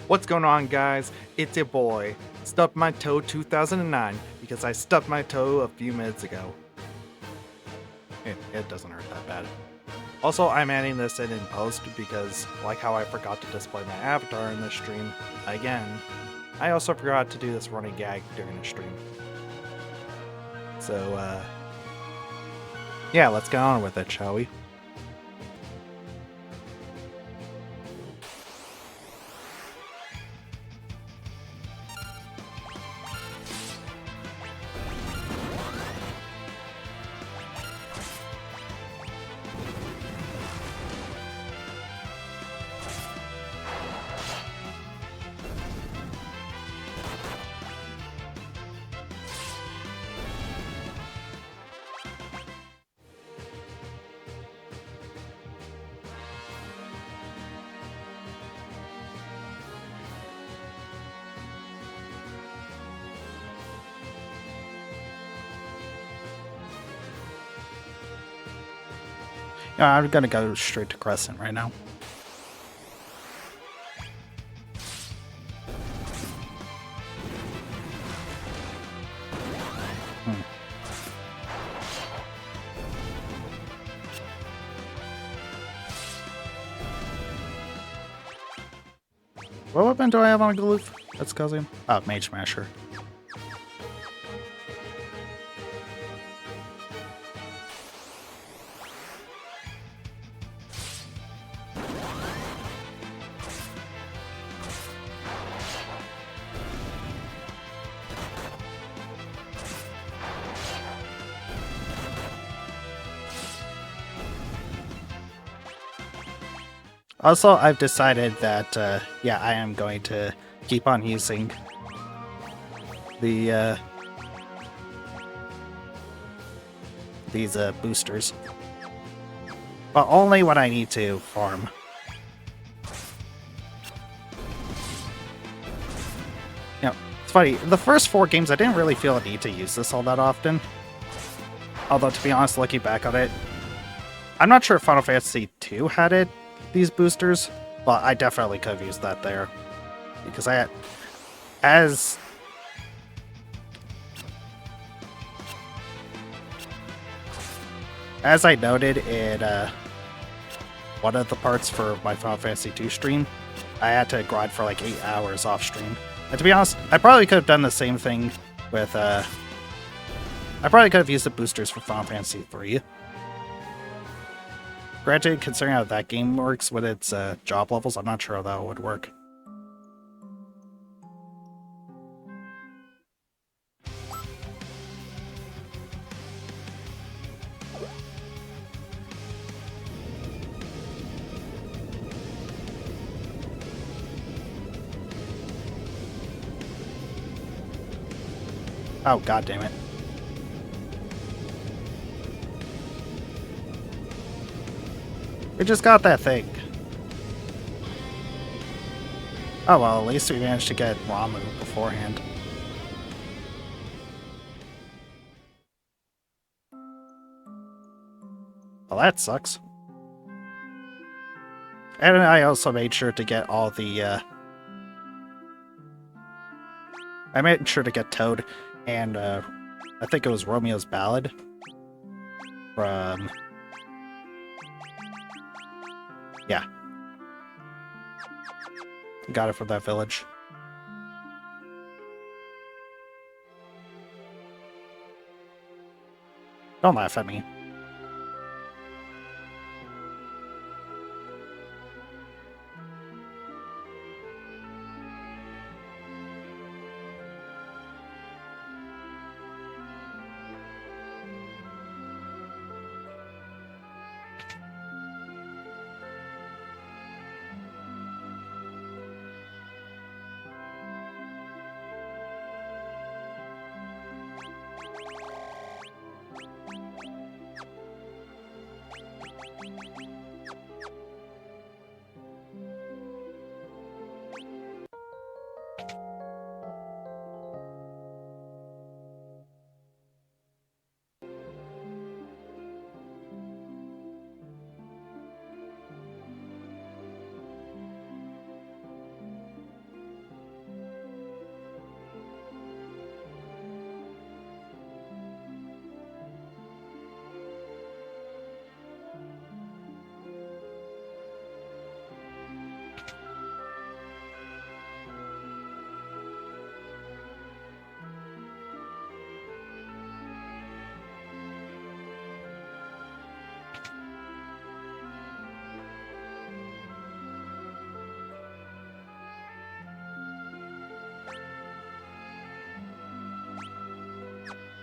What's going on, guys? It's your boy, Stubbed My Toe 2009, because I stubbed my toe a few minutes ago. It doesn't hurt that bad. Also, I'm adding this in post because, like how I forgot to display my avatar in this stream again, I also forgot to do this running gag during the stream. So, yeah, let's get on with it, shall we? Yeah, I'm gonna go straight to Crescent right now. What weapon do I have on Galoof? That's causing. Oh, Mage Smasher. Also, I've decided that, yeah, I am going to keep on using the, these, boosters. But only when I need to farm. You know, it's funny, the first 4 games I didn't really feel a need to use this all that often. Although, to be honest, looking back on it, I'm not sure if Final Fantasy II had it, these boosters, but I definitely could have used that there. Because I had, as I noted in one of the parts for my Final Fantasy II stream, I had to grind for like 8 hours off stream. And to be honest, I probably could have done the same thing with, I probably could have used the boosters for Final Fantasy III. Granted, considering how that game works with its job levels, I'm not sure how that would work. Oh, god damn it. We just got that thing. Oh well, at least we managed to get Ramu beforehand. Well, that sucks. And I also made sure to get all the, I made sure to get Toad and, I think it was Romeo's Ballad from... Yeah. Got it from that village. Don't laugh at me.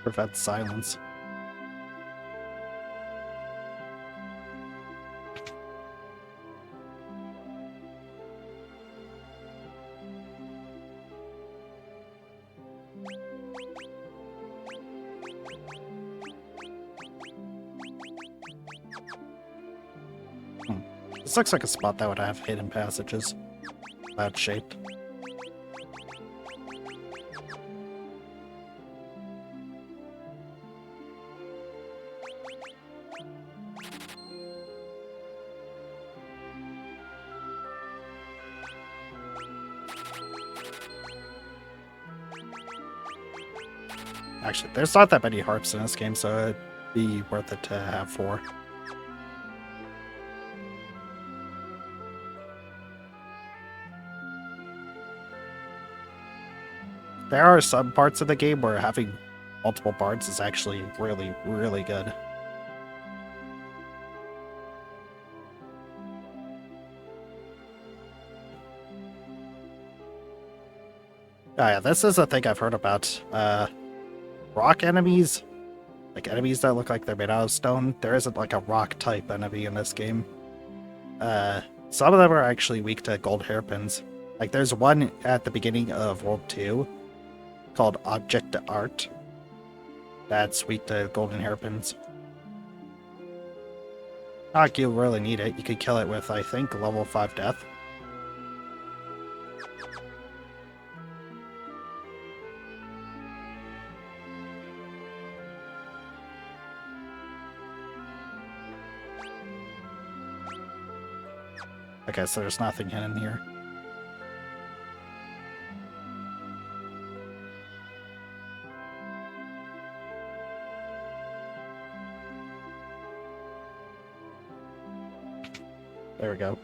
Prevent silence. This looks like a spot that would have hidden passages. Bad shaped. Actually, there's not that many harps in this game, so it'd be worth it to have 4. There are some parts of the game where having multiple bards is actually really, really good. Oh yeah, this is a thing I've heard about. Rock enemies, like enemies that look like they're made out of stone, there isn't like a rock type enemy in this game. Some of them are actually weak to gold hairpins. Like there's one at the beginning of World 2 called Object Art that's weak to golden hairpins. Not like you really need it. You could kill it with, I think, level 5 death. Okay, so there's nothing hidden here. There we go.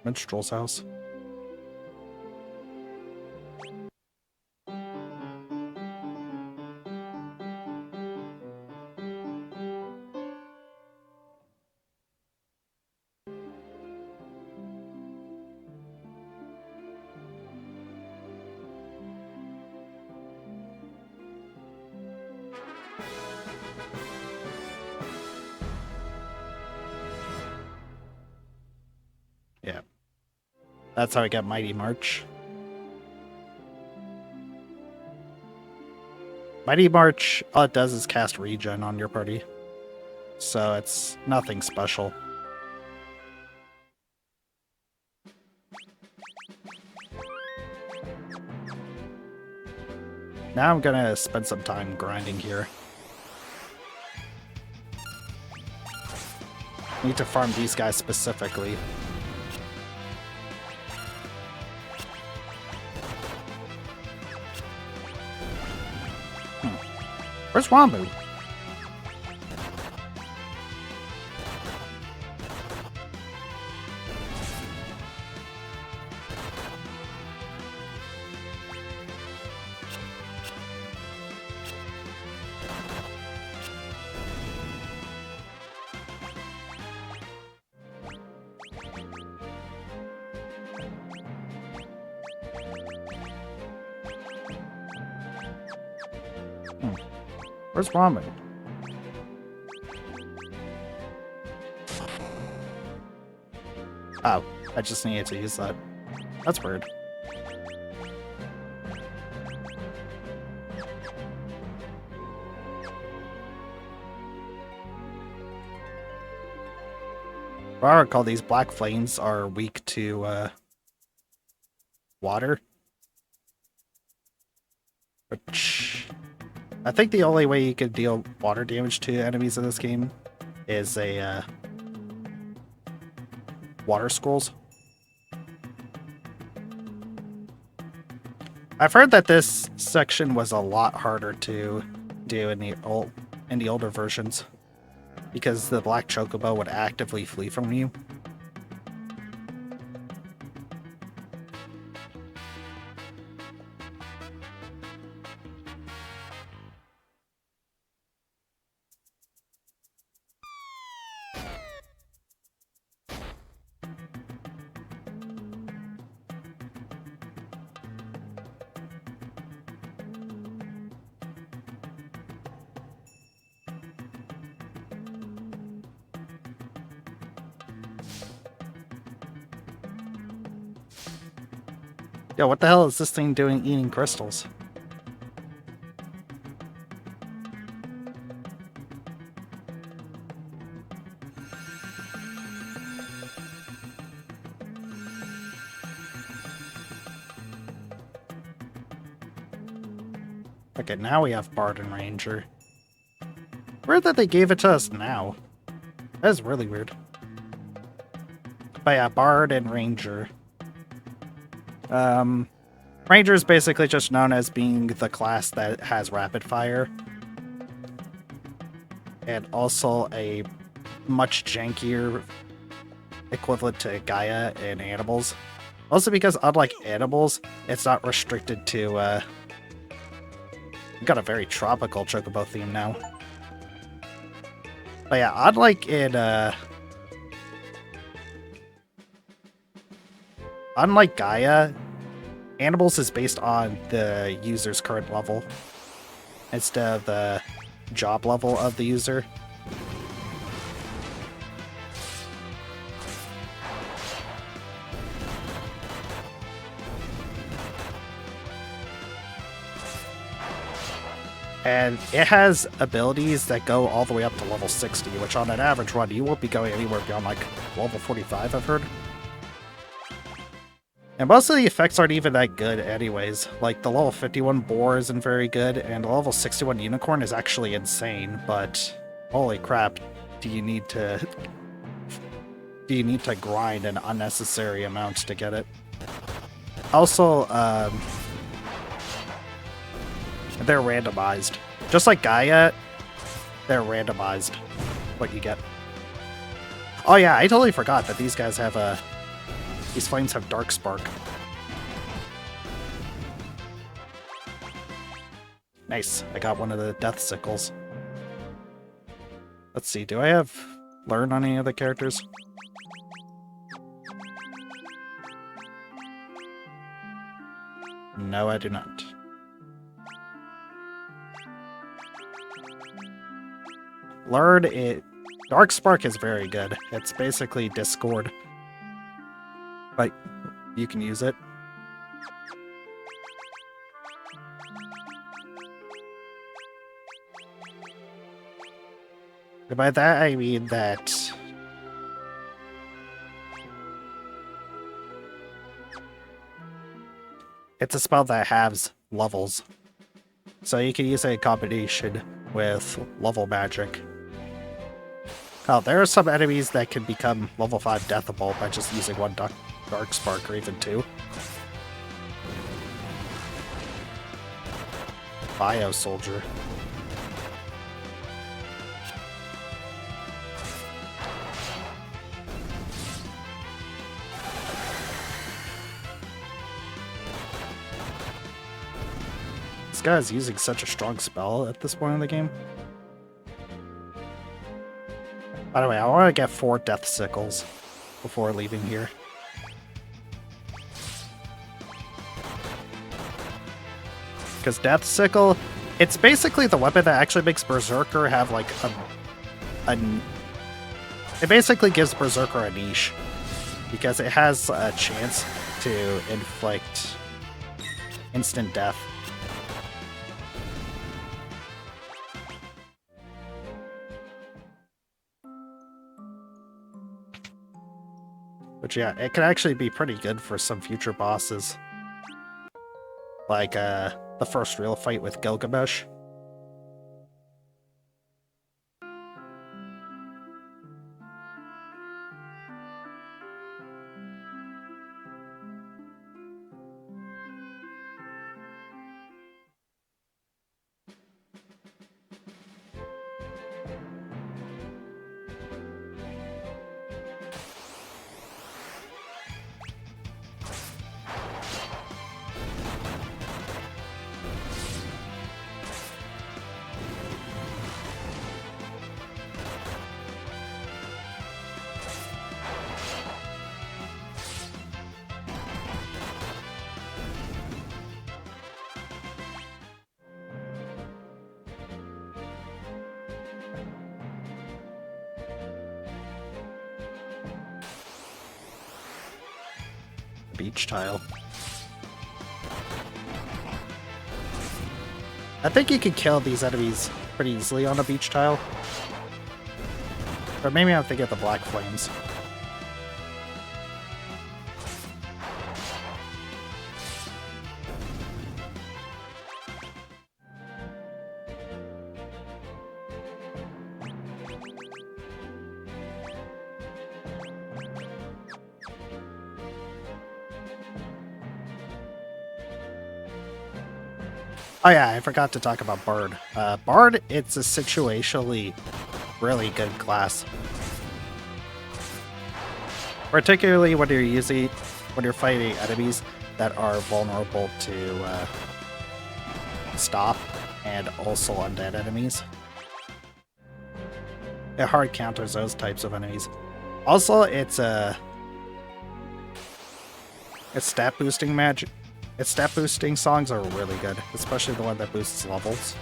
Minstrel's house. Yeah. That's how I get Mighty March. Mighty March, all it does is cast regen on your party. So it's nothing special. Now I'm gonna spend some time grinding here. Need to farm these guys specifically. Where's Wambu? Where's Ramen? Oh, I just needed to use that. That's weird. If I recall, these black flames are weak to water. Which I think the only way you could deal water damage to enemies in this game is a water scrolls. I've heard that this section was a lot harder to do in the older versions because the black chocobo would actively flee from you. Yo, what the hell is this thing doing eating crystals? Okay, now we have Bard and Ranger. Weird that they gave it to us now. That is really weird. But yeah, Bard and Ranger. Ranger is basically just known as being the class that has rapid fire. And also a much jankier equivalent to Gaia in Animals. Also because unlike Animals, it's not restricted to, we've got a very tropical Chocobo theme now. But yeah, unlike in, unlike Gaia, Animals is based on the user's current level instead of the job level of the user. And it has abilities that go all the way up to level 60, which on an average run, you won't be going anywhere beyond like level 45, I've heard. And most of the effects aren't even that good anyways. Like, the level 51 Boar isn't very good, and the level 61 Unicorn is actually insane, but holy crap, do you need to grind an unnecessary amount to get it. Also, they're randomized. Just like Gaia, they're randomized, what you get. Oh yeah, I totally forgot that these guys have a... These flames have Dark Spark. Nice, I got one of the Death Sickles. Let's see, do I have Learn on any of the characters? No, I do not. Learn it. Dark Spark is very good. It's basically Discord. But you can use it. And by that I mean that it's a spell that has levels. So you can use a combination with level magic. Oh, there are some enemies that can become level 5 Deathable by just using one Dark Spark or even two. Bio Soldier. This guy's using such a strong spell at this point in the game. By the way, I want to get 4 Death Sickles before leaving here. Because Death Sickle, it's basically the weapon that actually makes Berserker have like it basically gives Berserker a niche. Because it has a chance to inflict instant death. But yeah, it can actually be pretty good for some future bosses. Like, the first real fight with Gilgamesh. Beach tile. I think you could kill these enemies pretty easily on a beach tile. Or maybe I'm thinking of the black flames. Oh yeah, I forgot to talk about Bard. Bard, it's a situationally really good class. Particularly when you're fighting enemies that are vulnerable to stop and also undead enemies. It hard counters those types of enemies. Also, its stat boosting magic. Its stat boosting songs are really good, especially the one that boosts levels.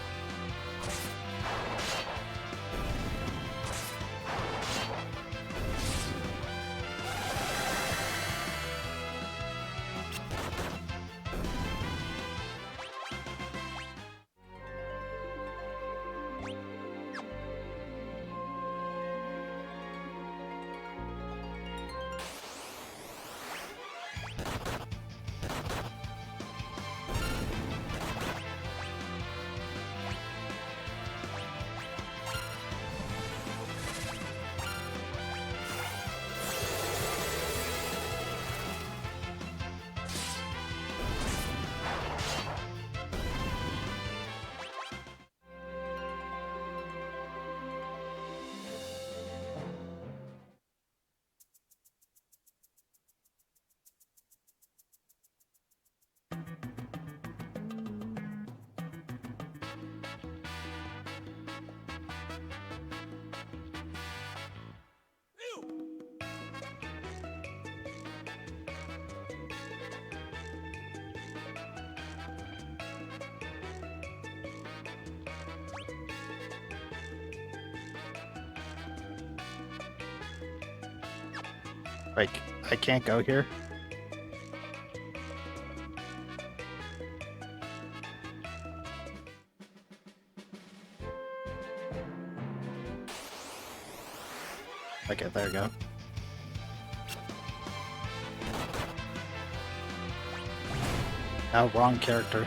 Like, I can't go here. Okay, there we go. Oh, wrong character.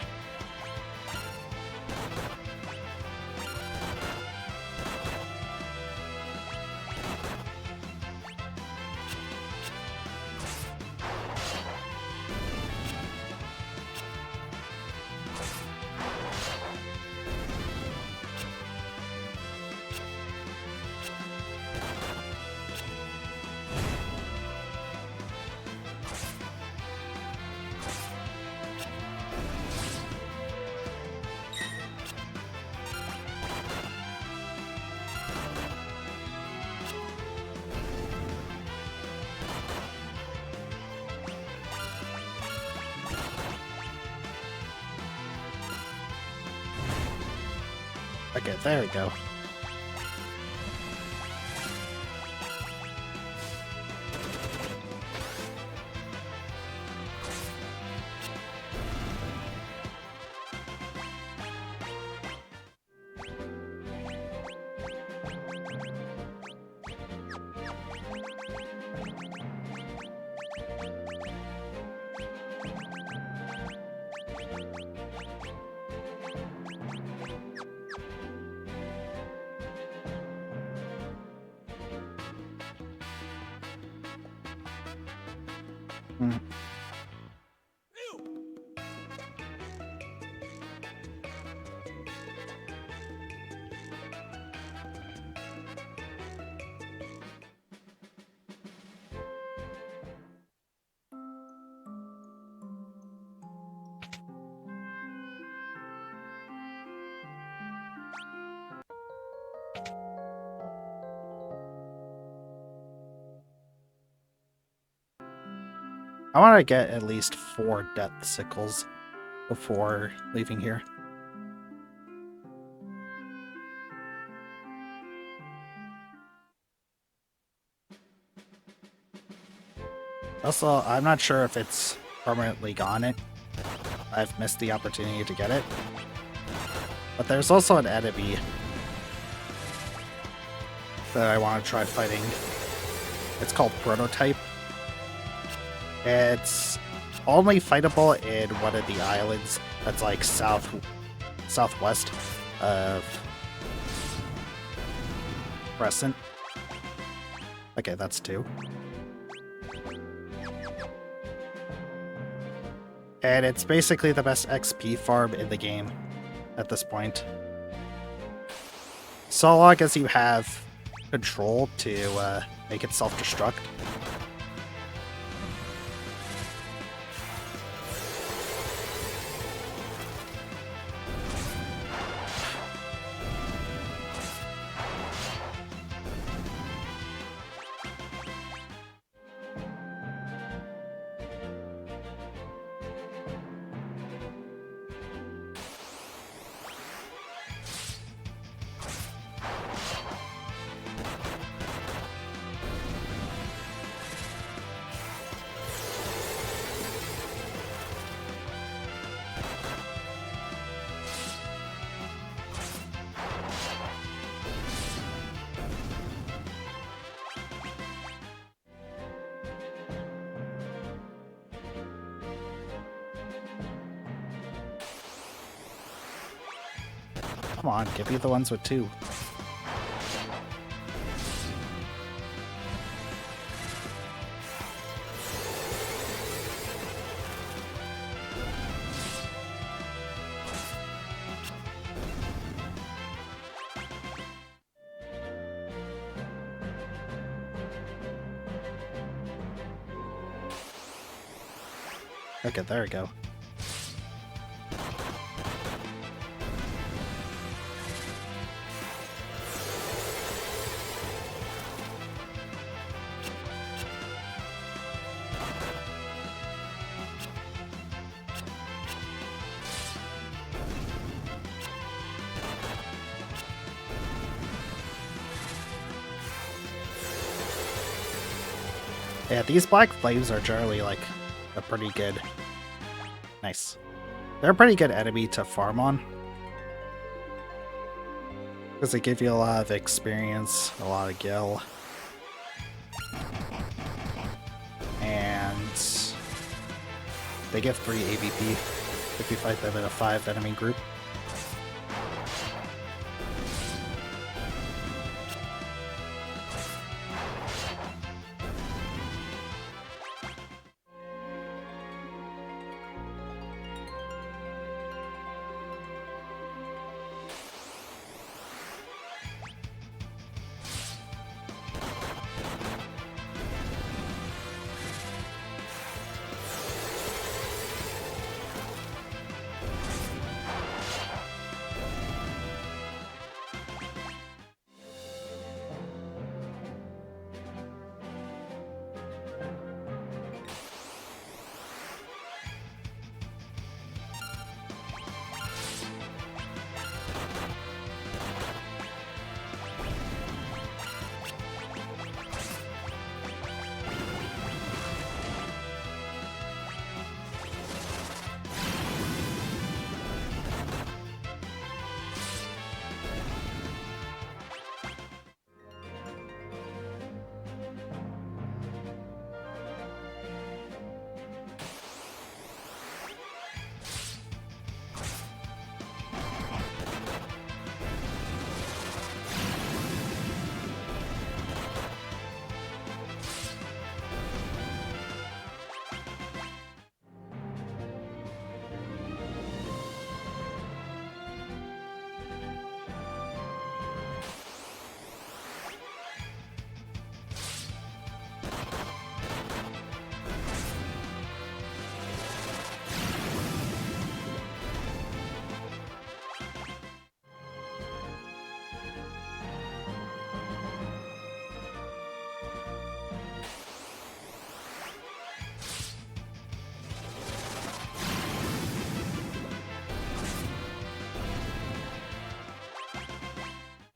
Okay, there we go. Hmm. I want to get at least 4 death sickles before leaving here. Also, I'm not sure if it's permanently gone. I've missed the opportunity to get it. But there's also an enemy that I want to try fighting. It's called Prototype. It's only fightable in one of the islands that's like southwest of Crescent. Okay, that's 2. And it's basically the best XP farm in the game at this point. So long as you have control to make it self-destruct. Come on, give me the ones with 2. Okay, there we go. Yeah, these black flames are generally like a pretty good... Nice. They're a pretty good enemy to farm on. Because they give you a lot of experience, a lot of gil. And they give 3 AVP if you fight them in a 5 enemy group.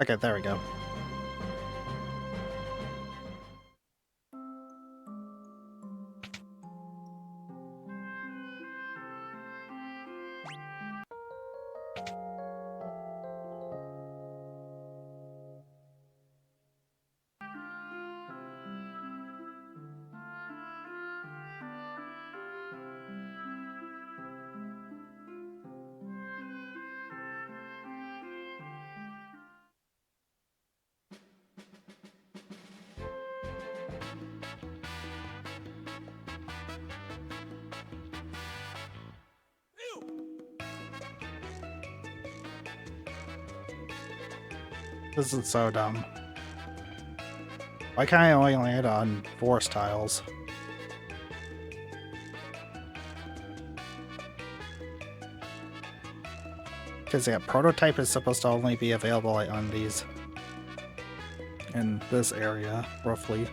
Okay, there we go. This is so dumb. Why can't I only land on forest tiles? Because yeah, prototype is supposed to only be available on these in this area, roughly.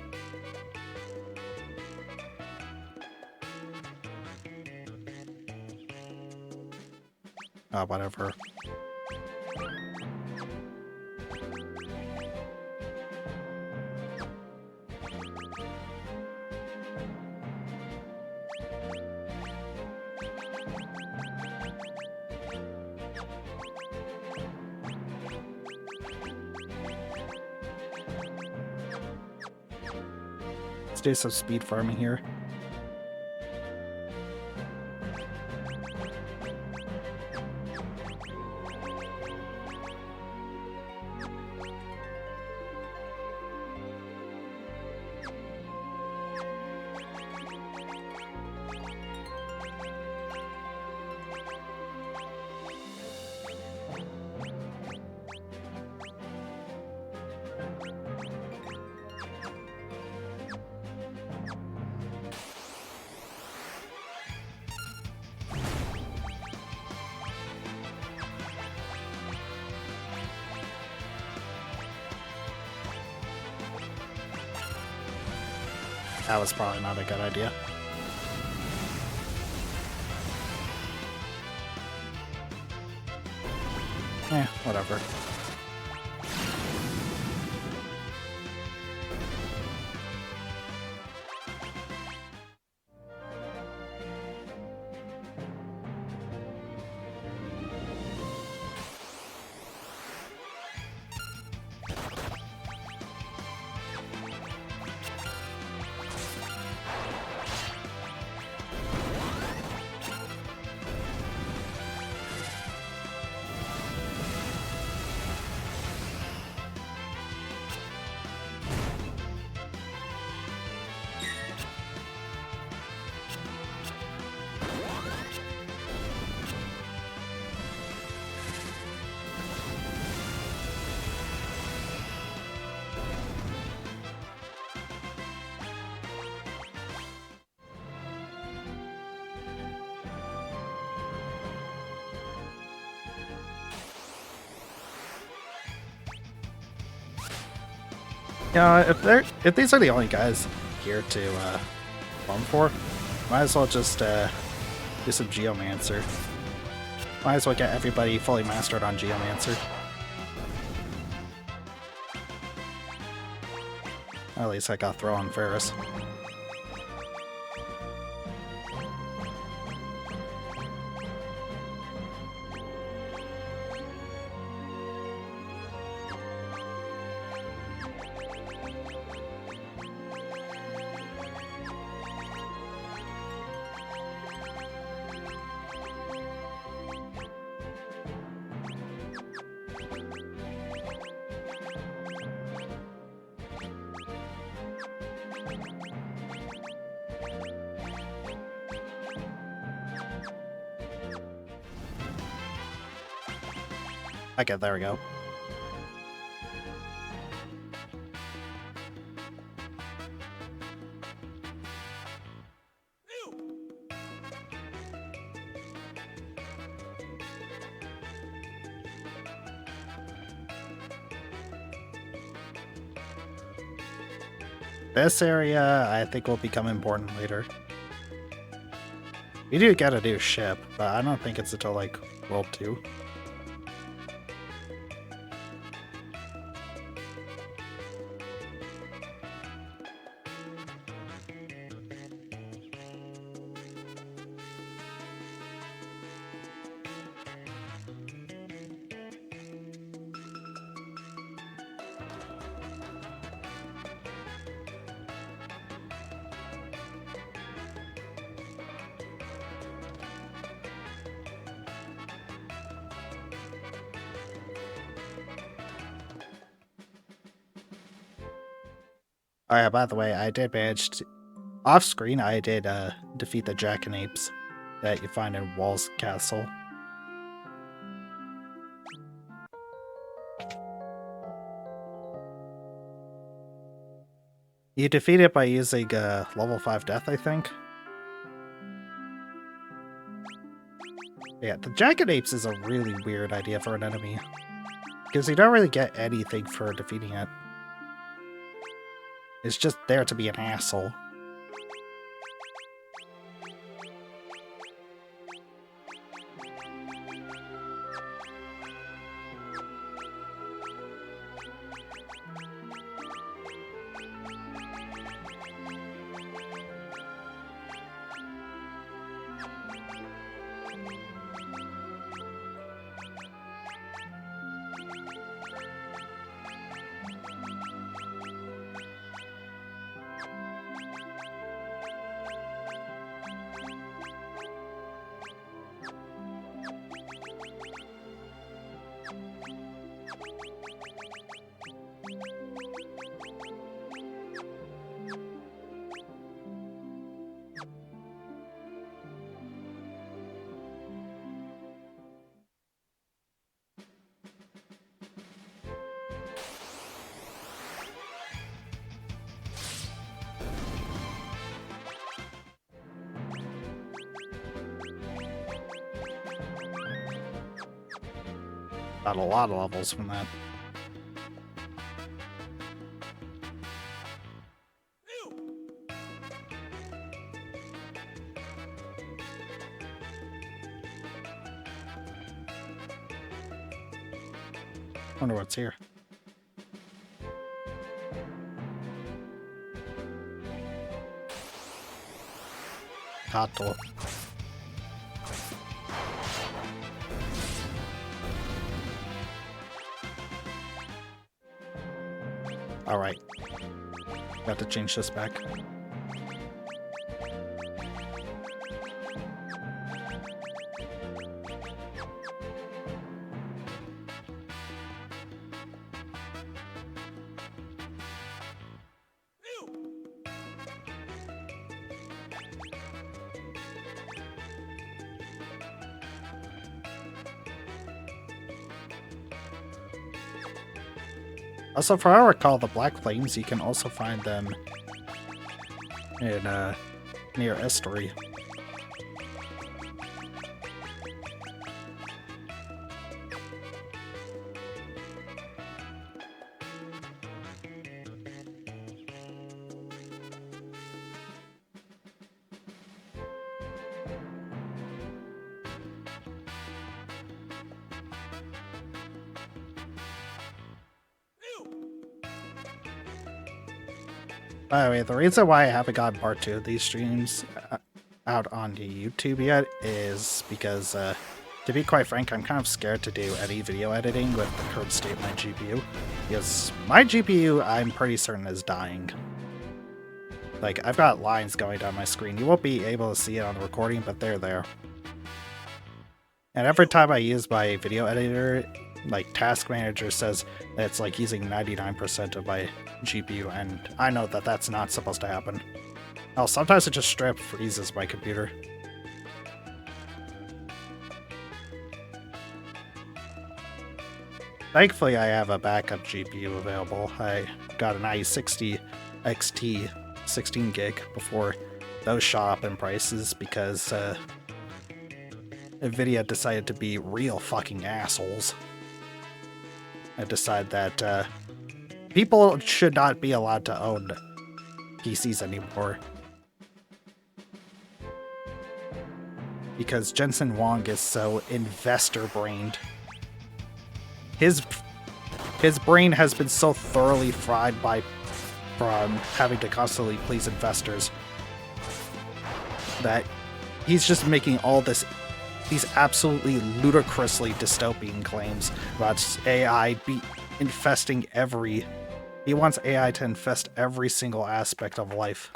Whatever. Let's do some speed farming here. That was probably not a good idea. Whatever. Yeah, if these are the only guys here to farm for, might as well just do some Geomancer. Might as well get everybody fully mastered on Geomancer. At least I got throw on Ferris. Okay, there we go. This area, I think, will become important later. We do get a new ship, but I don't think it's until, like, World 2. Oh yeah, by the way, I did manage to... Off screen, I did defeat the Jackanapes that you find in Wall's Castle. You defeat it by using level 5 death, I think. Yeah, the Jagged Apes is a really weird idea for an enemy. Because you don't really get anything for defeating it. It's just there to be an asshole. Got a lot of levels from that. Wonder what's here. Kato. Alright. Got to change this back. Also, if I recall, the Black Flames, you can also find them in near Estuary. By the way, the reason why I haven't gotten part 2 of these streams out on YouTube yet is because, to be quite frank, I'm kind of scared to do any video editing with the current state of my GPU. Because my GPU, I'm pretty certain, is dying. Like, I've got lines going down my screen. You won't be able to see it on the recording, but they're there. And every time I use my video editor, like, Task Manager says that it's like using 99% of my GPU, and I know that that's not supposed to happen. Oh, sometimes it just straight up freezes my computer. Thankfully, I have a backup GPU available. I got an i60 XT 16 gig before those shot up in prices because Nvidia decided to be real fucking assholes. I decided that people should not be allowed to own PCs anymore. Because Jensen Huang is so investor-brained. His brain has been so thoroughly fried from having to constantly please investors that he's just making all these absolutely ludicrously dystopian claims about AI infesting every... He wants AI to infest every single aspect of life.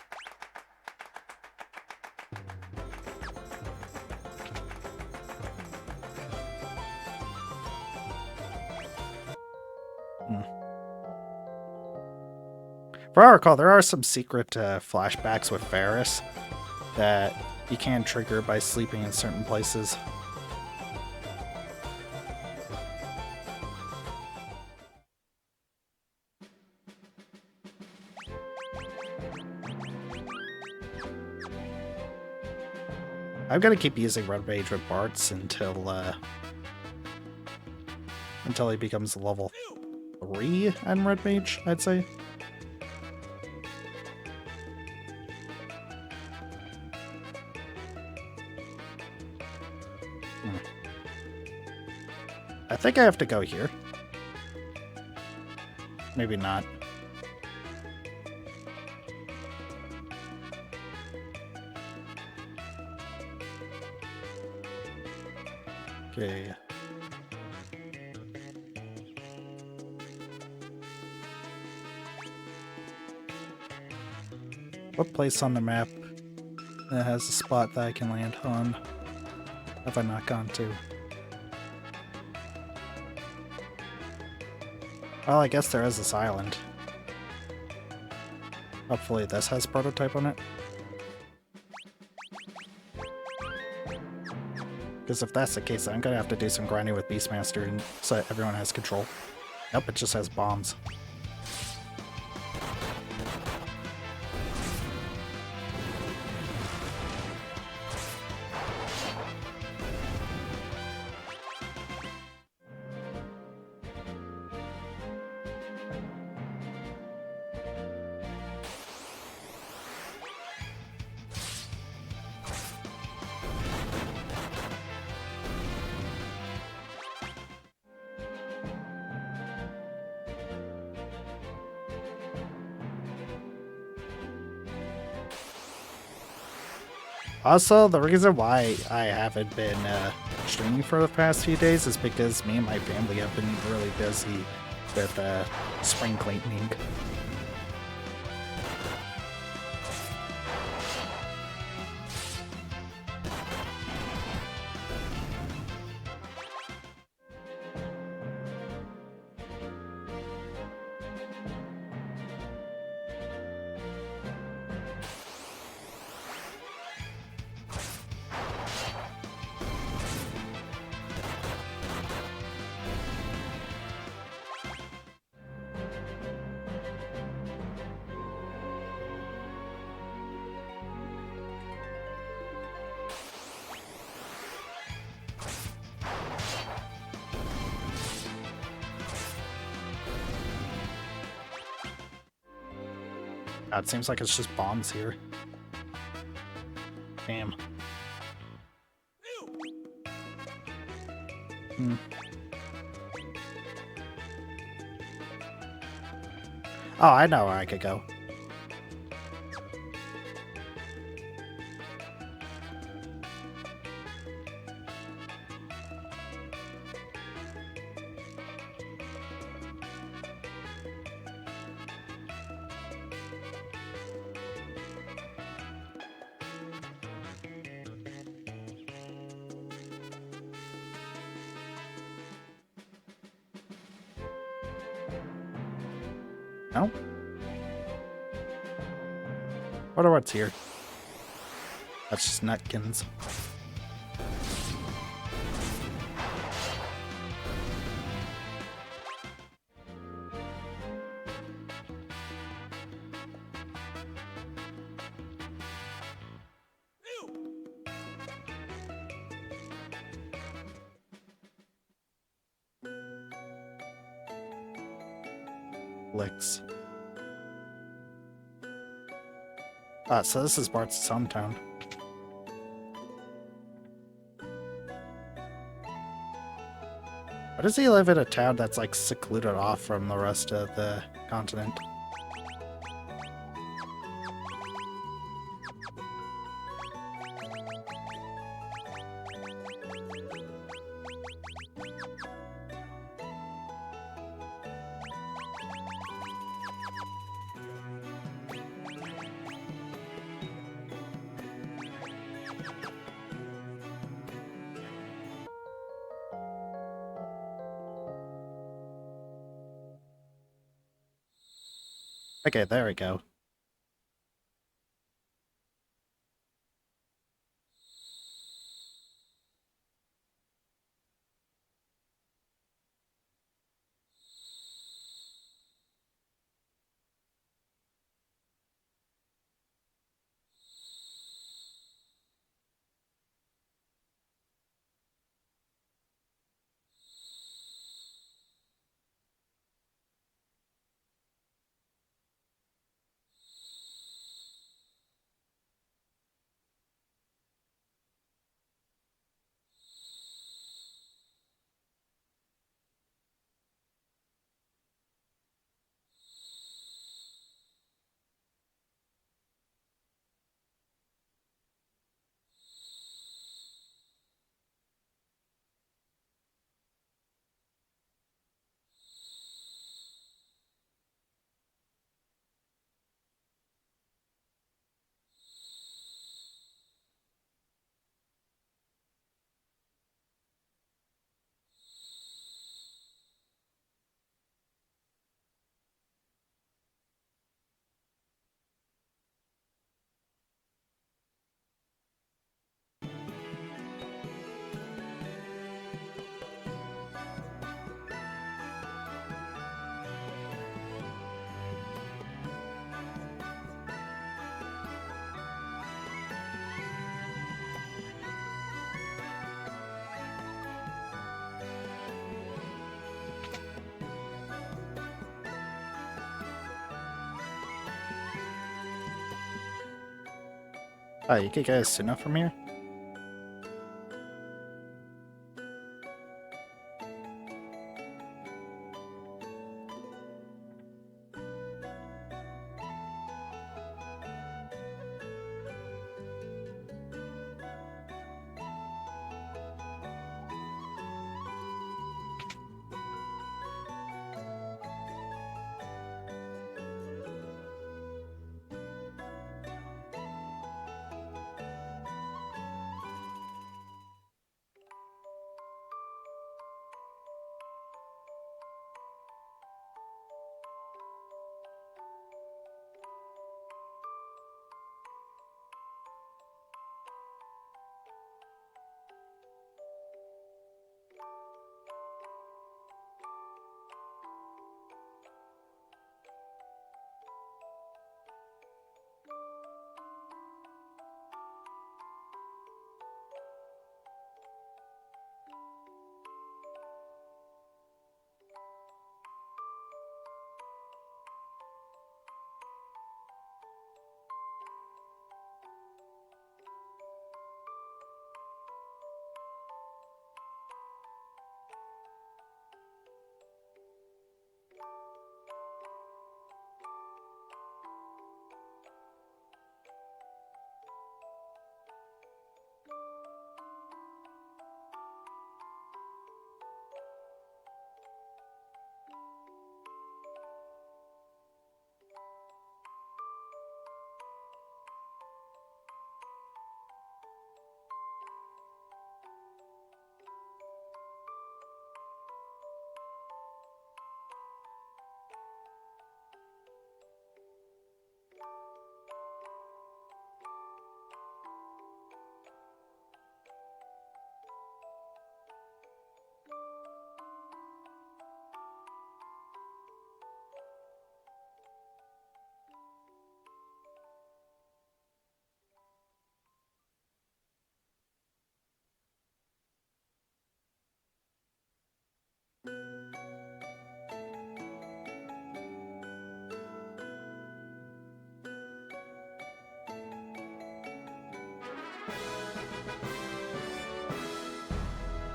If I recall, there are some secret flashbacks with Varys that you can trigger by sleeping in certain places. I'm gonna keep using Red Mage with Bartz until he becomes level 3 in Red Mage, I'd say. I think I have to go here. Maybe not. Okay. What place on the map that has a spot that I can land on? Have I not gone to? Well, I guess there is this island. Hopefully this has prototype on it. Because if that's the case, then I'm gonna have to do some grinding with Beastmaster and so that everyone has control. Nope, it just has bombs. Also, the reason why I haven't been streaming for the past few days is because me and my family have been really busy with spring cleaning. It seems like it's just bombs here. Damn. Oh, I know where I could go. No? Wonder what's here. That's just Nutkins. Licks. Ah, so this is Bart's hometown. Why does he live in a town that's like secluded off from the rest of the continent? Okay, there we go. Oh, you could get a Suna from here?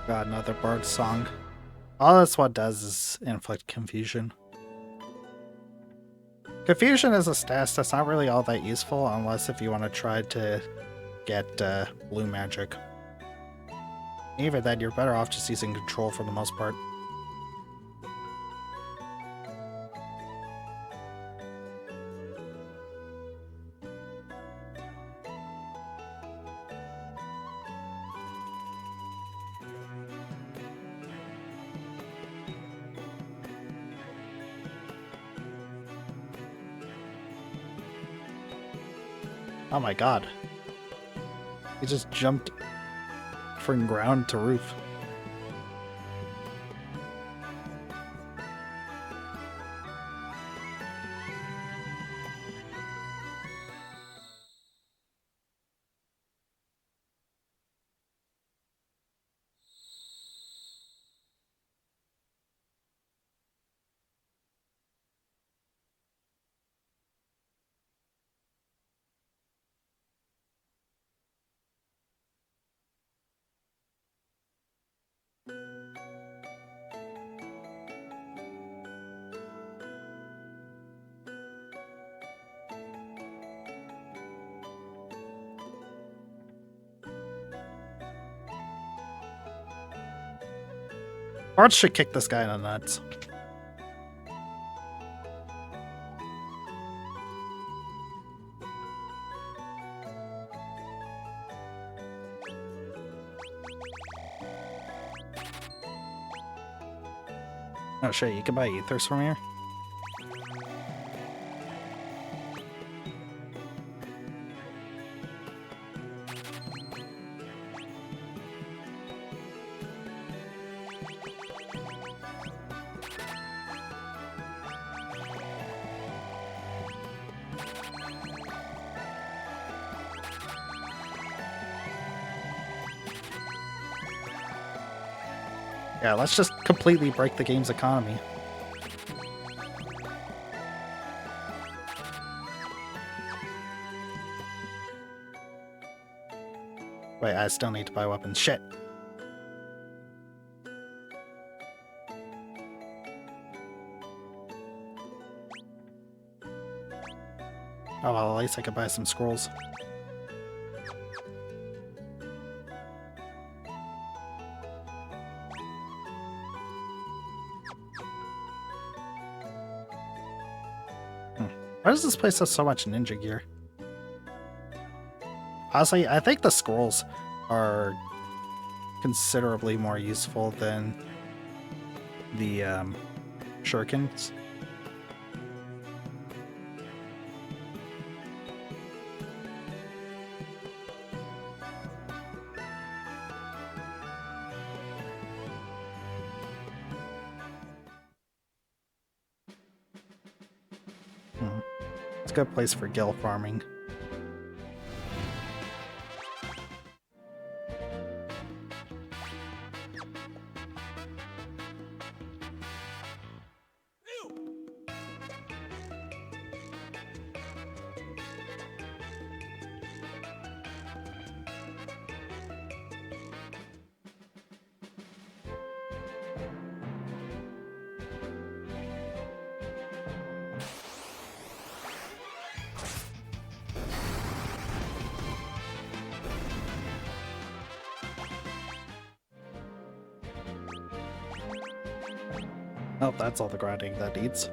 God, another bard song. All this what does is inflict confusion. Confusion is a stat that's not really all that useful unless if you want to try to get blue magic. Even then, you're better off just using control for the most part. Oh my god. He just jumped from ground to roof. Bards should kick this guy in the nuts. Oh shit, you can buy ethers from here? Yeah, let's just completely break the game's economy. Wait, I still need to buy weapons. Shit. Oh, well, at least I could buy some scrolls. Why does this place have so much ninja gear? Honestly, I think the scrolls are considerably more useful than the shurikens. It's a good place for gil farming. Oh, that's all the grinding that needs.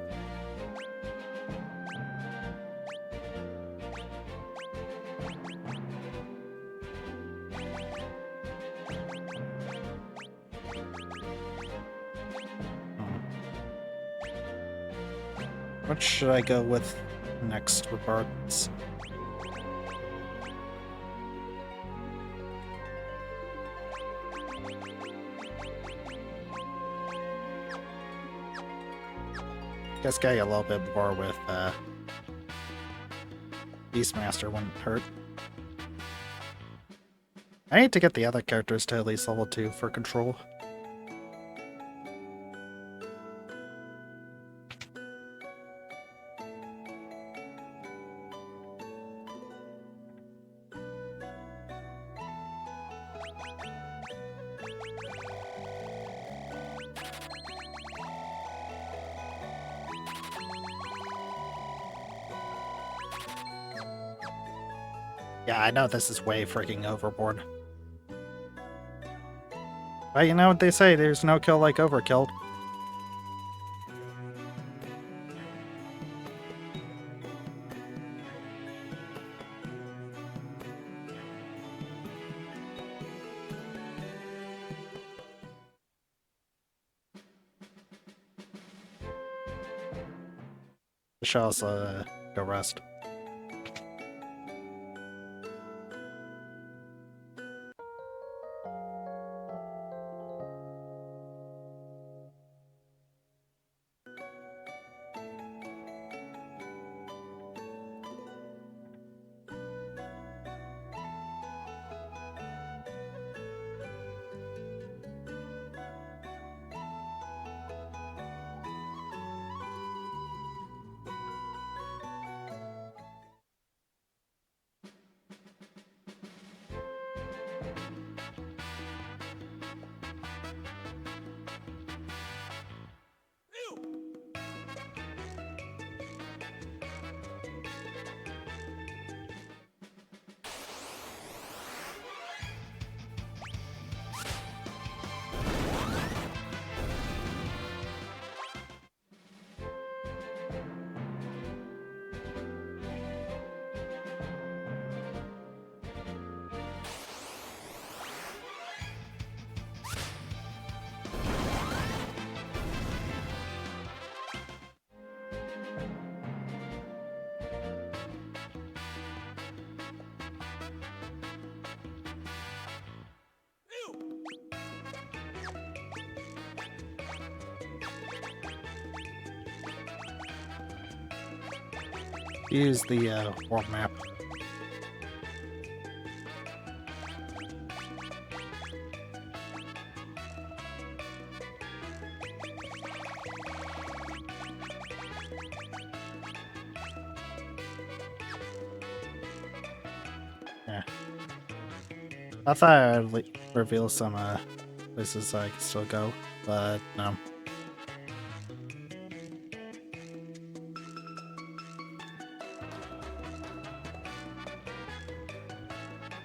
What should I go with next, regardless? Guess getting a little bit more with Beastmaster wouldn't hurt. I need to get the other characters to at least level 2 for control. Yeah, I know this is way freaking overboard. But you know what they say, there's no kill like overkill. I should also go rest. Use the world map. Yeah. I thought I'd reveal some places I can still go, but no.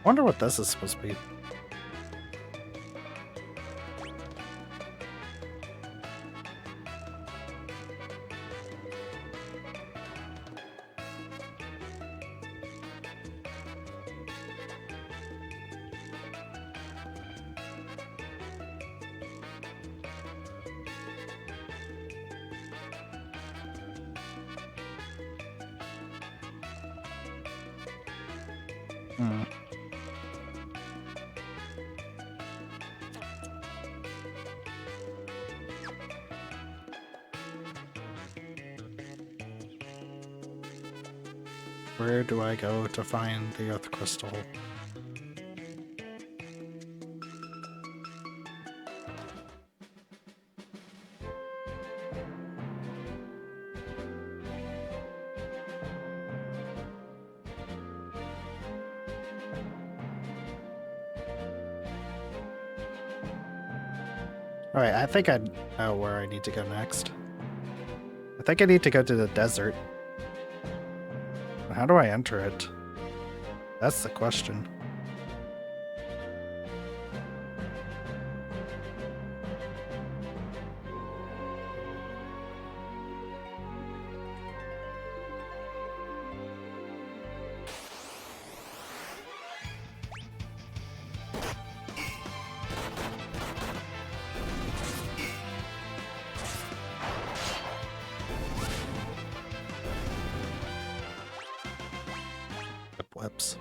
Wonder what this is supposed to be. Hmm. Where do I go to find the Earth Crystal? Alright, I think I know where I need to go next. I think I need to go to the desert. How do I enter it? That's the question. Whoops.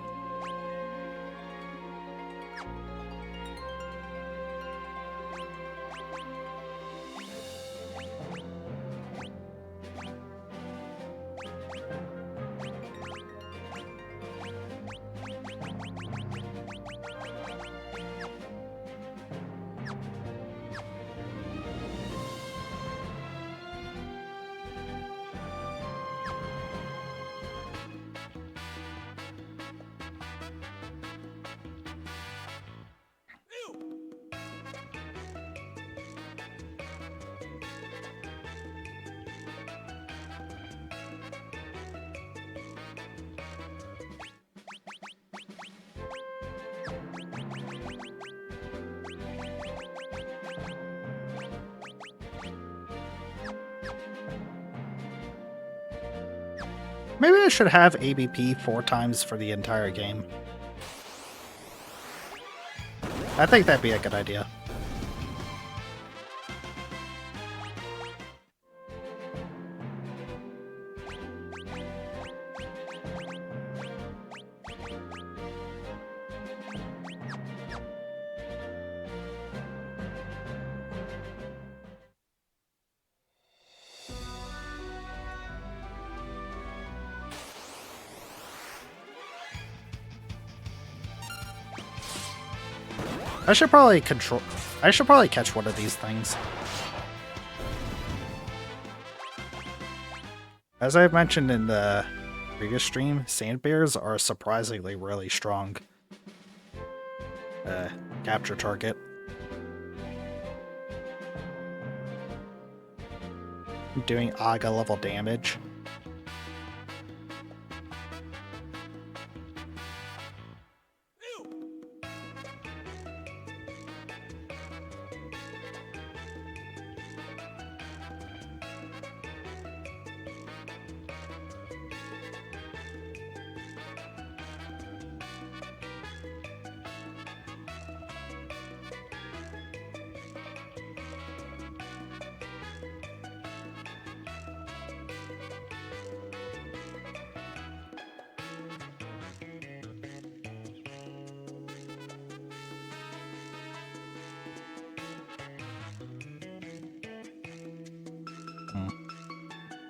Maybe I should have ABP 4 times for the entire game. I think that'd be a good idea. I should probably catch one of these things. As I've mentioned in the previous stream, sand bears are surprisingly really strong capture target. Doing Aga level damage.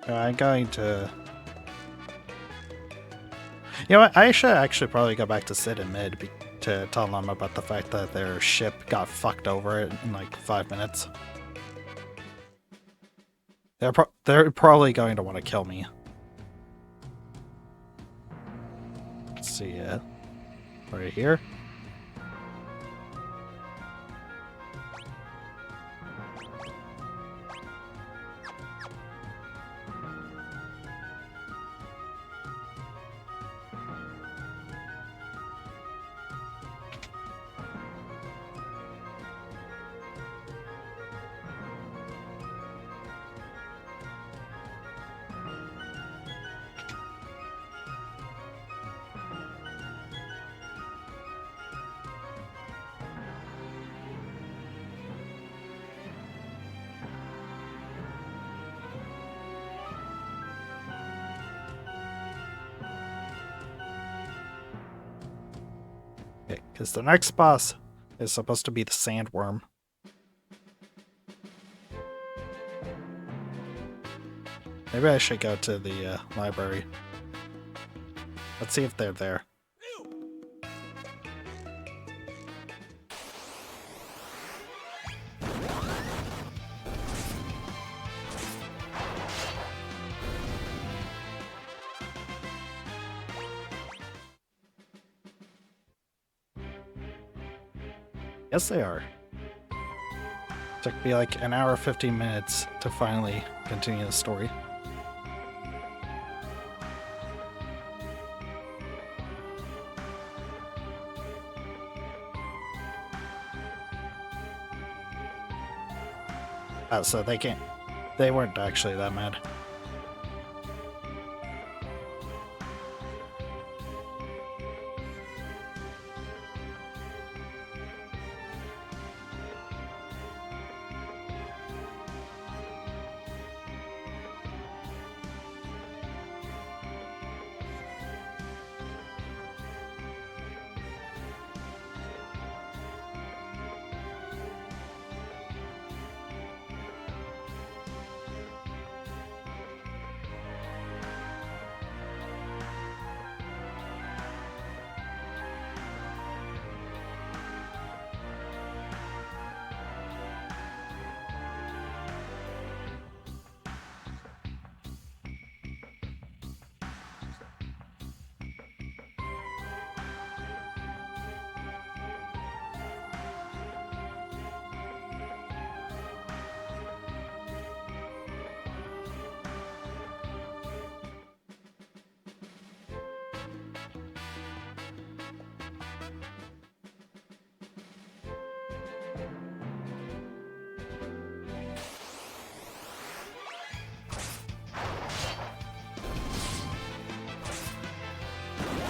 I'm going to... You know what? I should actually probably go back to Sid and Mid to tell them about the fact that their ship got fucked over in like 5 minutes. They're probably going to want to kill me. Let's see, right here. Because the next boss is supposed to be the sandworm. Maybe I should go to the library. Let's see if they're there. Yes, they are. Took me like an hour 15 minutes to finally continue the story. Oh, so they weren't actually that mad.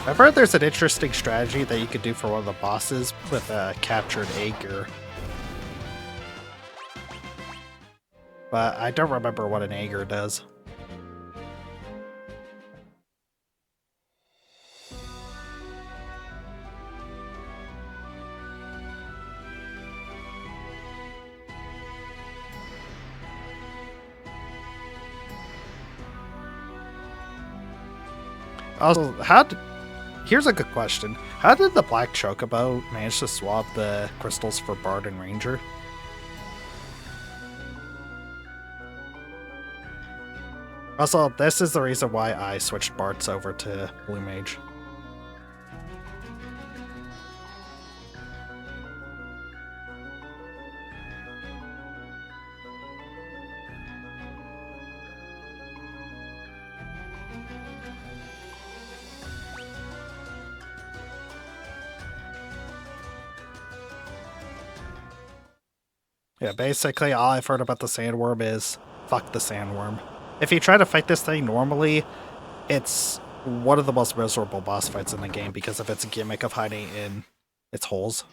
I've heard there's an interesting strategy that you could do for one of the bosses with a captured Aegir. But I don't remember what an Aegir does. Also, here's a good question. How did the Black Chocobo manage to swap the crystals for Bard and Ranger? Also, this is the reason why I switched Bards over to Blue Mage. Yeah, basically all I've heard about the sandworm is fuck the sandworm. If you try to fight this thing normally, it's one of the most miserable boss fights in the game because of its gimmick of hiding in its holes.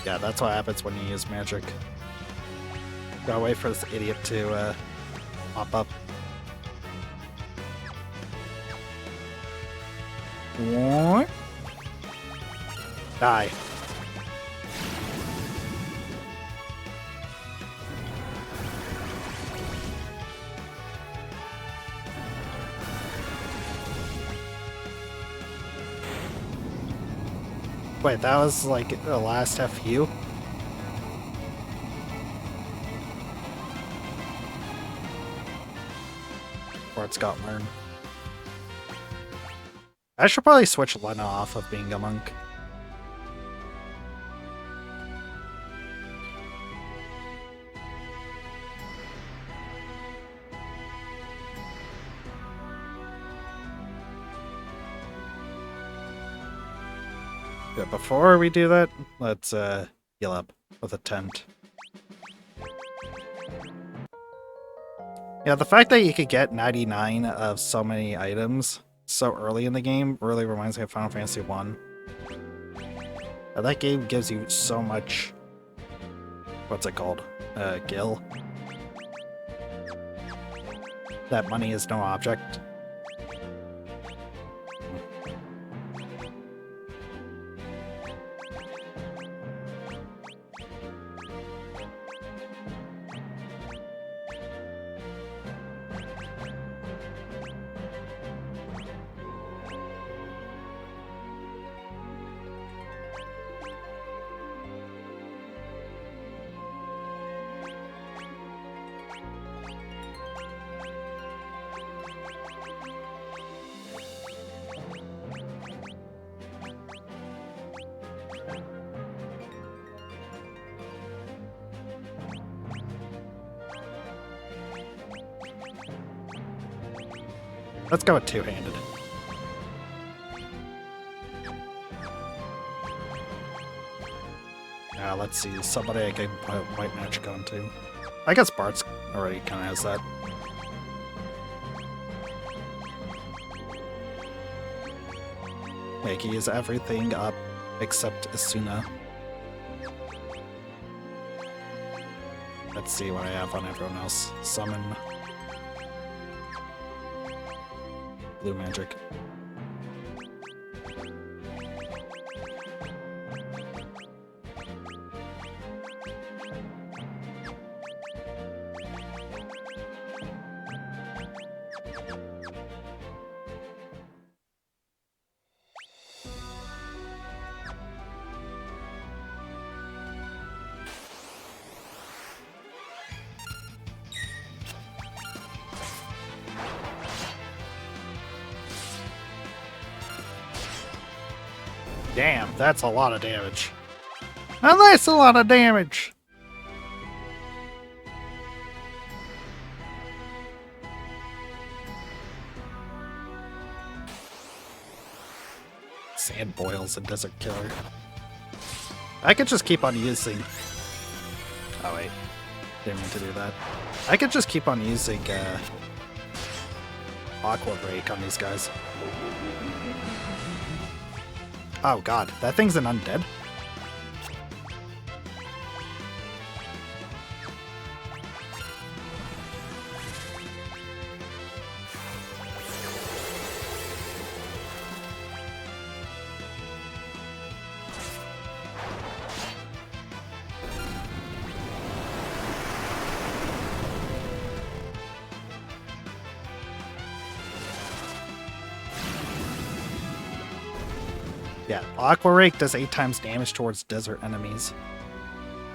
Yeah, that's what happens when you use magic. Gotta wait for this idiot to pop up. What? Die. Wait, that was like the last FU? Or it's got learned. I should probably switch Lena off of being a monk. But before we do that, let's heal up with a tent. Yeah, the fact that you could get 99 of so many items so early in the game really reminds me of Final Fantasy 1. That game gives you so much... What's it called? Gil. That money is no object. Let's go with two-handed. Let's see. Somebody I can put white magic onto. I guess Bart's already kind of has that. Yeah, he can use everything up except Asuna. Let's see what I have on everyone else. Summon. Blue magic. Damn, that's a lot of damage. And that's a lot of damage! Sand boils and desert killer. I could just keep on using... Oh wait, didn't mean to do that. I could just keep on using Aqua Break on these guys. Oh god, that thing's an undead? Yeah, Aqua Rake does 8 times damage towards desert enemies.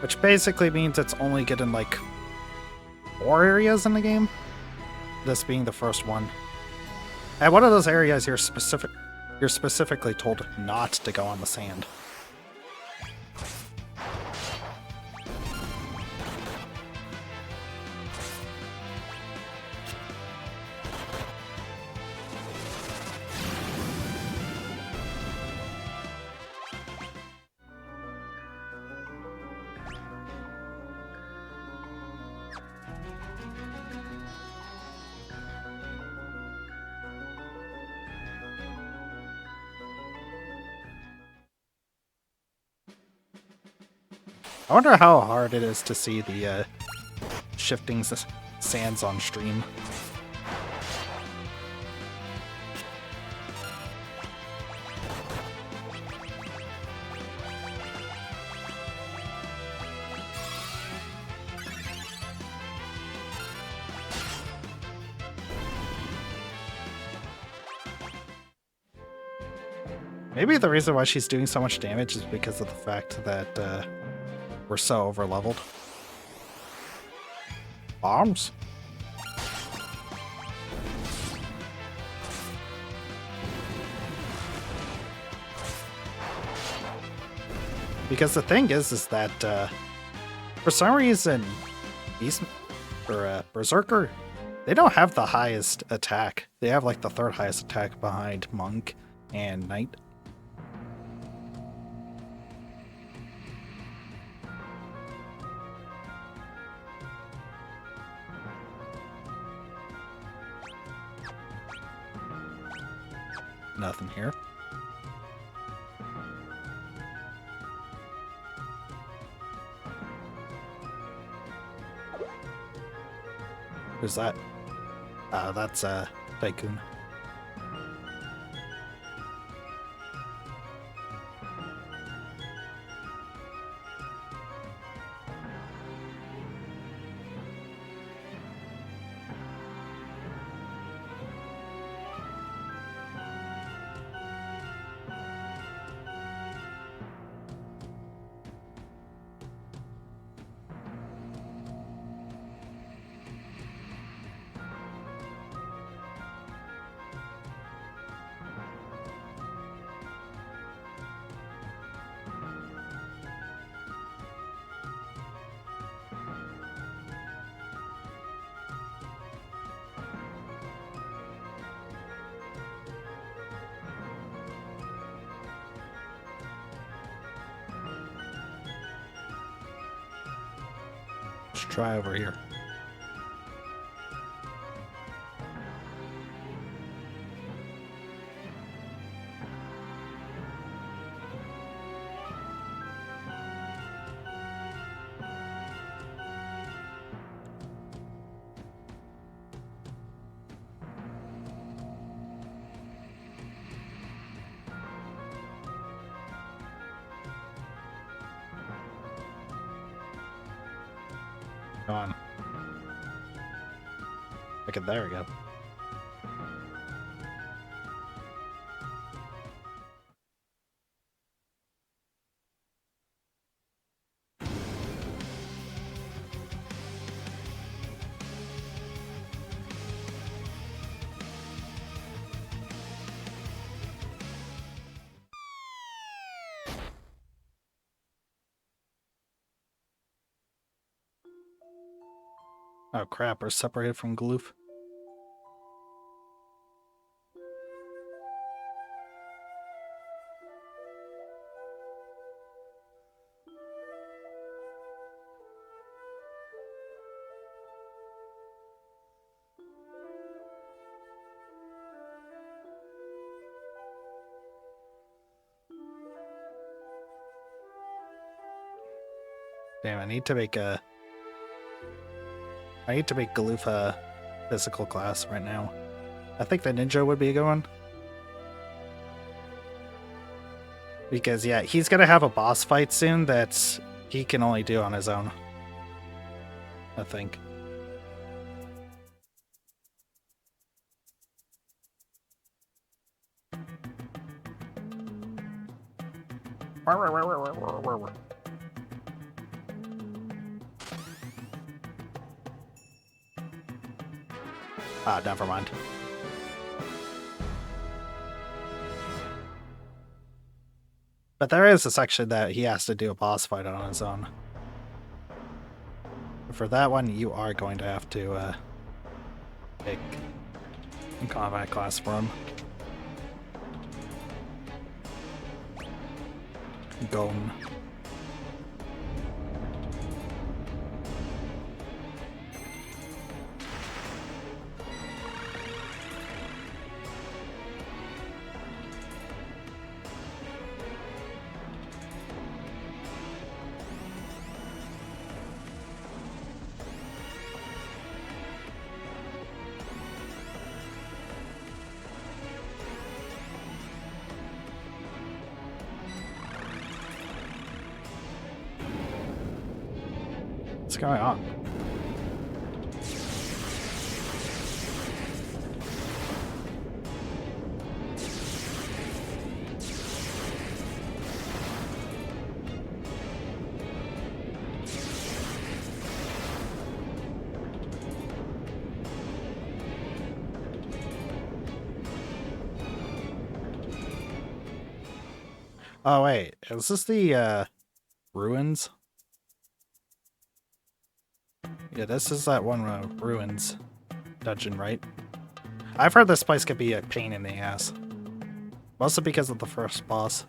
Which basically means it's only good in like 4 areas in the game. This being the first one. At one of those areas you're specifically told not to go on the sand. I wonder how hard it is to see the shifting sands on stream. Maybe the reason why she's doing so much damage is because of the fact that we're so overleveled. Bombs? Because the thing is that for some reason, Berserker, they don't have the highest attack. They have like the 3rd highest attack behind Monk and Knight. Nothing here. Who's that? That's Tycoon. Let's try over here. On. Okay, there we go. Oh crap, we're separated from Gloof. Damn, I need to make Gloof a physical class right now. I think the ninja would be a good one. Because, yeah, he's gonna have a boss fight soon that he can only do on his own. I think. Ah, never mind. But there is a section that he has to do a boss fight on his own. For that one, you are going to have to pick a combat class for him. Gone. What's going on? Oh wait, is this the ruins? Yeah, this is that one ruins dungeon, right? I've heard this place could be a pain in the ass. Mostly because of the first boss.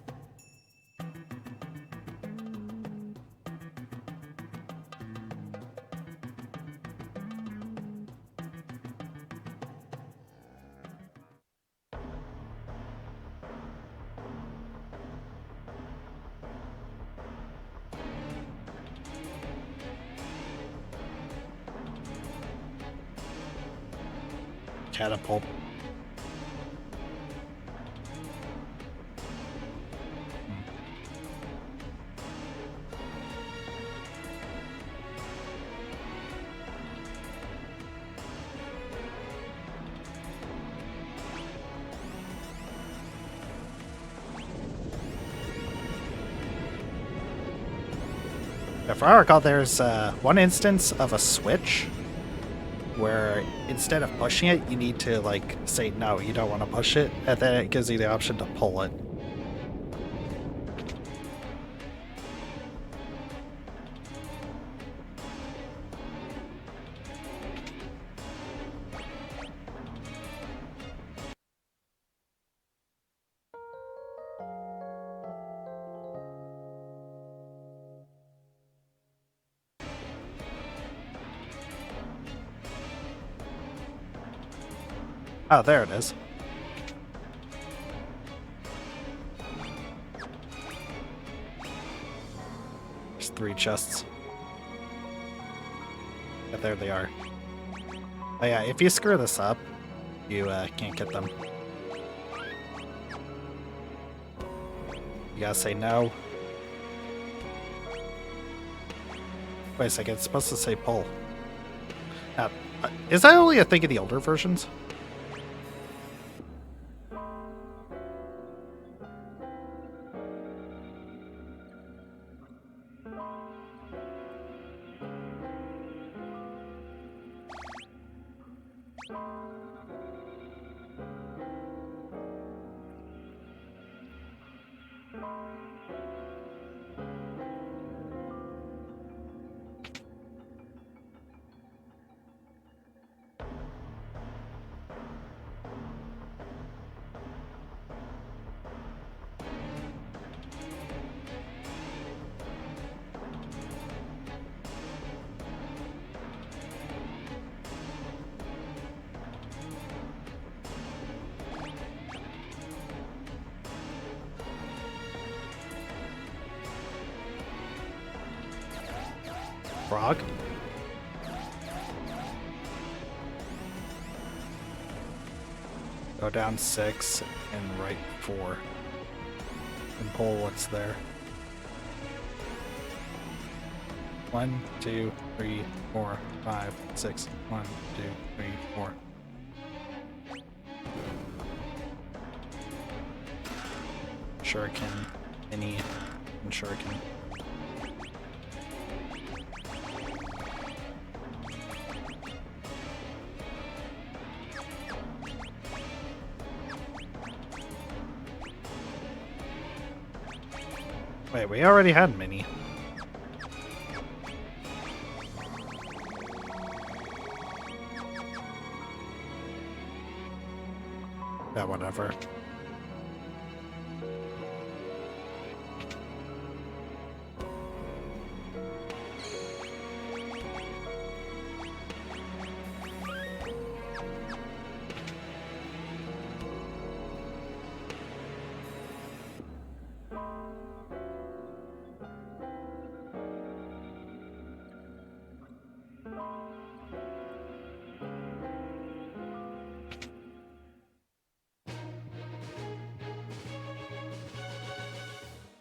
catapult. If I recall, there's one instance of a switch where instead of pushing it, you need to like say no, you don't want to push it, and then it gives you the option to pull it. Oh, there it is. There's 3 chests. Yeah, there they are. Oh yeah, if you screw this up, you can't get them. You gotta say no. Wait a second, it's supposed to say pull. Is that only a thing in the older versions? Frog? Go down 6 and right 4. And pull what's there. 1, 2, 3, 4, 5, 6. 1, 2, 3, 4. Shuriken, mini, and shuriken. Wait, we already had mini. Yeah, whatever.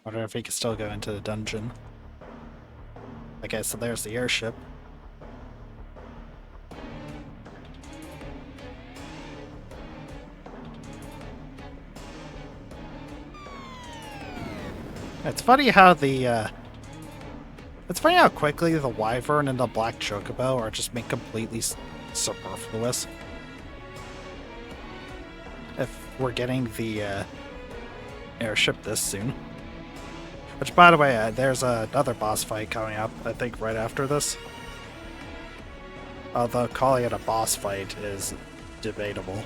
Wonder if he can still go into the dungeon. Okay, so there's the airship. It's funny how it's funny how quickly the Wyvern and the Black Chocobo are just made completely superfluous. If we're getting the airship this soon. Which, by the way, there's another boss fight coming up, I think, right after this. Although calling it a boss fight is debatable.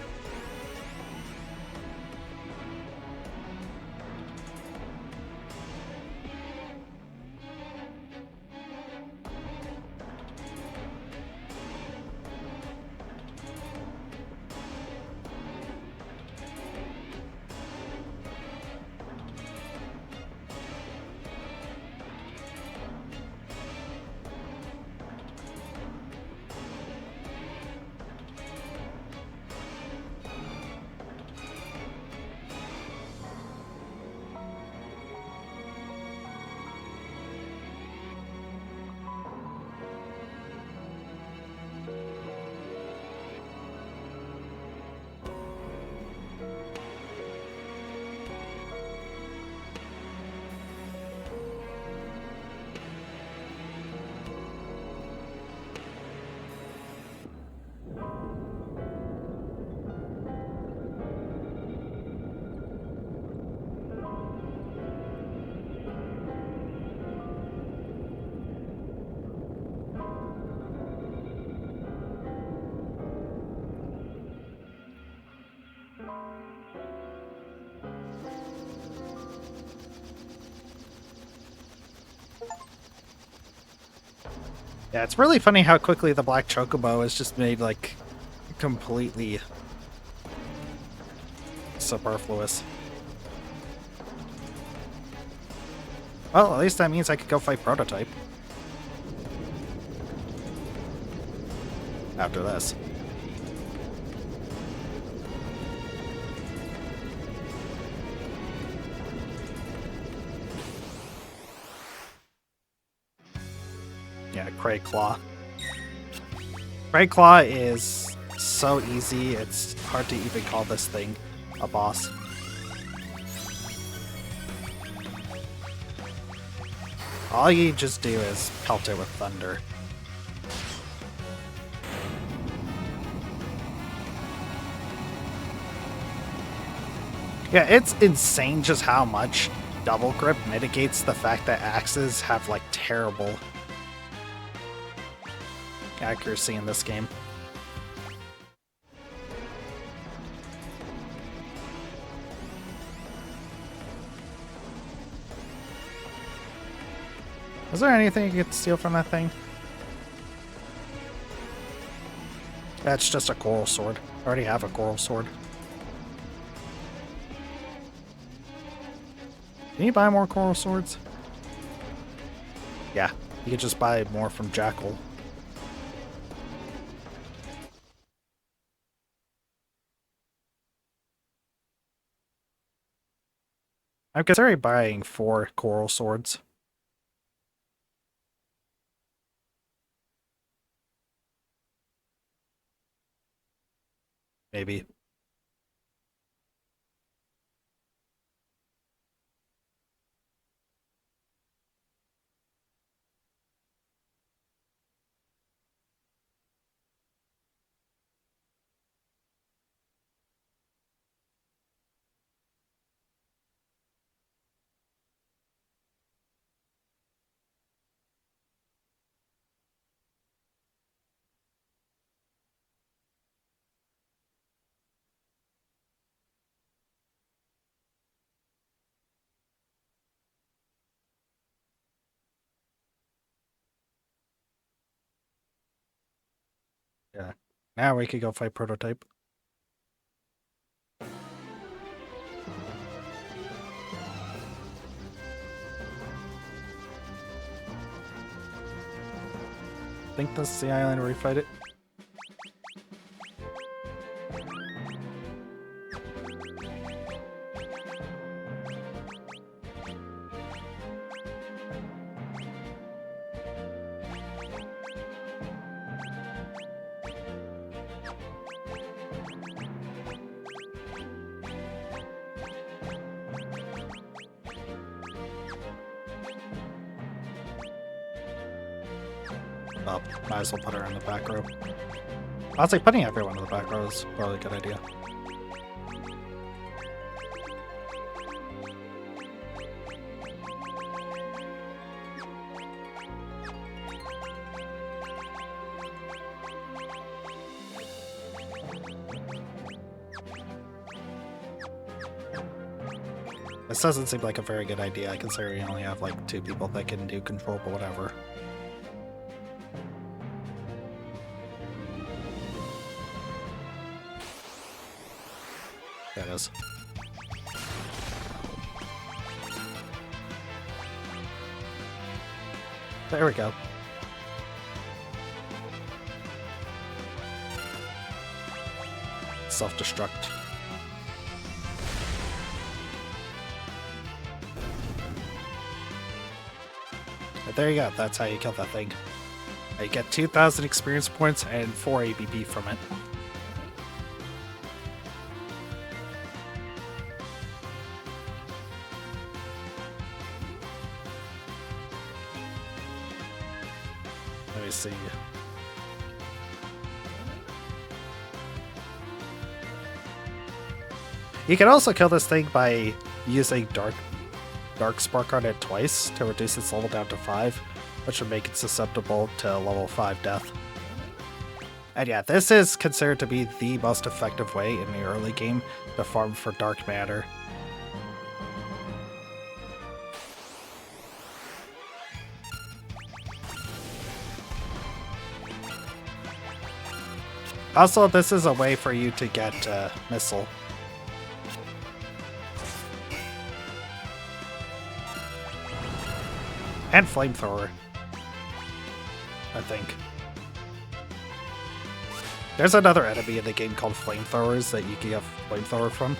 Yeah, it's really funny how quickly the black chocobo is just made, like, completely superfluous. Well, at least that means I could go fight Prototype. After this. Yeah, Cray Claw. Cray Claw is so easy, it's hard to even call this thing a boss. All you just do is pelt it with thunder. Yeah, it's insane just how much double grip mitigates the fact that axes have like terrible accuracy in this game. Is there anything you could steal from that thing? That's just a coral sword. I already have a coral sword. Can you buy more coral swords? Yeah, you could just buy more from Jackal. I'm considering buying 4 coral swords. Maybe. Yeah. Now we could go fight Prototype. I think this is the island where we fight it. Oh, might as well put her in the back row. Honestly, putting everyone in the back row is probably a good idea. This doesn't seem like a very good idea, considering we only have like 2 people that can do control, but whatever. There it is. There we go. Self-destruct. But there you go, that's how you kill that thing. You get 2,000 experience points and 4 ABB from it. Let me see. You can also kill this thing by using Dark Spark on it twice to reduce its level down to 5, which would make it susceptible to level 5 death. And yeah, this is considered to be the most effective way in the early game to farm for Dark Matter. Also, this is a way for you to get missile. And flamethrower, I think. There's another enemy in the game called flamethrowers that you can get flamethrower from.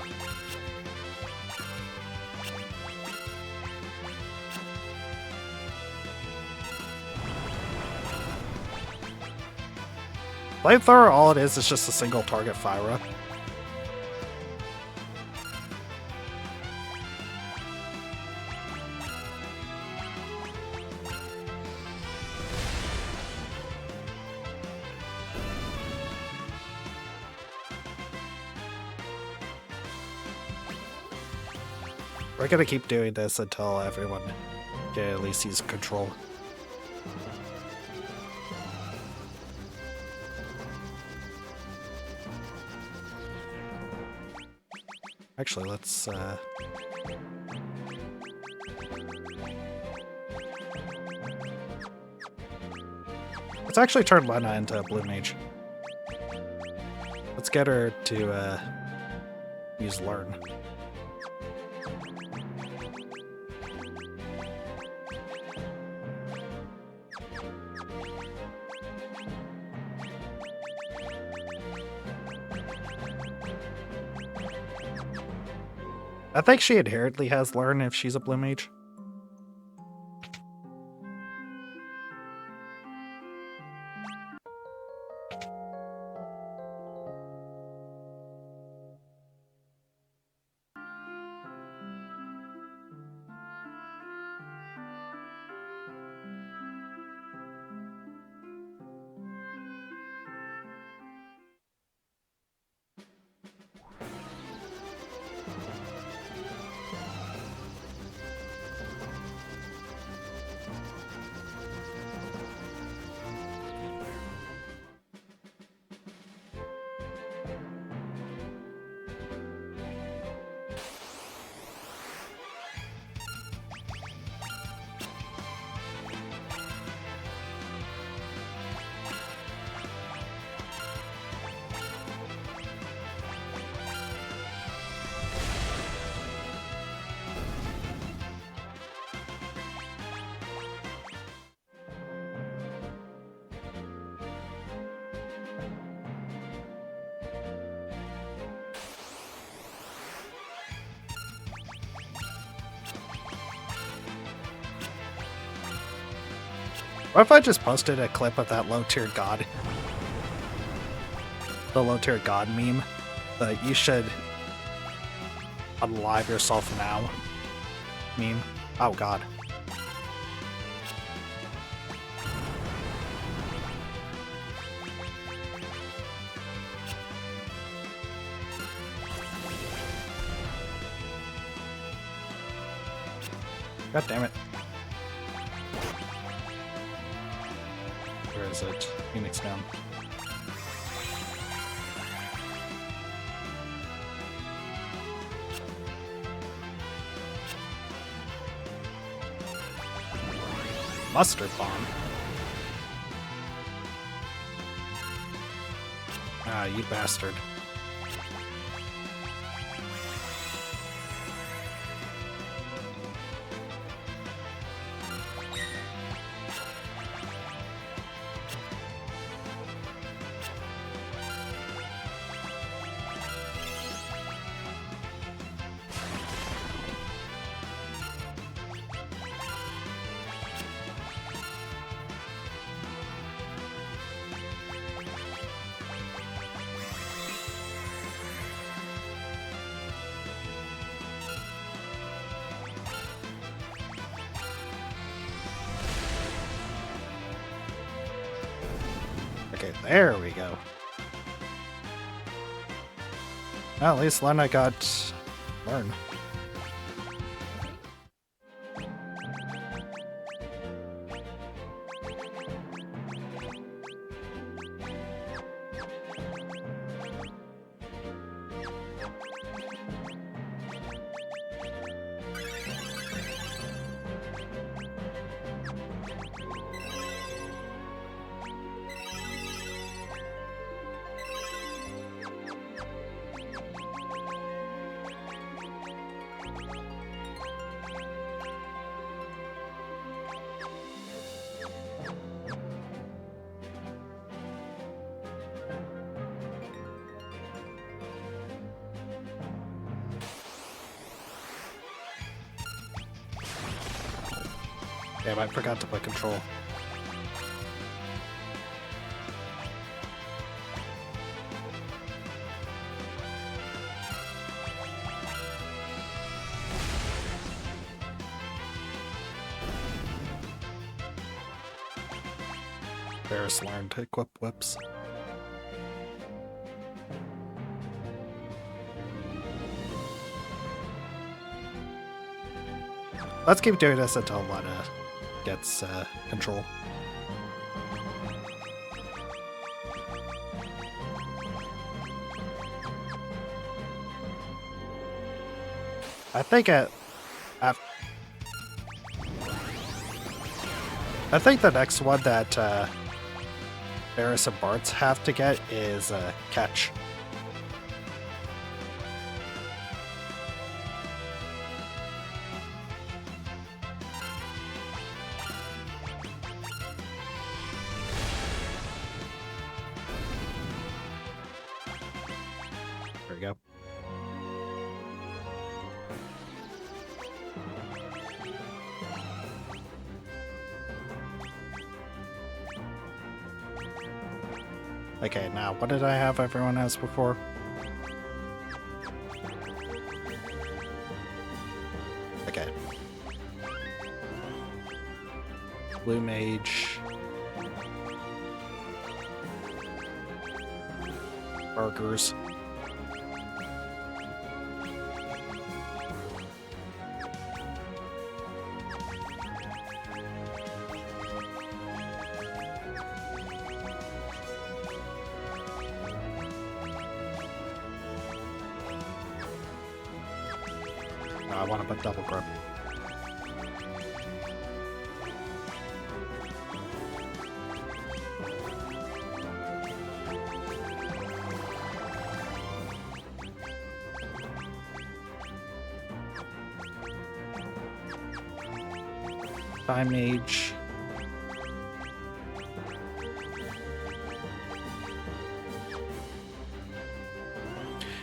Flamethrower, all it is just a single target fire. We're gonna keep doing this until everyone can at least use control. Actually, let's actually turn Lena into a blue mage. Let's get her to use learn. I think she inherently has learn if she's a blue mage. What if I just posted a clip of that low-tier god? The low-tier god meme. That you should unalive yourself now meme. Oh god. God damn it. Where is it? Phoenix down. Mustard bomb. Ah, you bastard. Okay, there we go. Well, at least Lena got learn. Damn, I forgot to put control. Varus learned to equip whips. Let's keep doing this until Lana gets control. I think I think the next one that Varus and Bart's have to get is Catch. There we go. Okay, now what did I have everyone else before? Okay. Blue Mage. Burgers. No, I want to put double grip. Time Mage.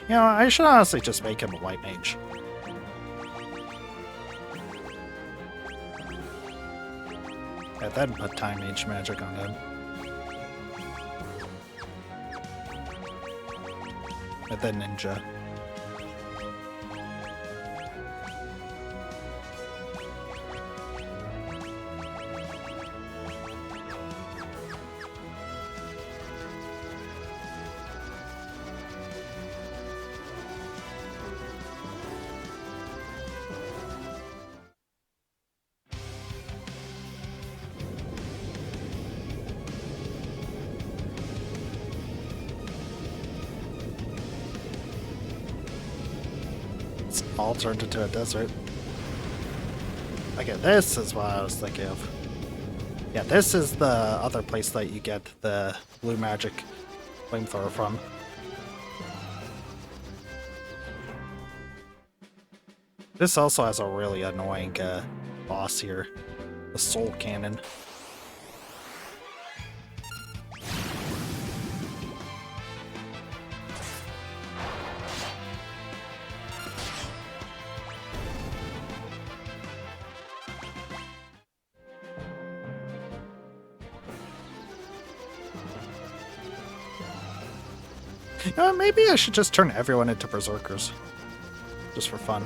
You know, I should honestly just make him a White Mage. And then put Time Mage magic on him. And then Ninja. All turned into a desert. Okay, this is what I was thinking of. Yeah, this is the other place that you get the blue magic flamethrower from. This also has a really annoying boss here, the Soul Cannon. Maybe I should just turn everyone into berserkers. Just for fun.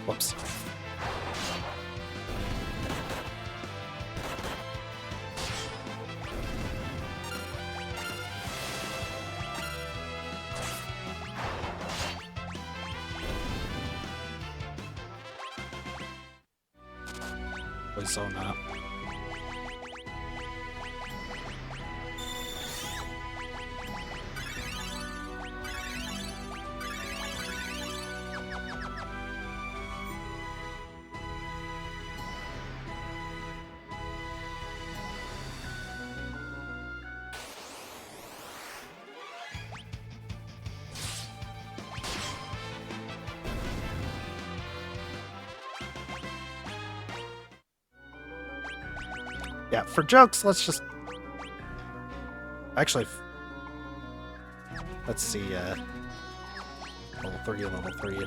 Whoops. So now. Yeah, for jokes, let's just... Actually, let's see, level 3, level 3.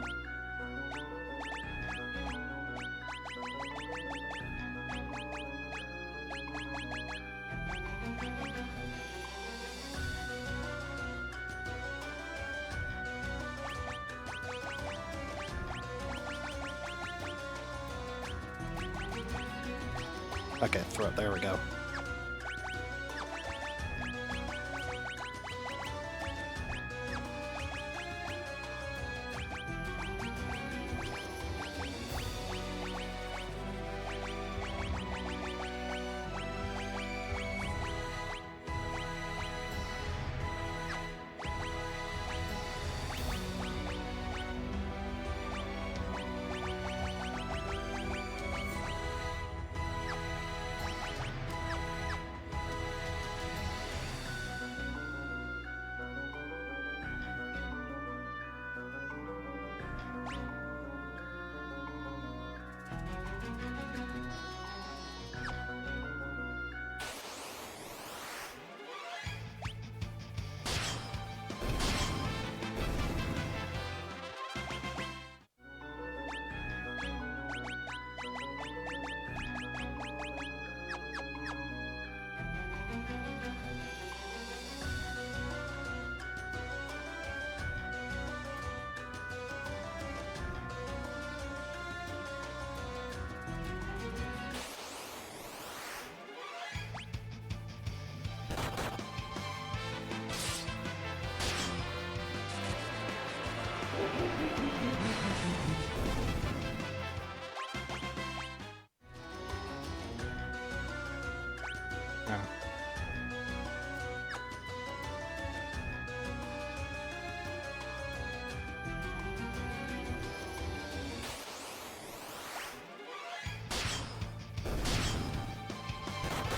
Okay, throw it. There we go.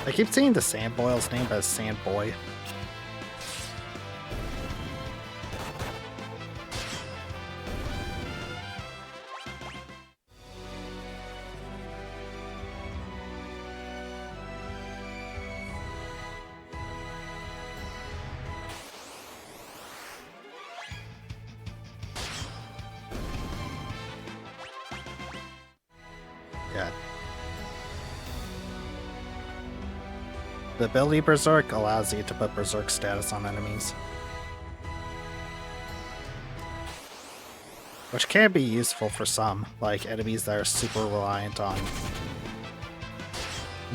I keep seeing the Sand Boil's name as Sand Boy. Yeah. The ability Berserk allows you to put Berserk status on enemies, which can be useful for some, like enemies that are super reliant on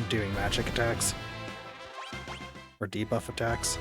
doing magic attacks or debuff attacks.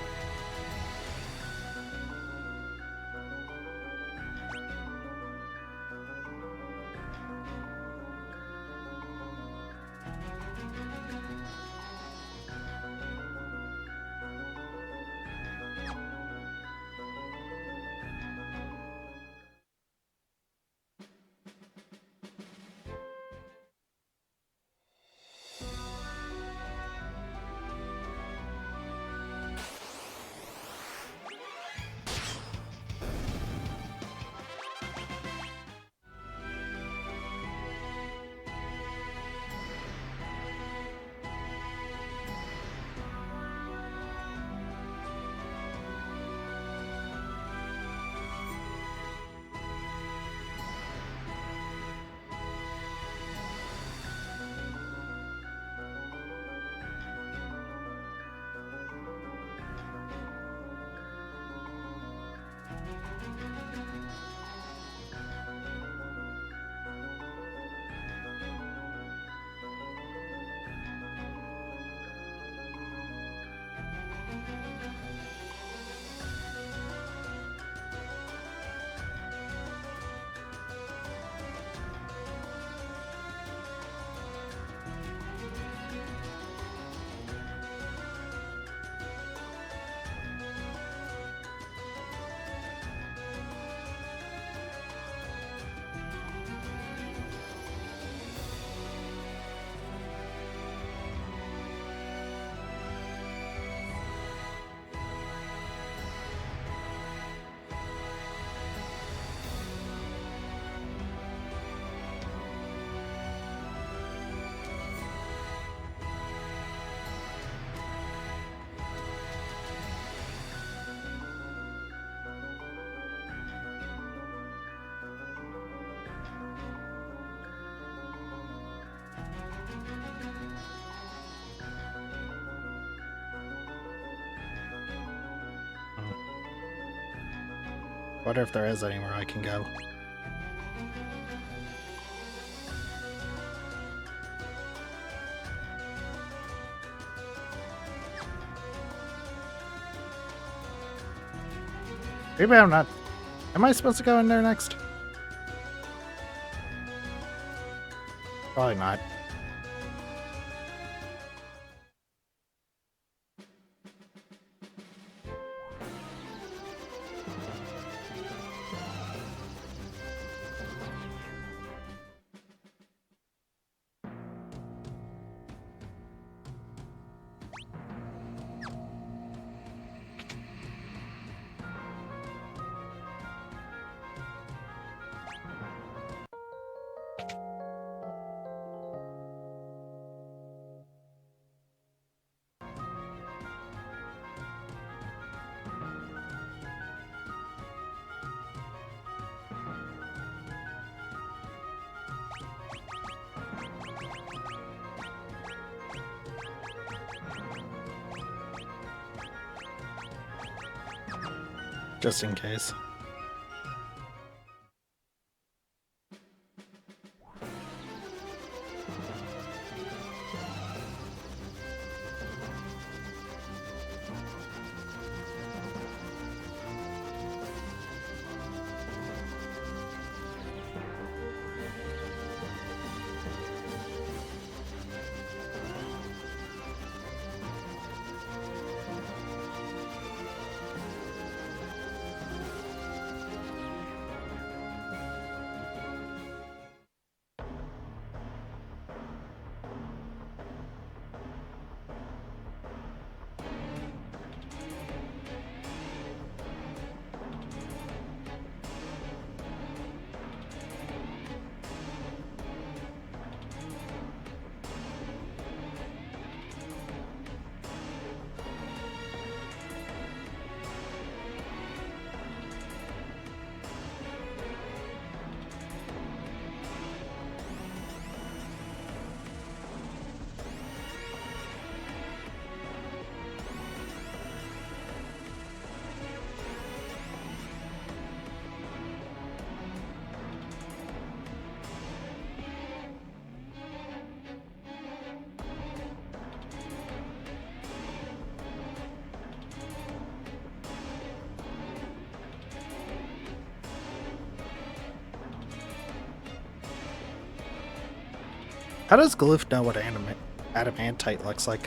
Wonder if there is anywhere I can go. Maybe I'm not... Am I supposed to go in there next? Probably not. Just in case. How does Glyph know what adamantite looks like?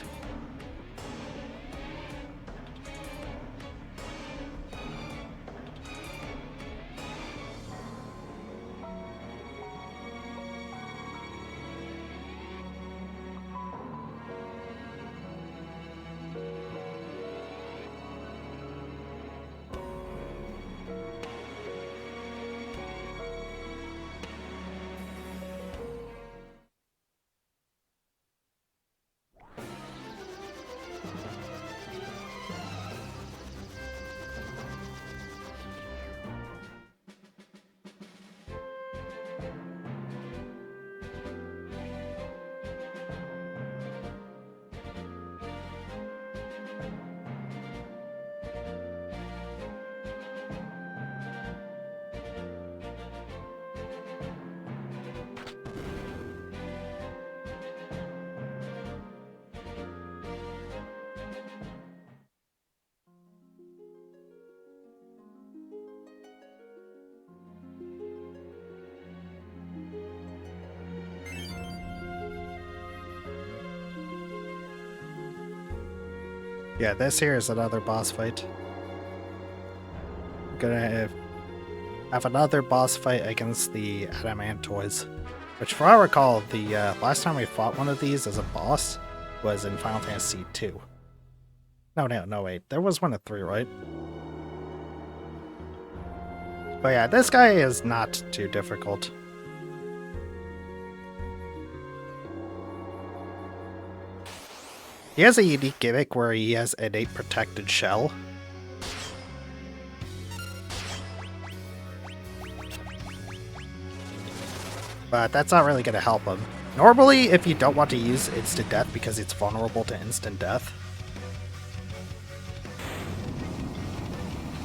Yeah, this here is another boss fight. I'm gonna have another boss fight against the Adamantoids. Which, if I recall, the last time we fought one of these as a boss was in Final Fantasy II. No, wait. There was one at 3, right? But yeah, this guy is not too difficult. He has a unique gimmick where he has an innate protected shell. But that's not really going to help him. Normally, if you don't want to use instant death because it's vulnerable to instant death,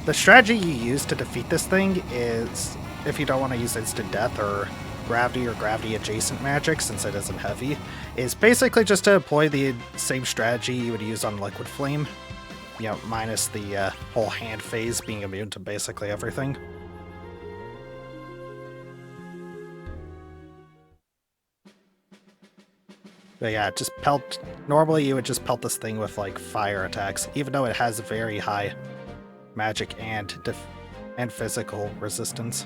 The strategy you use to defeat this thing is, if you don't want to use instant death or gravity adjacent magic, since it isn't heavy, is basically just to employ the same strategy you would use on Liquid Flame. You know, minus the whole hand phase being immune to basically everything. But yeah, just pelt. Normally you would just pelt this thing with like fire attacks, even though it has very high magic and physical resistance.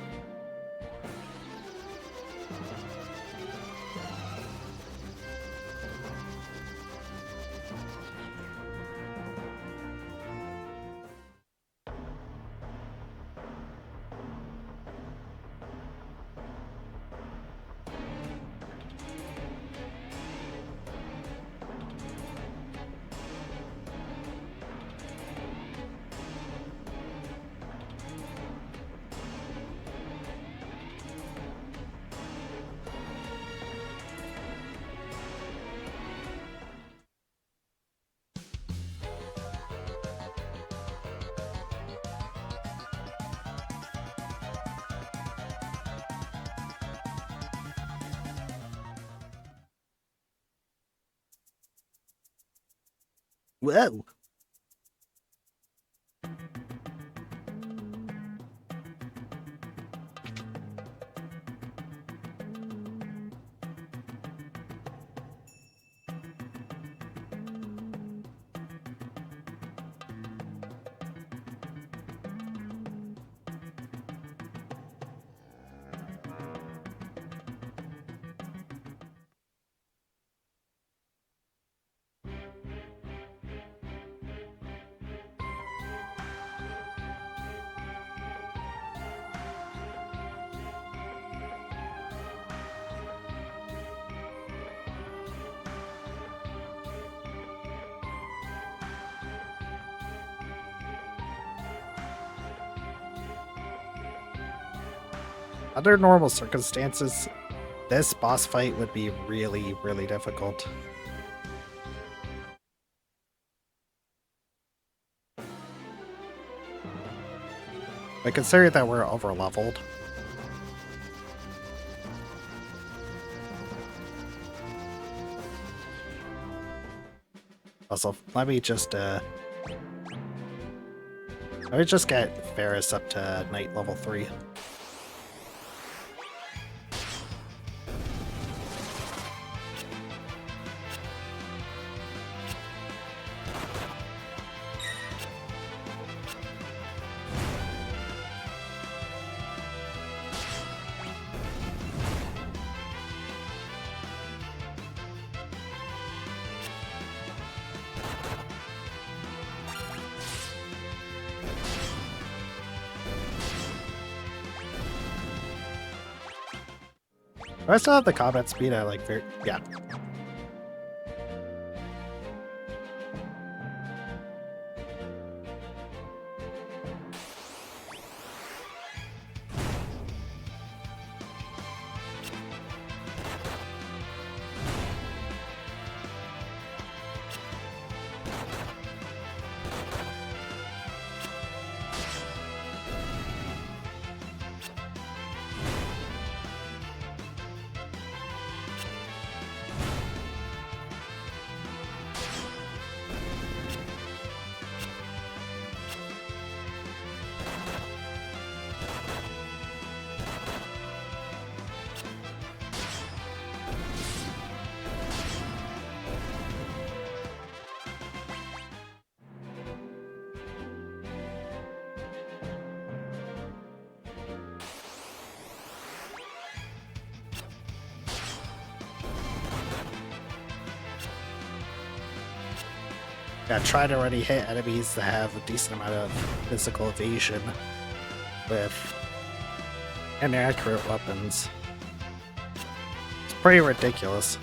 Whoa! Under normal circumstances, this boss fight would be really, really difficult. But considering that we're over-leveled. Also, let me just get Ferris up to Knight level 3. Do I still have the combat speed at like very... Yeah. Yeah, try to already hit enemies that have a decent amount of physical evasion with inaccurate weapons. It's pretty ridiculous.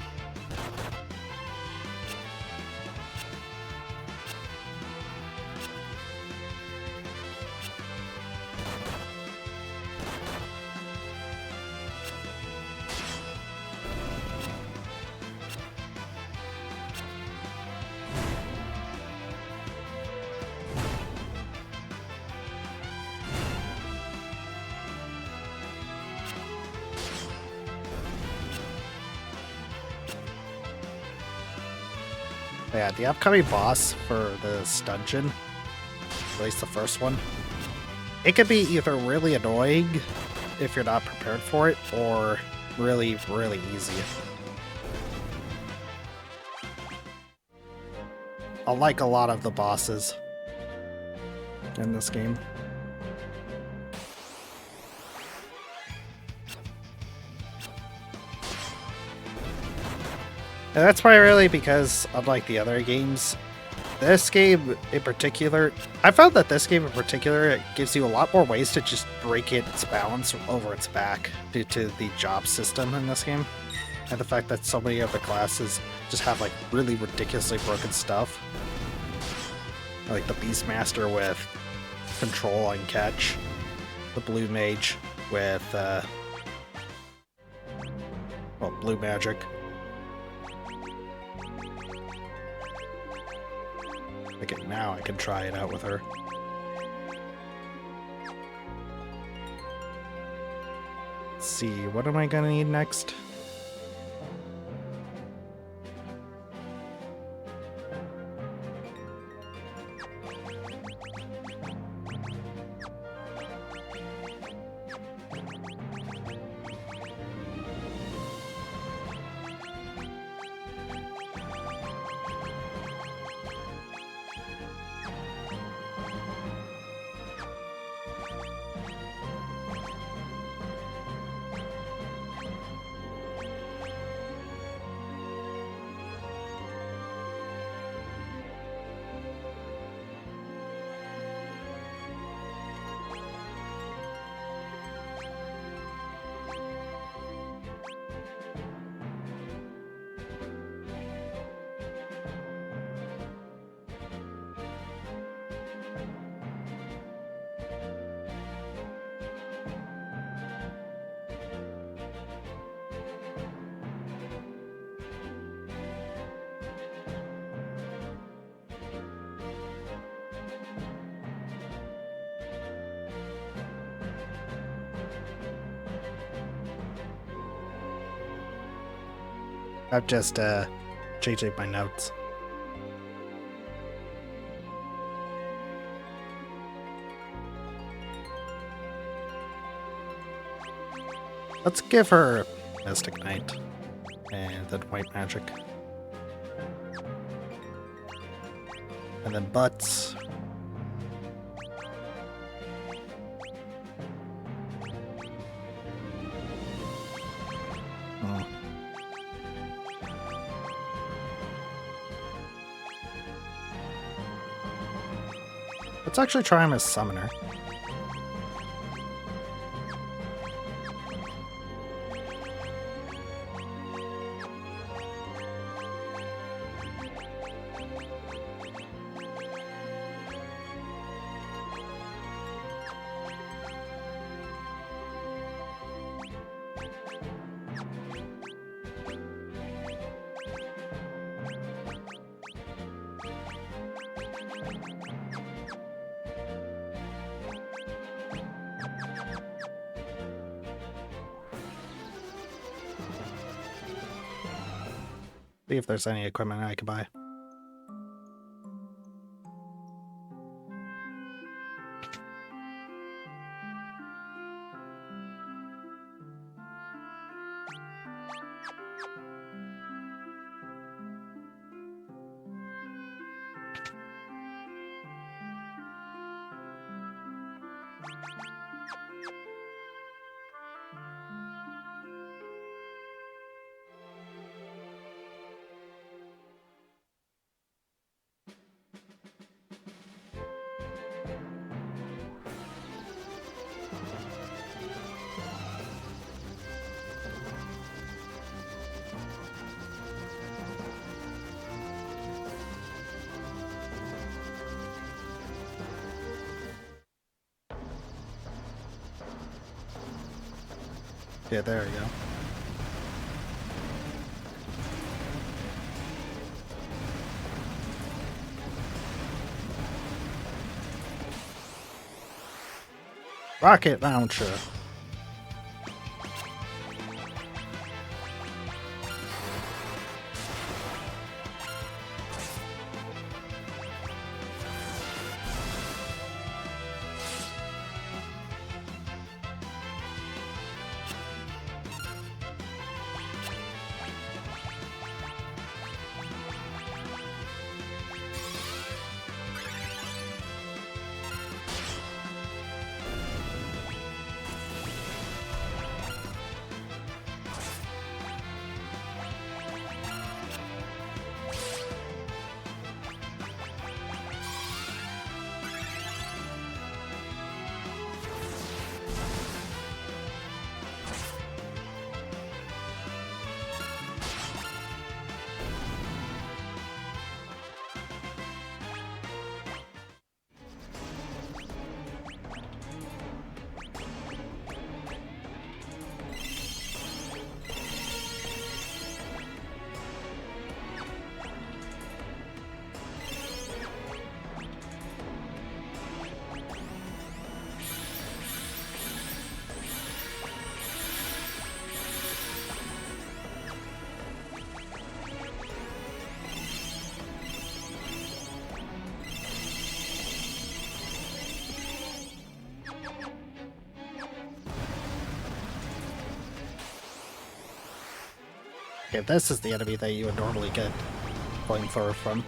Yeah, the upcoming boss for this dungeon, at least the first one, it could be either really annoying if you're not prepared for it, or really, really easy. I like a lot of the bosses in this game. And that's primarily because, unlike the other games, this game in particular, I found that this game in particular, it gives you a lot more ways to just break its balance over its back due to the job system in this game. And the fact that so many of the classes just have like really ridiculously broken stuff. Like the Beastmaster with control and catch, the Blue Mage with, well, blue magic. Okay, now I can try it out with her. Let's see, what am I gonna need next? I've just changed my notes. Let's give her Mystic Knight and then White Magic. And then Butts. Oh. Let's actually try him as Summoner. See if there's any equipment I can buy. Yeah, there we go. Rocket launcher. Okay, this is the enemy that you would normally get Flamethrower from.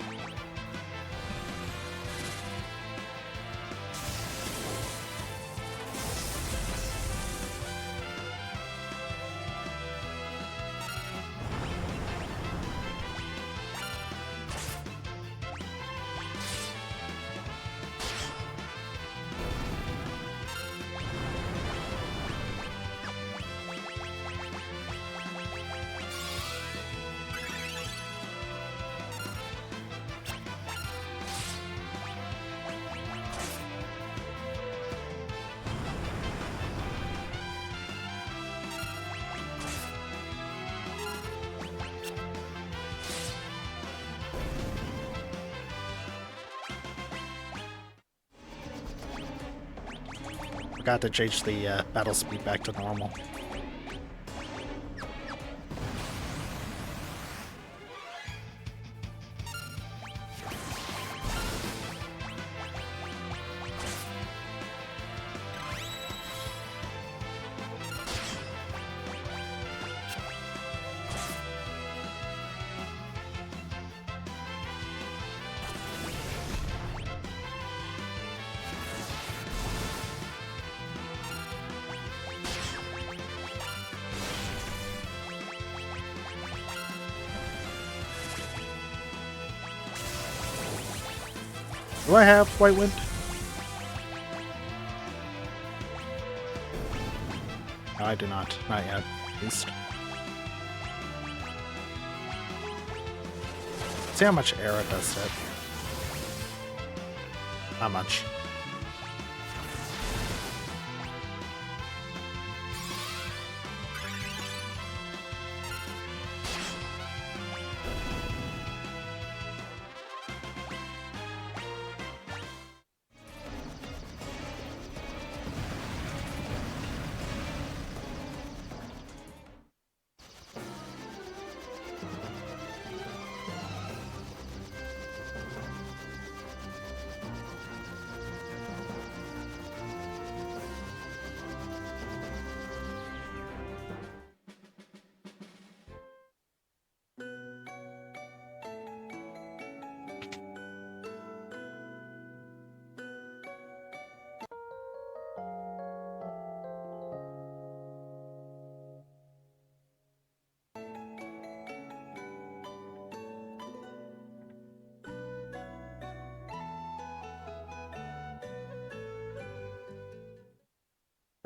Forgot to change the battle speed back to normal. Do I have White Wind? No, I do not. Not yet, at least. See how much air it does hit. Not much.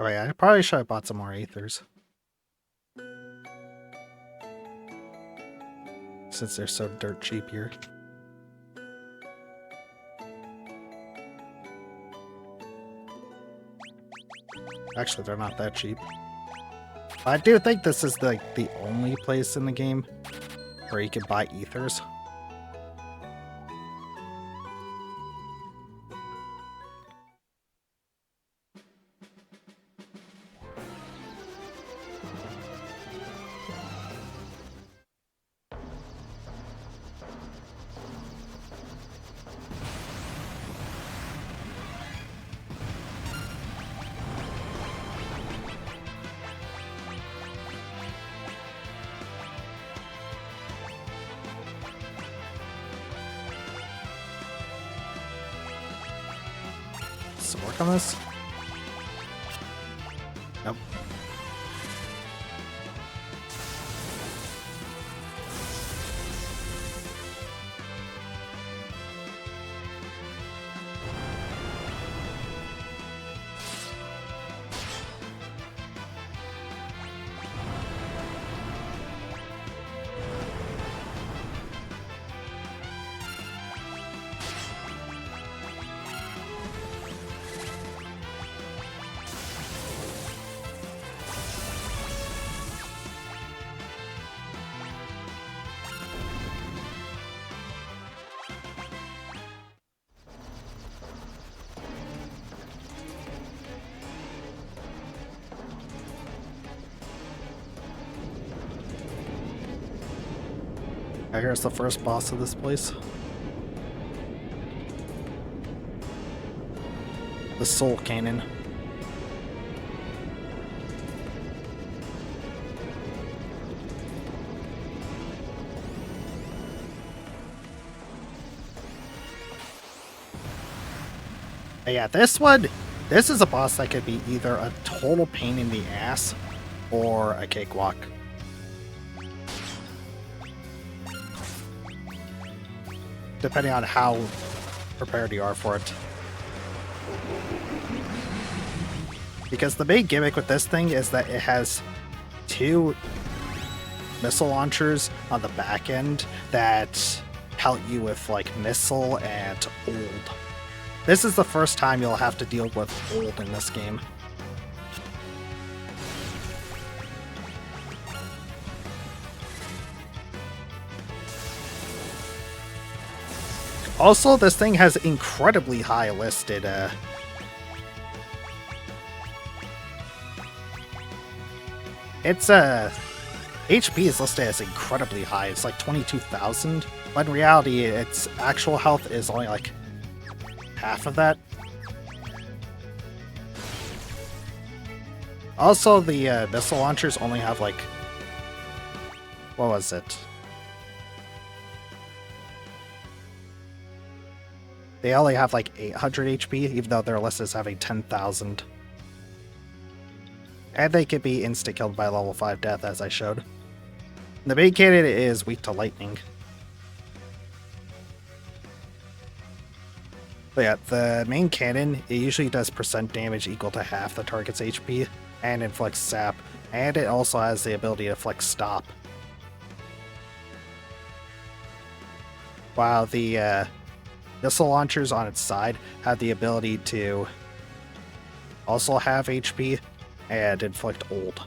Alright, I probably should have bought some more Aethers. Since they're so dirt cheap here. Actually, they're not that cheap. I do think this is like the only place in the game where you can buy Aethers. Some work on this? Nope. Here's the first boss of this place. The Soul Cannon. But yeah, this is a boss that could be either a total pain in the ass or a cakewalk. Depending on how prepared you are for it. Because the main gimmick with this thing is that it has 2 missile launchers on the back end that help you with like missile and old. This is the first time you'll have to deal with old in this game. Also, this thing has incredibly high listed its HP is listed as incredibly high. It's like 22,000, but in reality its actual health is only like half of that. Also, the missile launchers only have like, what was it? They only have like 800 HP, even though their list is having 10,000. And they can be insta-killed by level 5 death, as I showed. The main cannon is weak to lightning. But yeah, the main cannon, it usually does percent damage equal to half the target's HP, and inflicts sap, and it also has the ability to inflict stop. While the missile launchers on its side have the ability to also have HP and inflict ult.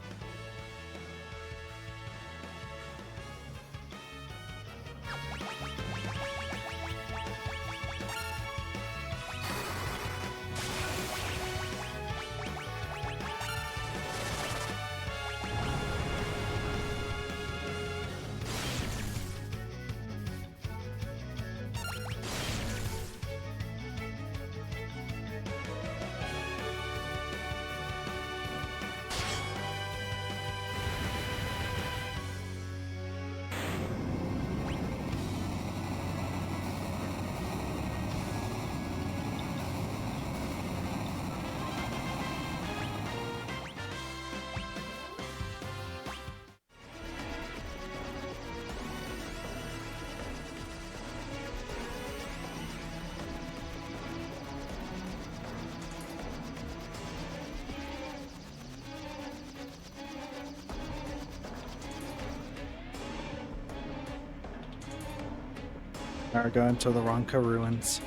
Now we're going to the Ronka ruins.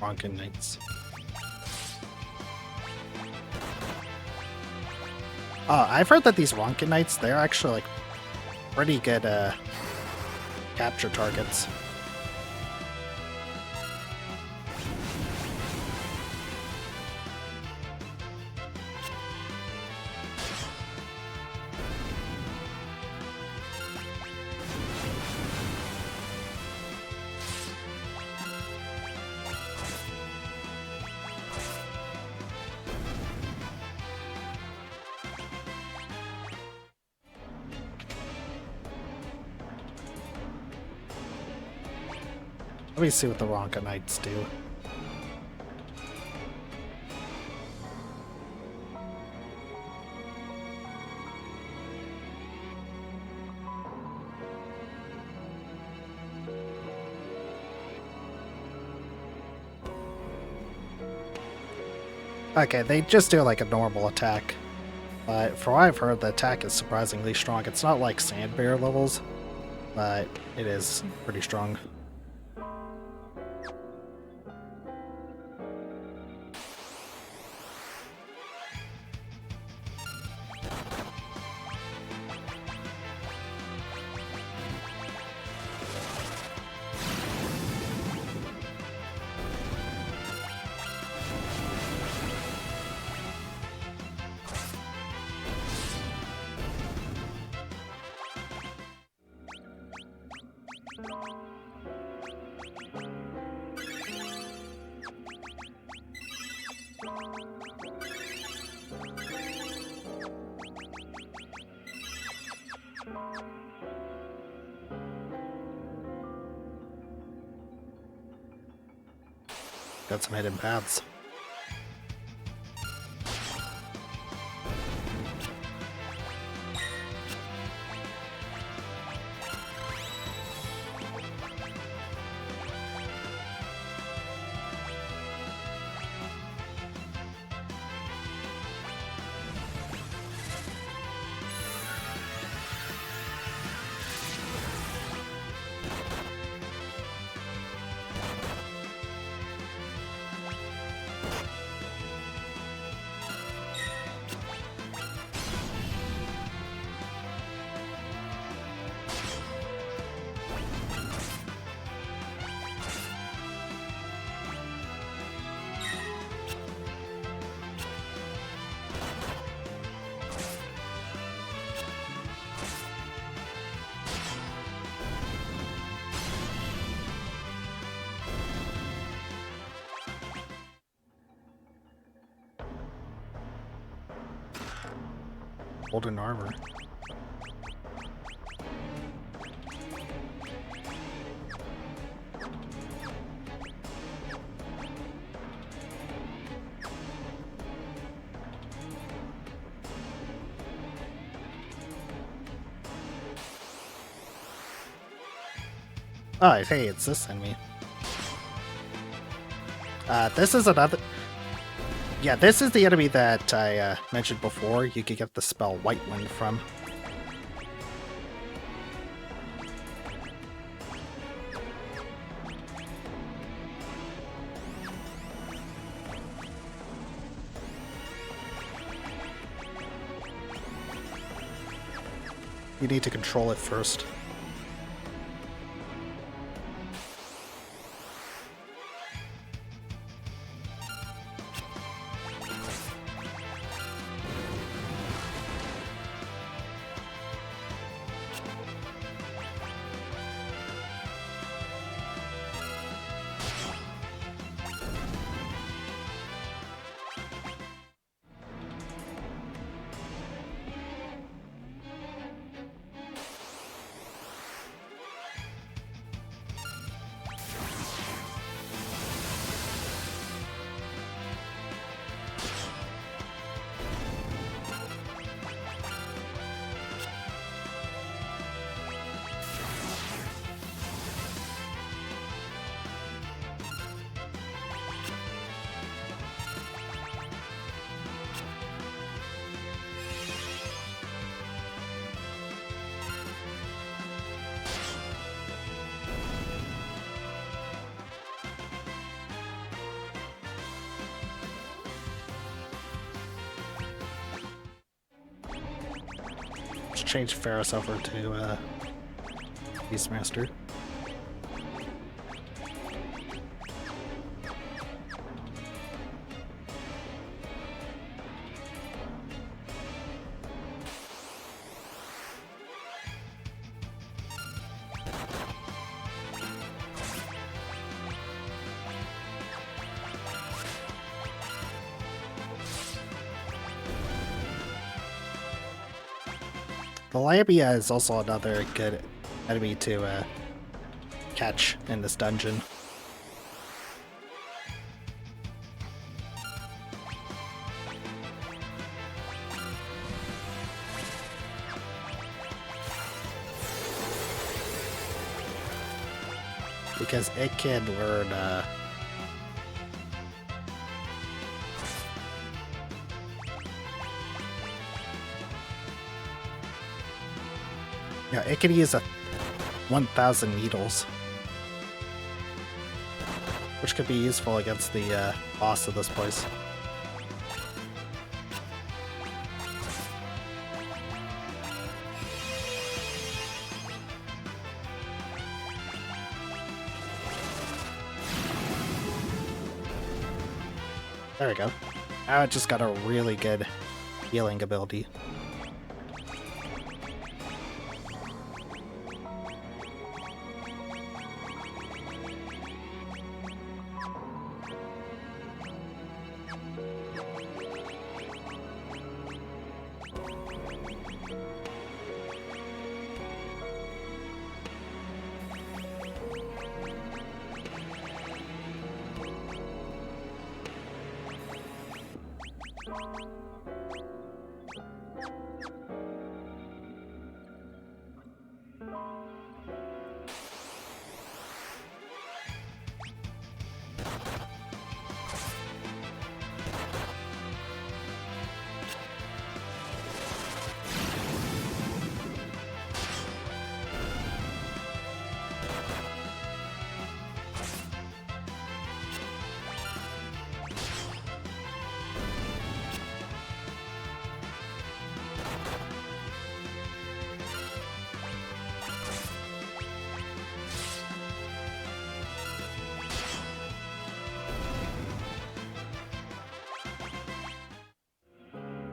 Ronka Knights. I've heard that these Ronka Knights, they're actually like pretty good capture targets. Let me see what the Ronka Knights do. Okay, they just do like a normal attack. But from what I've heard, the attack is surprisingly strong. It's not like Sand Bear levels, but it is pretty strong. got some hidden paths. Golden armor. Oh, hey, it's this enemy. This is another... Yeah, this is the enemy that I mentioned before. You could get the spell White Wind from. You need to control it first. Change Ferris over to Beastmaster. The Labia is also another good enemy to catch in this dungeon. Because it can learn yeah, it can use a 1,000 needles, which could be useful against the boss of this place. There we go. Now it just got a really good healing ability.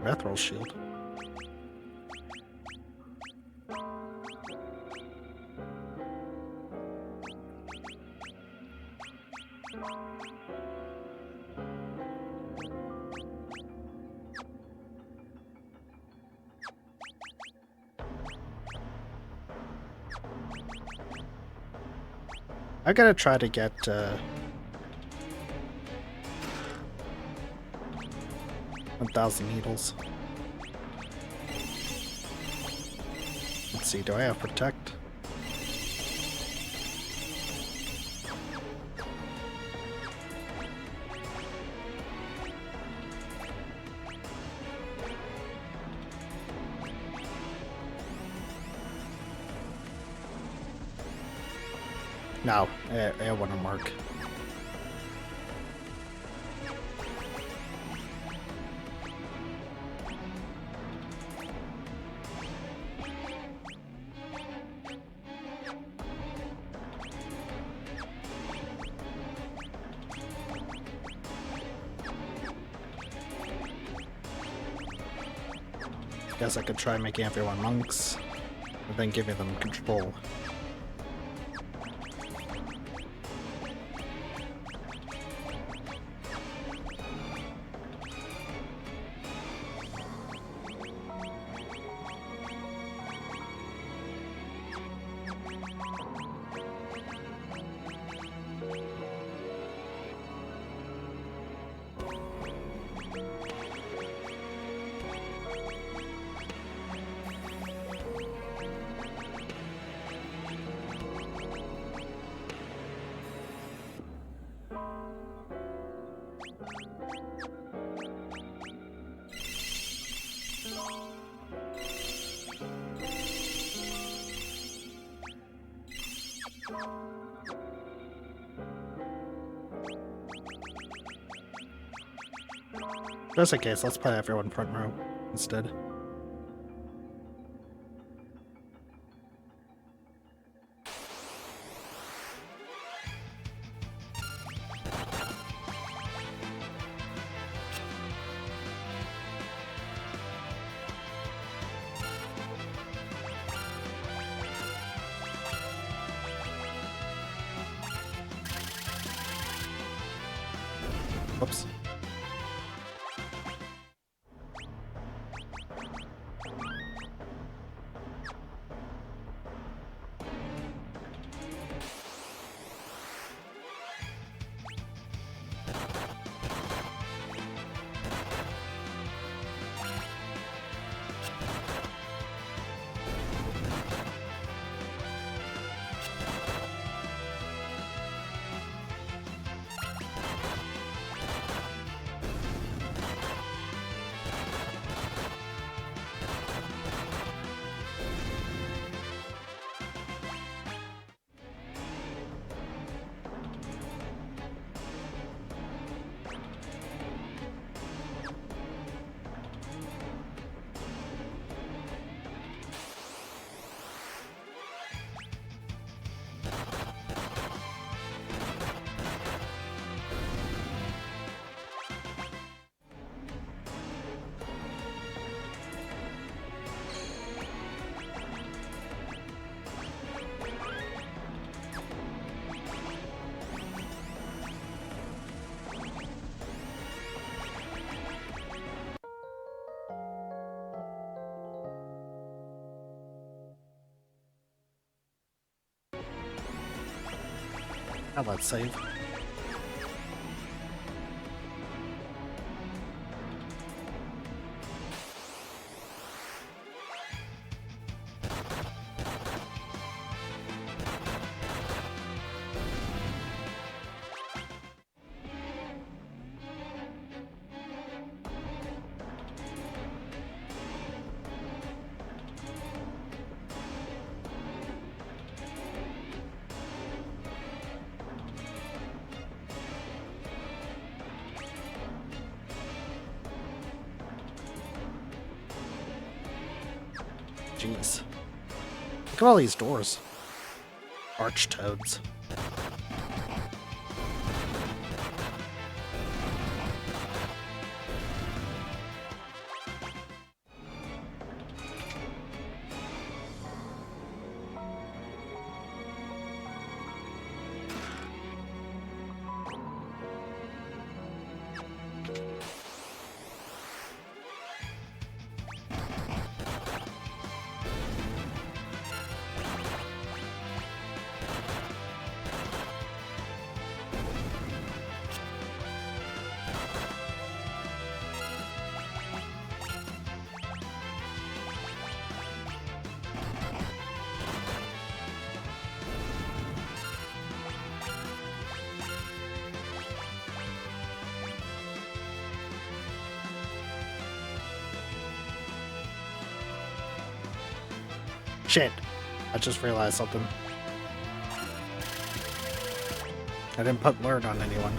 Mithril shield. I gotta try to get 1,000 needles. Let's see, do I have protect? No, it wouldn't work. Guess I could try making everyone monks, and then giving them control. Just in case, let's play everyone front row instead. Whoops. Now let's save. Jeez. Look at all these doors. Arch toads. Shit. I just realized something. I didn't put learn on anyone.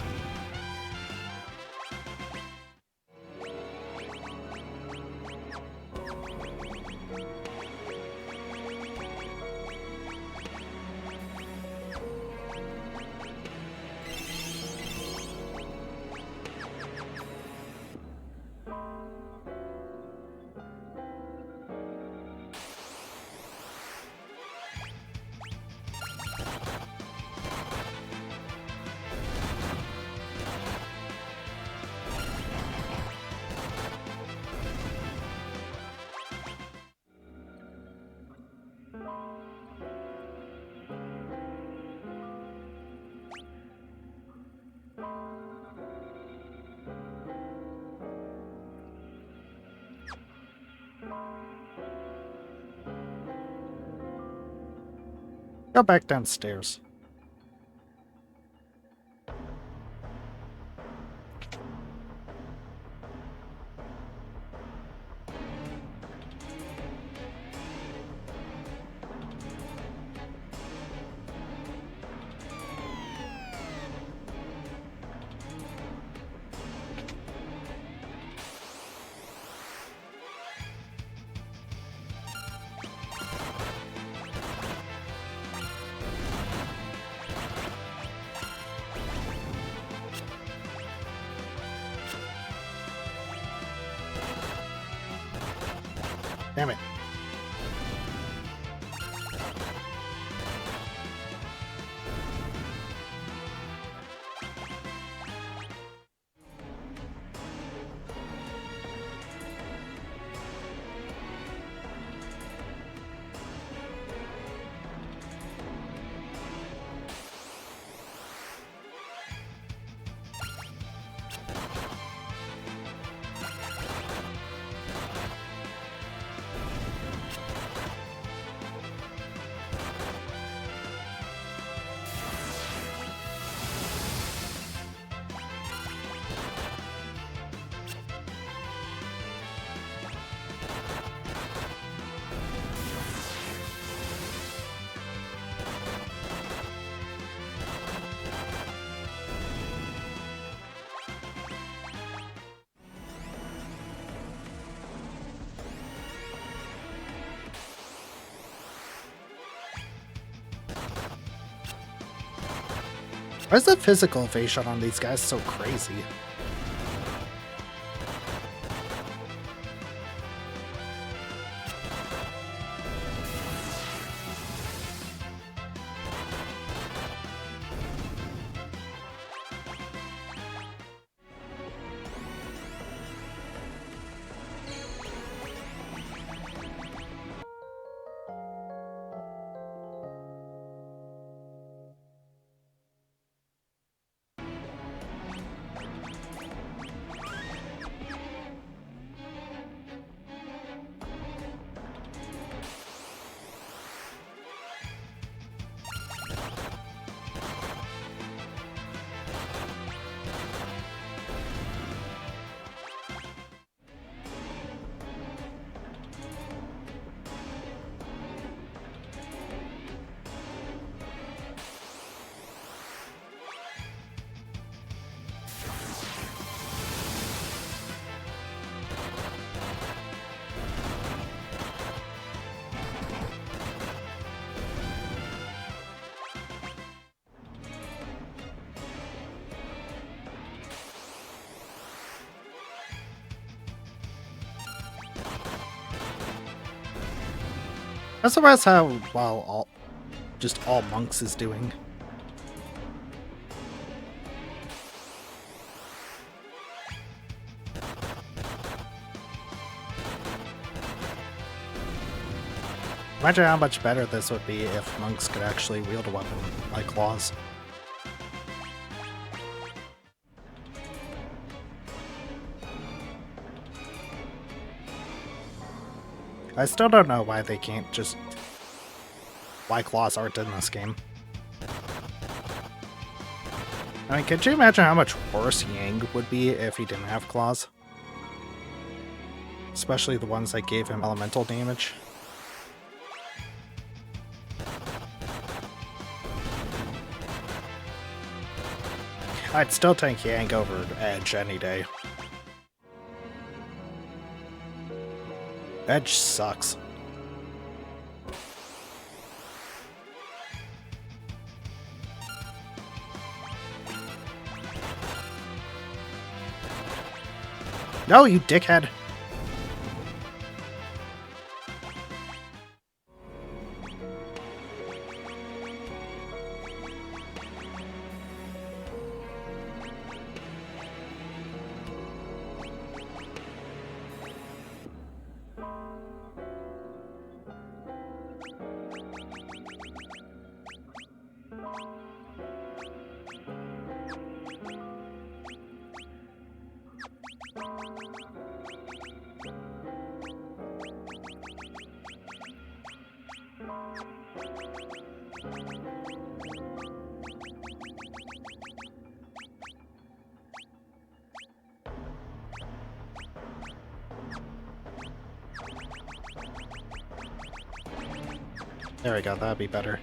Go back downstairs. Damn it. Why is the physical evasion on these guys so crazy? I'm surprised how well all monks is doing. Imagine how much better this would be if monks could actually wield a weapon like claws. I still don't know why they can't just... why claws aren't in this game. I mean, could you imagine how much worse Yang would be if he didn't have claws? Especially the ones that gave him elemental damage. I'd still take Yang over Edge any day. Edge sucks. No, you dickhead! There we go, that'd be better.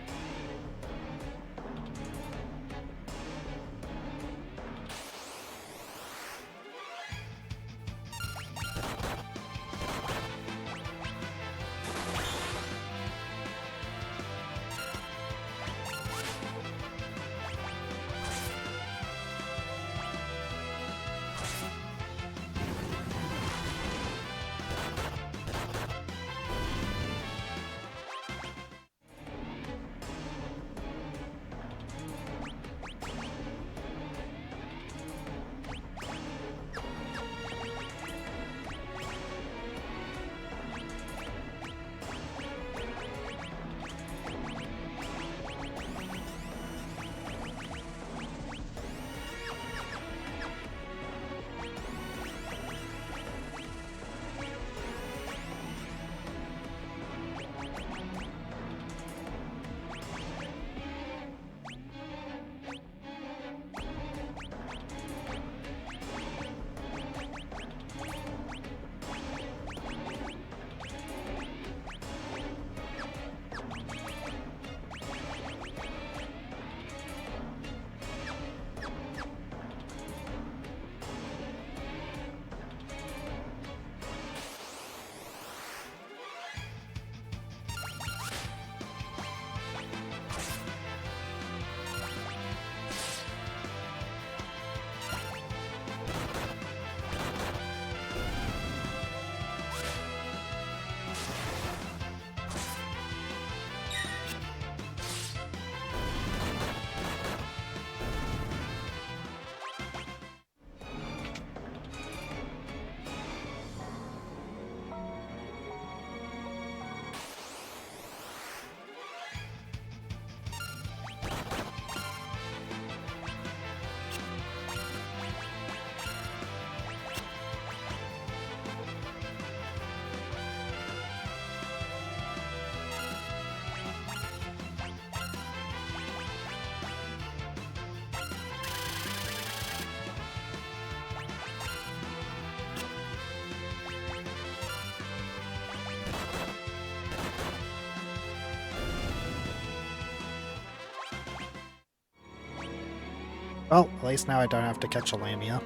Well, at least now I don't have to catch a Lamia.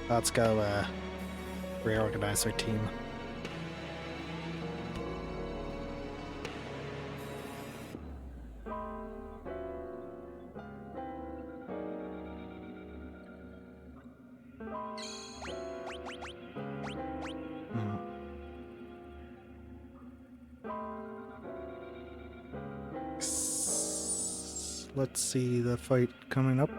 Let's go reorganize our team. Hmm. Let's see the fight coming up.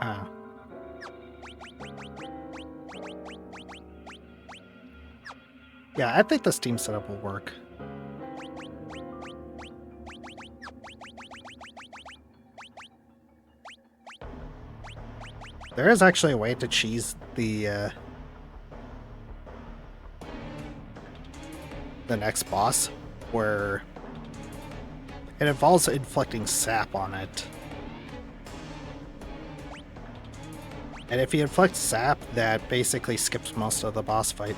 Ah. Yeah, I think this team setup will work. There is actually a way to cheese the next boss, where it involves inflicting sap on it. And if you inflict sap, that basically skips most of the boss fight.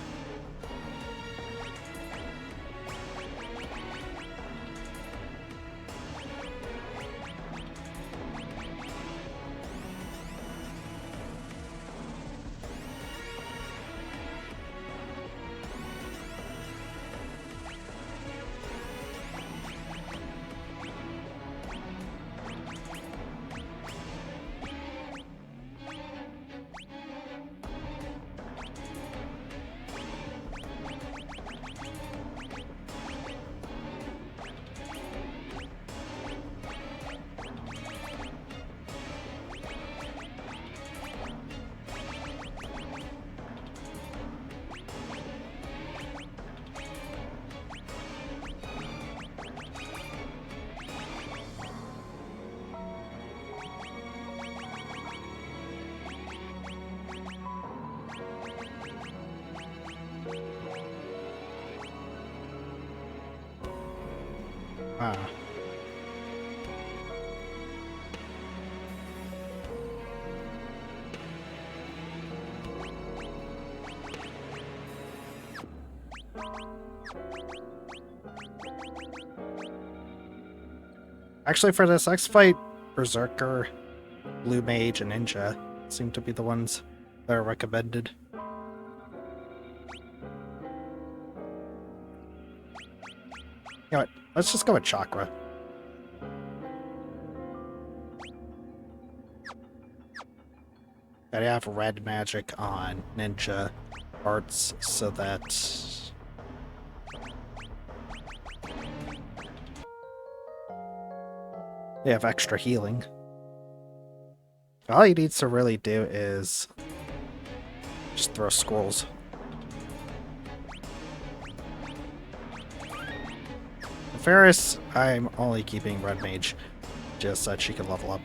Ah. Actually, for this next fight, Berserker, Blue Mage, and Ninja seem to be the ones that are recommended. You know what? Let's just go with Chakra. Gotta have red magic on Ninja Arts so that they have extra healing. All he needs to really do is just throw scrolls. Ferris, I'm only keeping Red Mage just so that she can level up.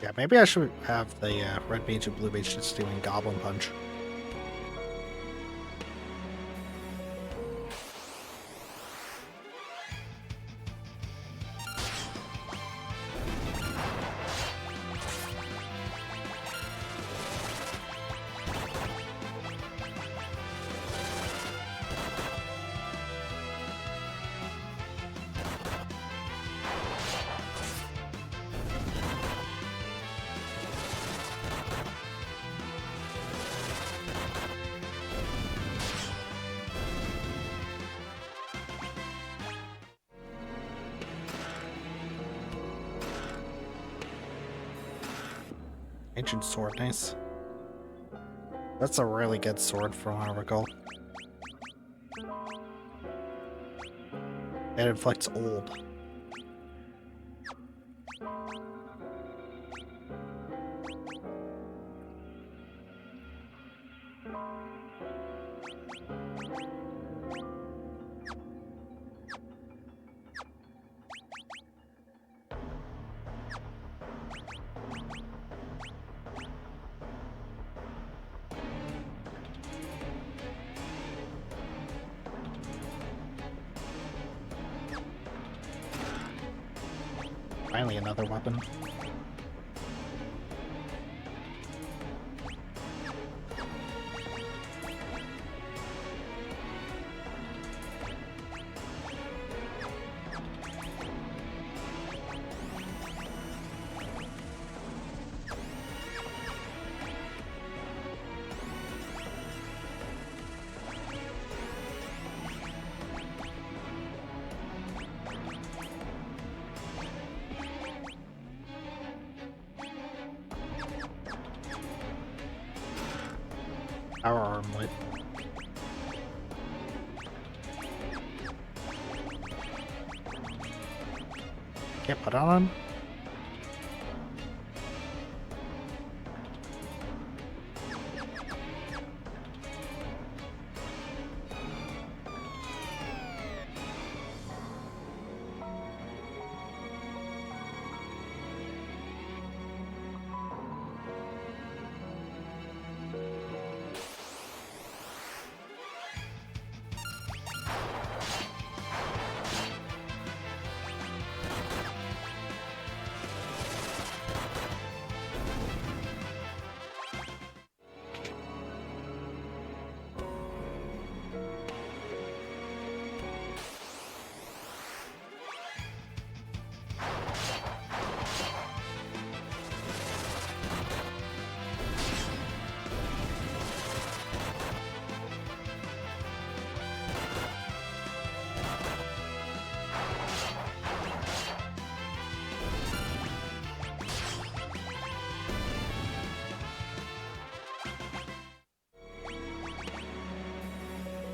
Yeah, maybe I should have the red mage and blue mage just doing Goblin Punch. Ancient sword, nice. That's a really good sword from what I recall. It inflicts old. Finally, another weapon. Power armlet. Can't put on.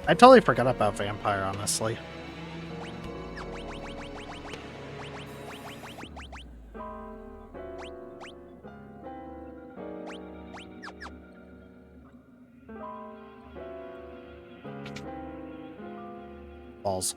I totally forgot about Vampire, honestly. Balls.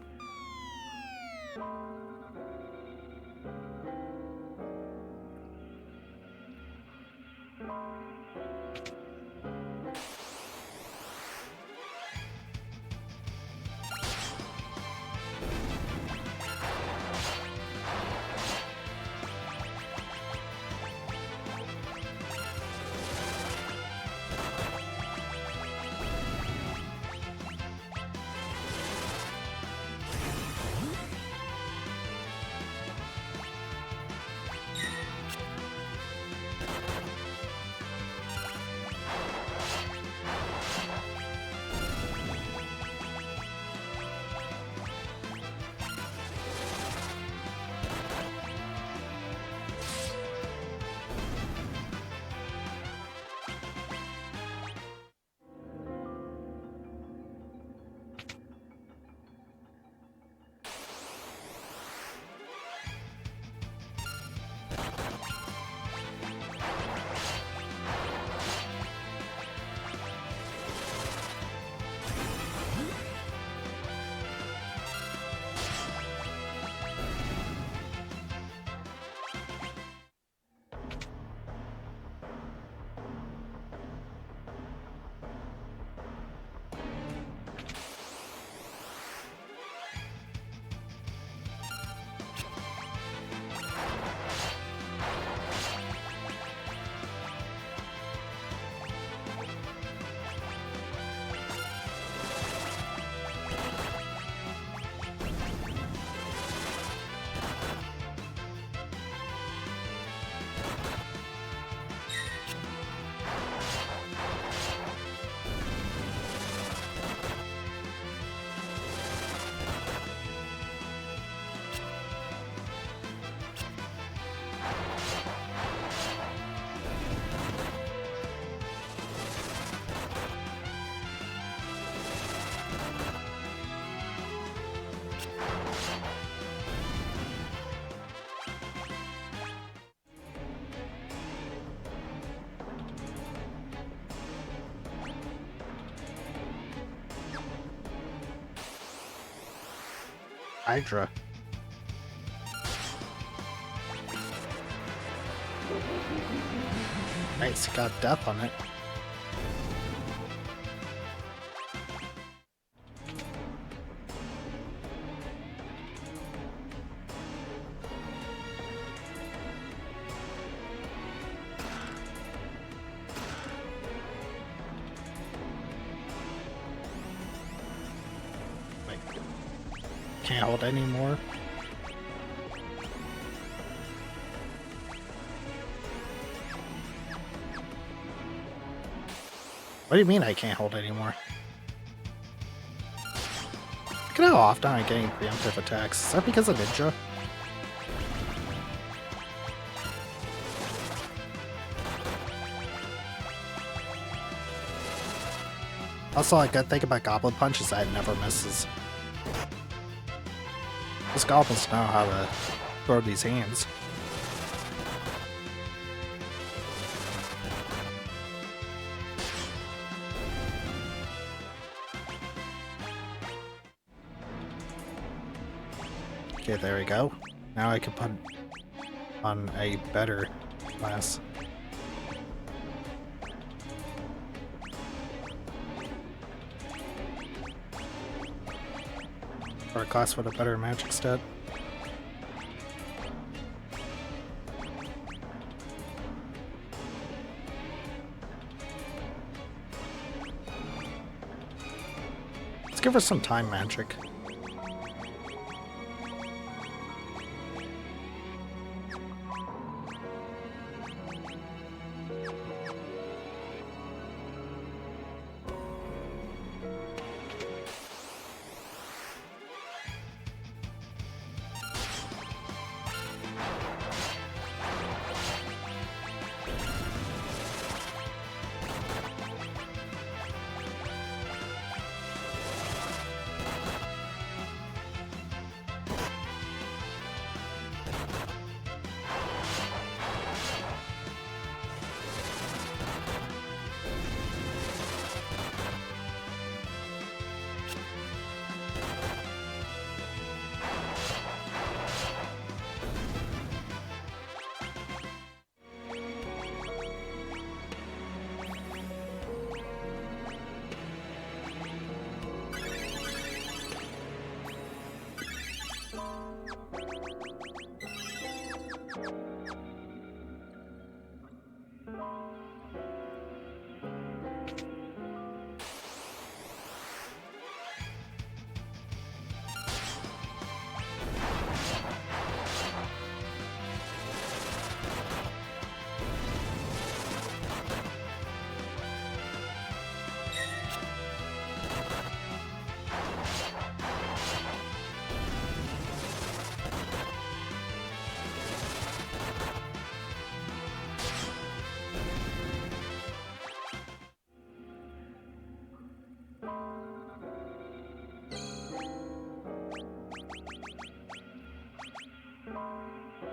Hydra. Nice, got death on it. Wait. Can't hold anymore. What do you mean I can't hold anymore? Look at how often I'm getting preemptive attacks. Is that because of Ninja? Also, a good thing about Goblin Punch is that it never misses. Those goblins know how to throw these hands. Okay, there we go. Now I can put on a better class. Or a class with a better magic stat. Let's give her some time magic.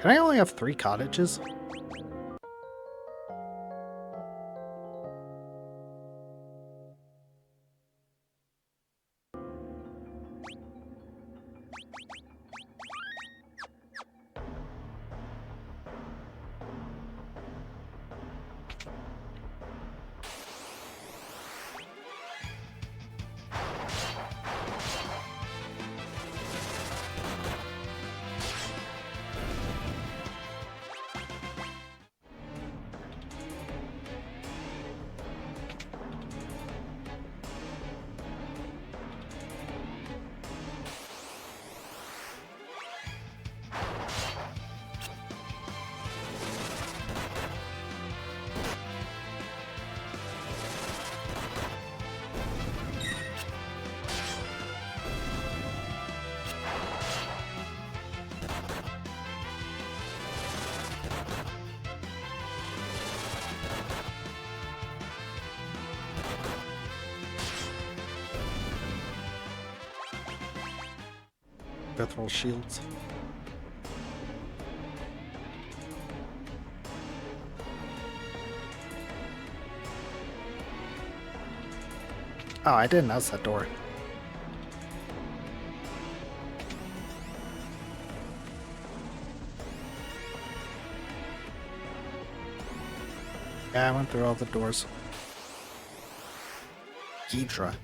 Can I only have 3 cottages? Mithril shields. Oh, I didn't notice that door. Yeah, I went through all the doors. Ghidra.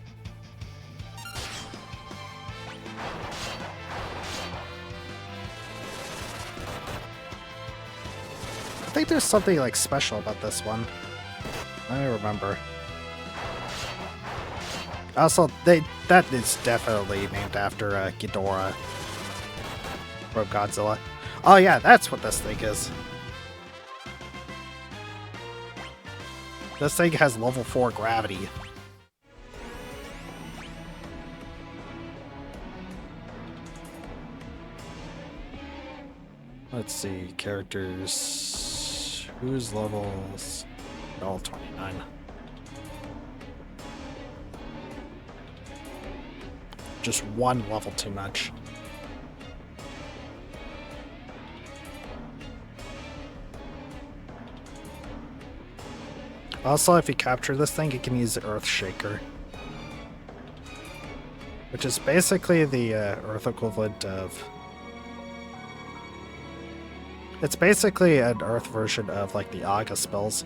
I think there's something like special about this one. I don't remember. Also, that is definitely named after Ghidorah from Godzilla. Oh yeah, that's what this thing is. This thing has level 4 gravity. Let's see, characters. Who's levels? All 29. Just one level too much. Also, if you capture this thing, you can use the Earth Shaker. Which is basically the Earth equivalent of... It's basically an Earth version of, like, the Aga spells.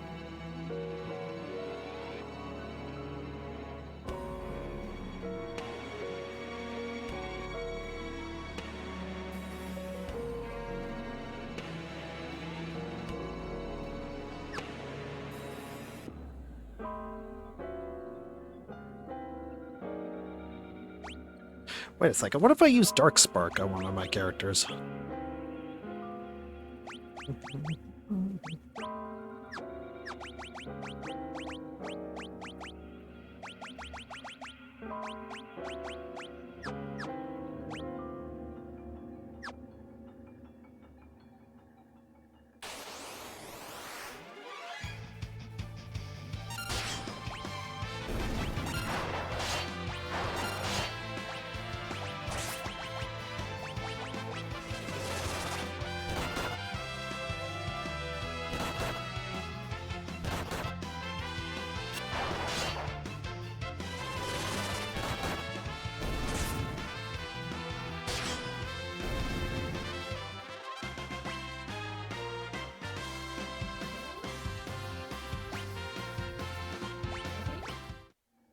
Wait a second, what if I use Dark Spark on one of my characters?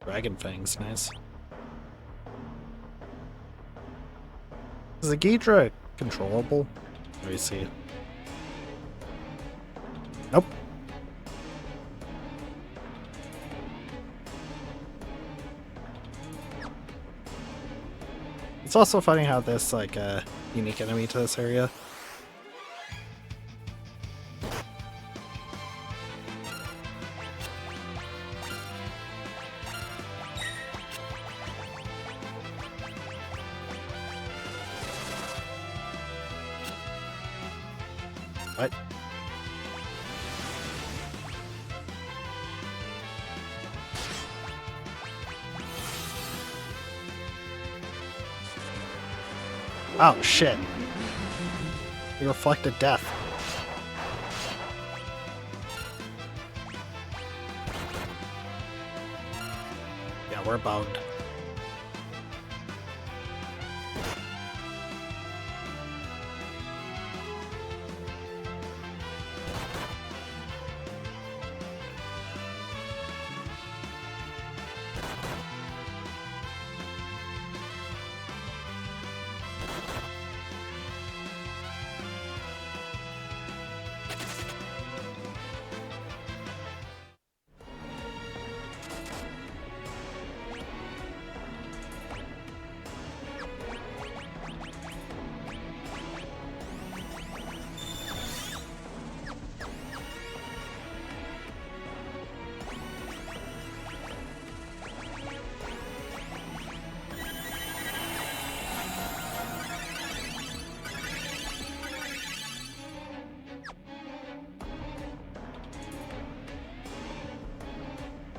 Dragon Fangs, nice. Is the Ghidra controllable? Let me see. Nope. It's also funny how this, like, unique enemy to this area. What? Oh, shit. He reflected death. Yeah, we're boned.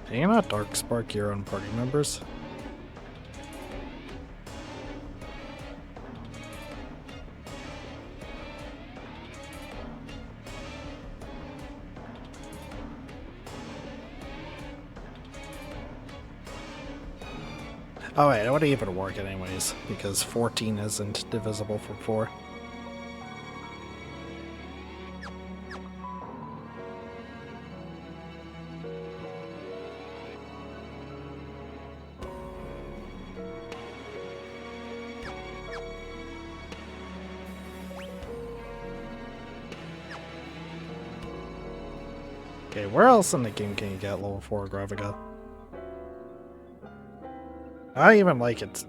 Can you not Dark Spark your own party members? Oh wait, it wouldn't even work anyways, because 14 isn't divisible from 4. Okay, where else in the game can you get level 4 Graviga? I don't even like it.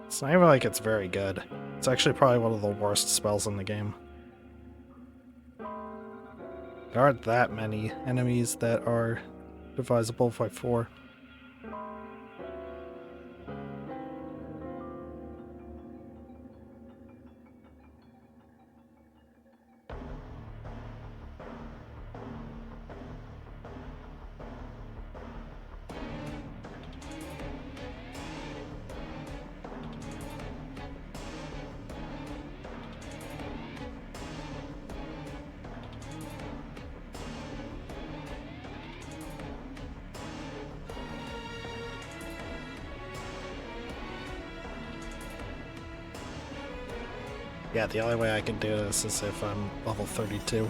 It's not even like it's very good. It's actually probably one of the worst spells in the game. There aren't that many enemies that are divisible by 4. Yeah, the only way I can do this is if I'm level 32.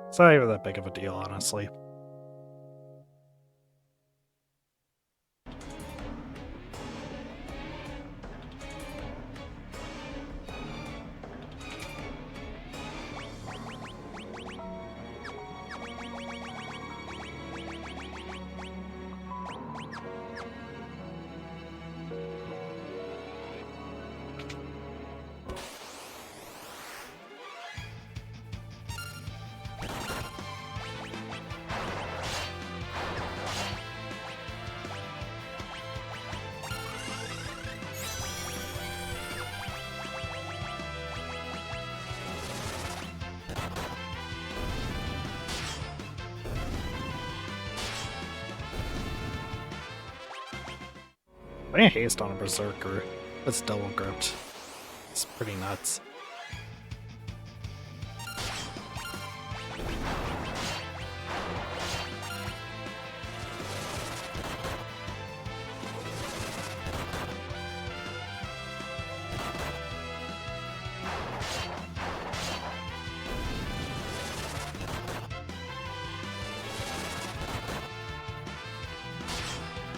It's not even that big of a deal, honestly. Putting haste on a berserker that's double gripped. It's pretty nuts.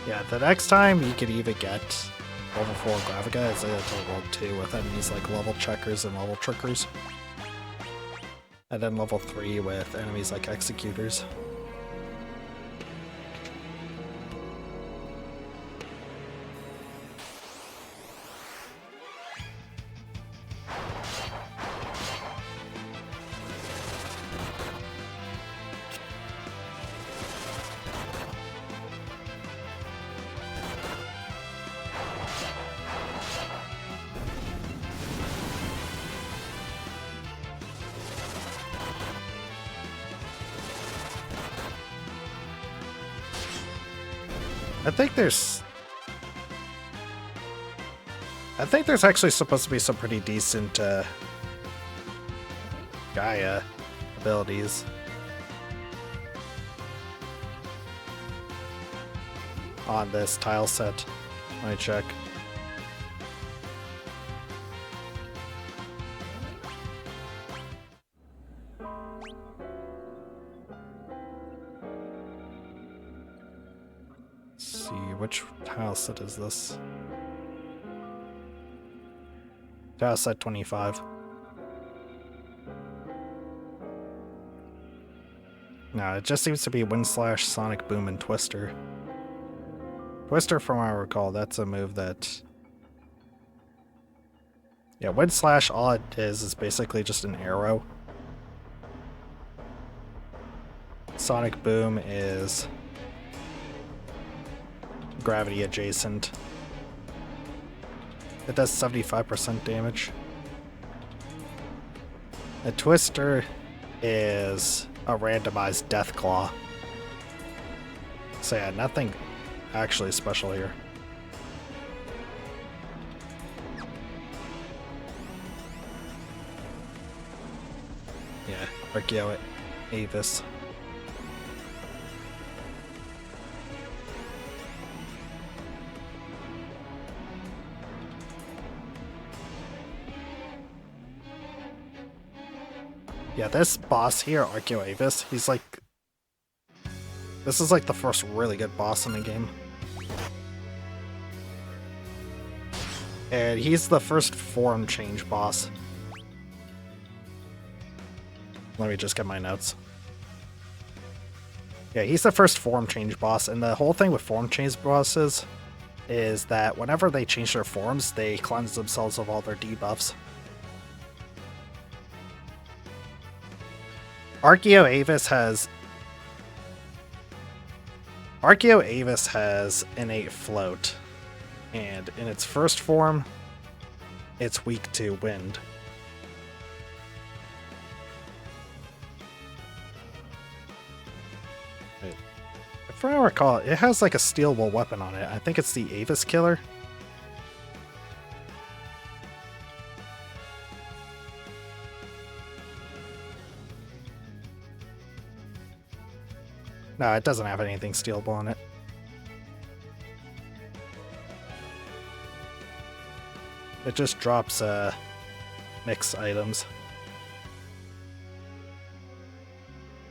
Yeah, the next time you could even get level 4 Graviga is into level 2 with enemies like level checkers and level trickers. And then level 3 with enemies like executors. I think there's actually supposed to be some pretty decent Gaia abilities on this tile set. Let me check. Let's see, which tile set is this? Tile set 25. No, it just seems to be Wind Slash, Sonic Boom, and Twister. Twister, from what I recall, that's a move that... Yeah, Wind Slash, all it is basically just an arrow. Sonic Boom is gravity adjacent. It does 75% damage. A Twister is a randomized Death Claw. So yeah, nothing actually special here. Archeo Avis. Yeah, this boss here, Archeo Avis, he's like... This is like the first really good boss in the game. And he's the first form change boss. Let me just get my notes. Yeah, he's the first form change boss, and the whole thing with form change bosses is that whenever they change their forms, they cleanse themselves of all their debuffs. Archeo Avis has innate float, and in its first form, it's weak to wind. Wait. If I recall, it has like a stealable weapon on it. I think it's the Avis Killer. No, it doesn't have anything stealable on it. It just drops mix items.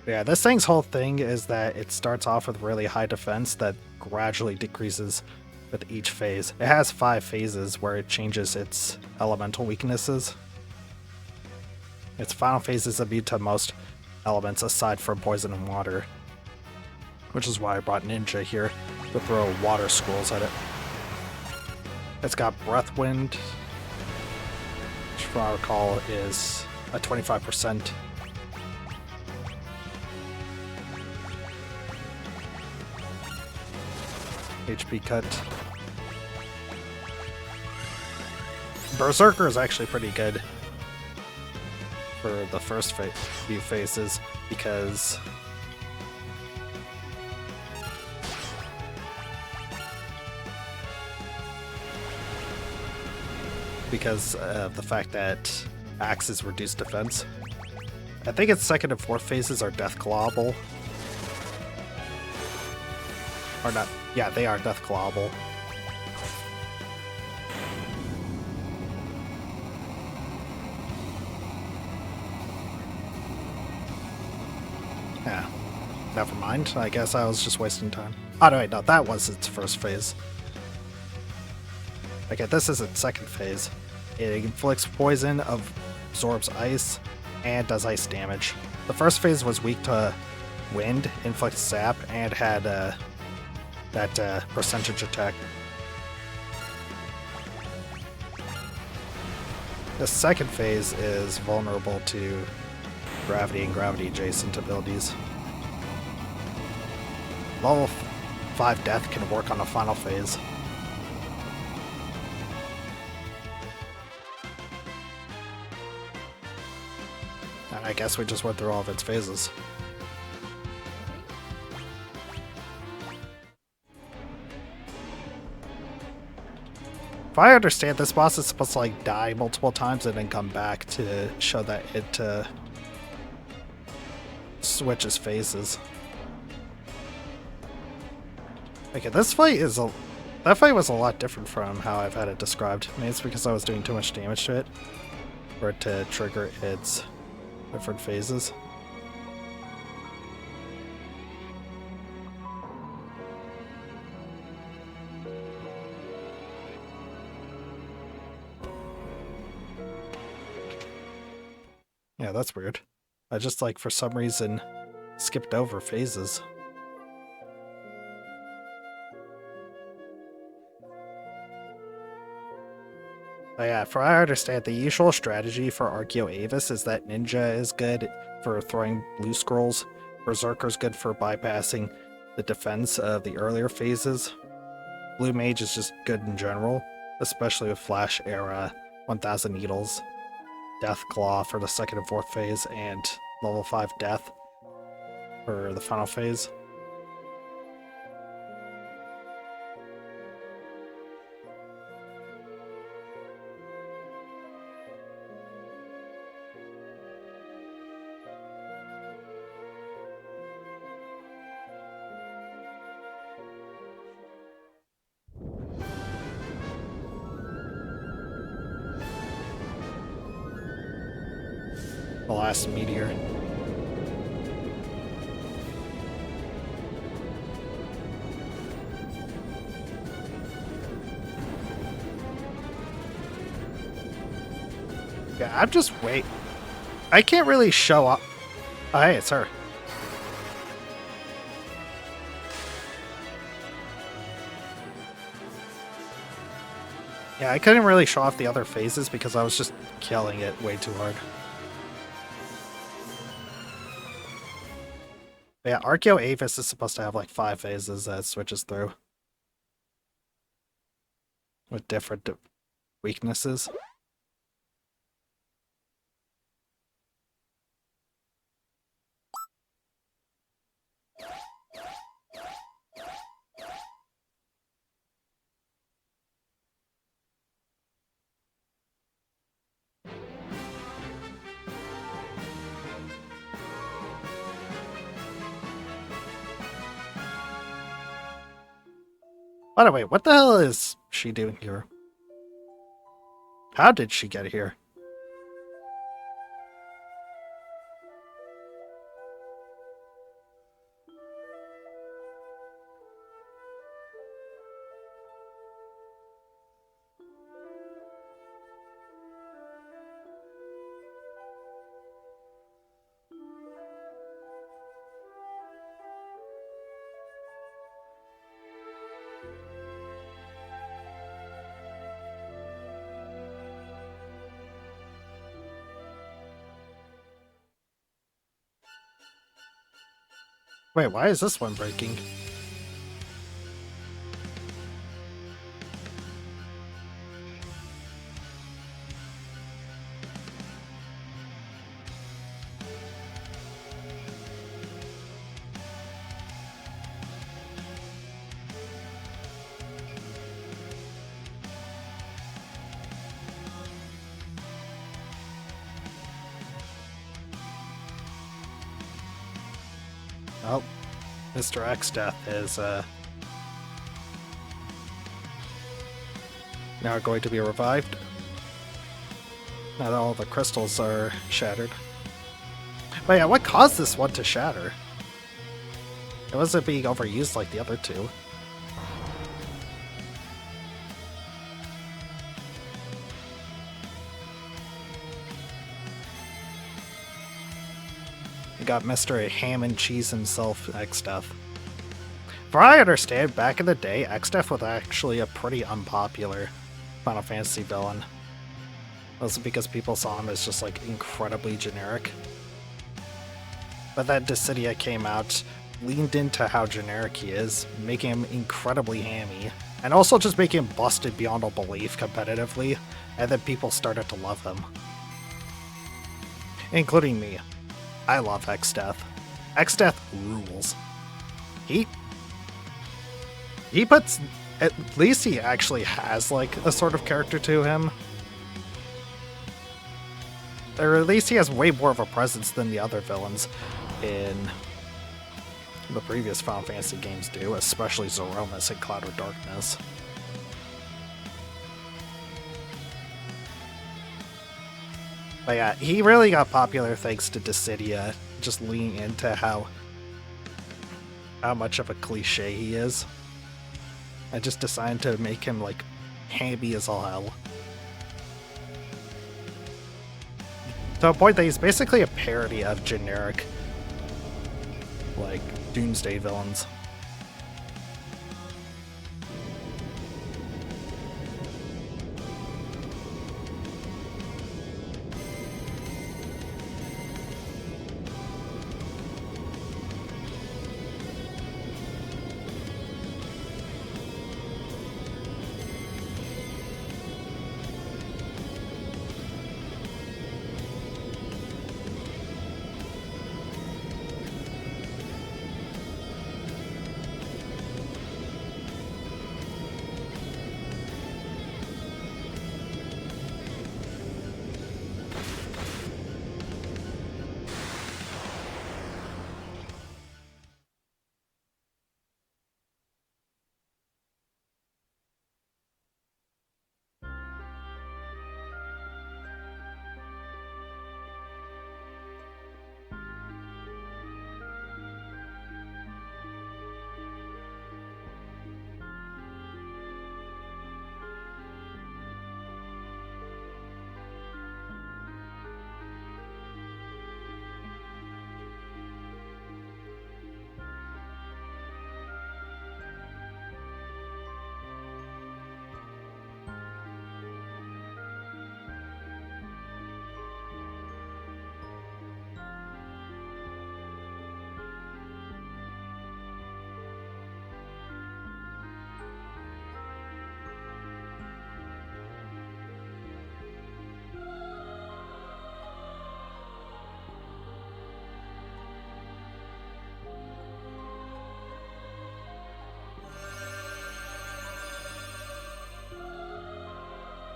Yeah, this thing's whole thing is that it starts off with really high defense that gradually decreases with each phase. It has 5 phases where it changes its elemental weaknesses. Its final phase is immune to most elements aside from poison and water, which is why I brought Ninja here to throw water scrolls at it. It's got Breath Wind, which from what I recall is a 25%. HP cut. Berserker is actually pretty good for the first few phases because of the fact that axes reduce defense. I think its second and fourth phases are death clawable. Or not. Yeah, they are death clawable. Yeah. Never mind. I guess I was just wasting time. Oh, no, wait, no, that was its first phase. Okay, this is its second phase. It inflicts poison, absorbs ice, and does ice damage. The first phase was weak to wind, inflicts sap, and had that percentage attack. The second phase is vulnerable to gravity and gravity adjacent abilities. Level 5 death can work on the final phase. And I guess we just went through all of its phases. If I understand, this boss is supposed to like die multiple times and then come back to show that it switches phases. Okay, this fight is that fight was a lot different from how I've had it described. Maybe it's because I was doing too much damage to it for it to trigger its different phases. Yeah, that's weird. I just, like, for some reason, skipped over phases. Oh yeah, for what I understand, the usual strategy for Archeo Avis is that Ninja is good for throwing blue scrolls, Berserker's good for bypassing the defense of the earlier phases. Blue Mage is just good in general, especially with Flash Era, 1000 Needles, Death Claw for the second and fourth phase, and level 5 Death for the final phase. The last meteor. Yeah, I'm just wait. I can't really show up. Oh, hey, it's her. Yeah, I couldn't really show off the other phases because I was just killing it way too hard. But yeah, Archeo Avis is supposed to have like 5 phases that it switches through. With different weaknesses. By the way, what the hell is she doing here? How did she get here? Wait, why is this one breaking? Oh, Mr. X Death is now going to be revived. Now that all the crystals are shattered. But yeah, what caused this one to shatter? It wasn't being overused like the other two. You got Mr. Ham and Cheese himself, X-Death. From what I understand, back in the day, X-Death was actually a pretty unpopular Final Fantasy villain. Mostly because people saw him as just like incredibly generic. But then Dissidia came out, leaned into how generic he is, making him incredibly hammy, and also just making him busted beyond all belief competitively, and then people started to love him. Including me. I love X-Death. X-Death rules. He puts... At least he actually has, like, a sort of character to him. Or at least he has way more of a presence than the other villains in the previous Final Fantasy games do, especially Zoromas and Cloud of Darkness. But yeah, he really got popular thanks to Dissidia just leaning into how much of a cliche he is. I just decided to make him like hammy as all hell. To a point that he's basically a parody of generic, like, Doomsday villains.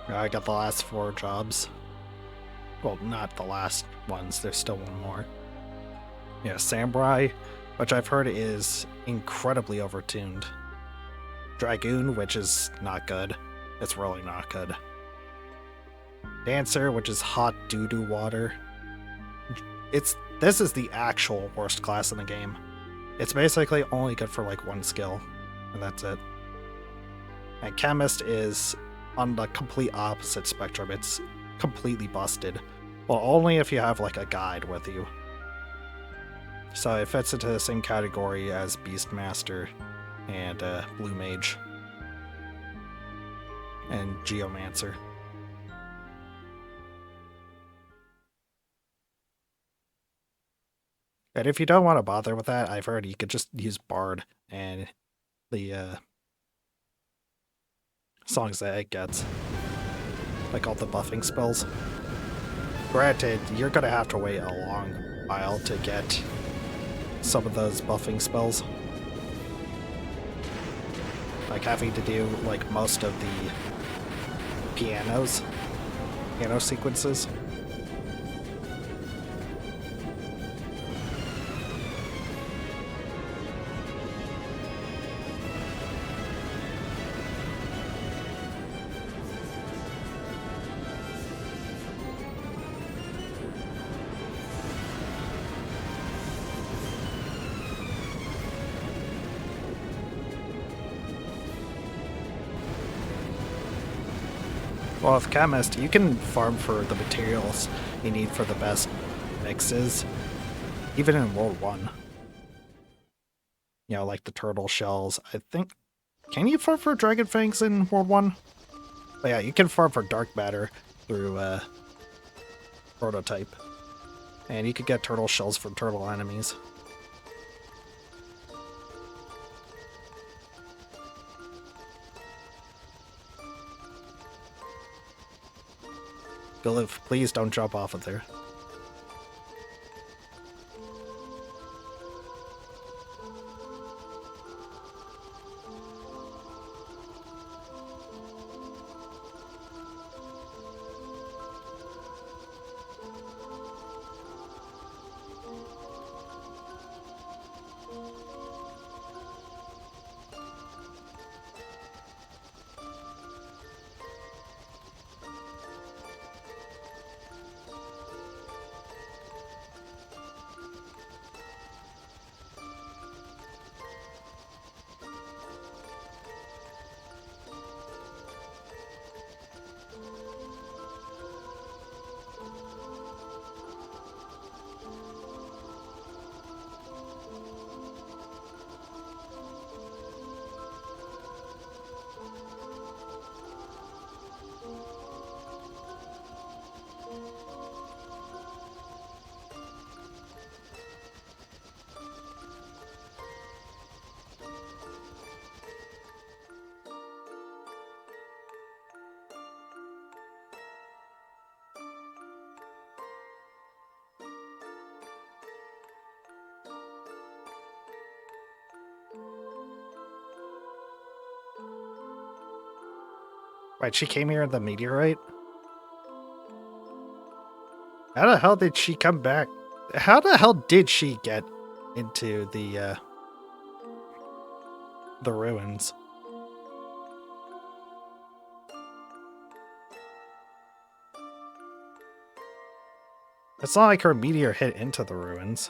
I got the last 4 jobs. Well, not the last ones, there's still one more. Yeah, Samurai, which I've heard is incredibly overtuned. Dragoon, which is not good. It's really not good. Dancer, which is hot doo-doo water. This is the actual worst class in the game. It's basically only good for like 1 skill, and that's it. And Chemist is on the complete opposite spectrum. It's completely busted. Well, only if you have like a guide with you. So it fits into the same category as Beastmaster and Blue Mage and Geomancer. And if you don't want to bother with that, I've heard you could just use Bard and the songs that it gets. Like all the buffing spells. Granted, you're gonna have to wait a long while to get some of those buffing spells. Like having to do like most of the piano sequences. Well, with Chemist, you can farm for the materials you need for the best mixes, even in World 1. You know, like the turtle shells. I think... Can you farm for Dragon Fangs in World 1? But yeah, you can farm for Dark Matter through Prototype. And you could get turtle shells from turtle enemies. Glyph, please don't jump off of there. Right, she came here in the meteorite? How the hell did she come back? How the hell did she get into the ruins? It's not like her meteor hit into the ruins.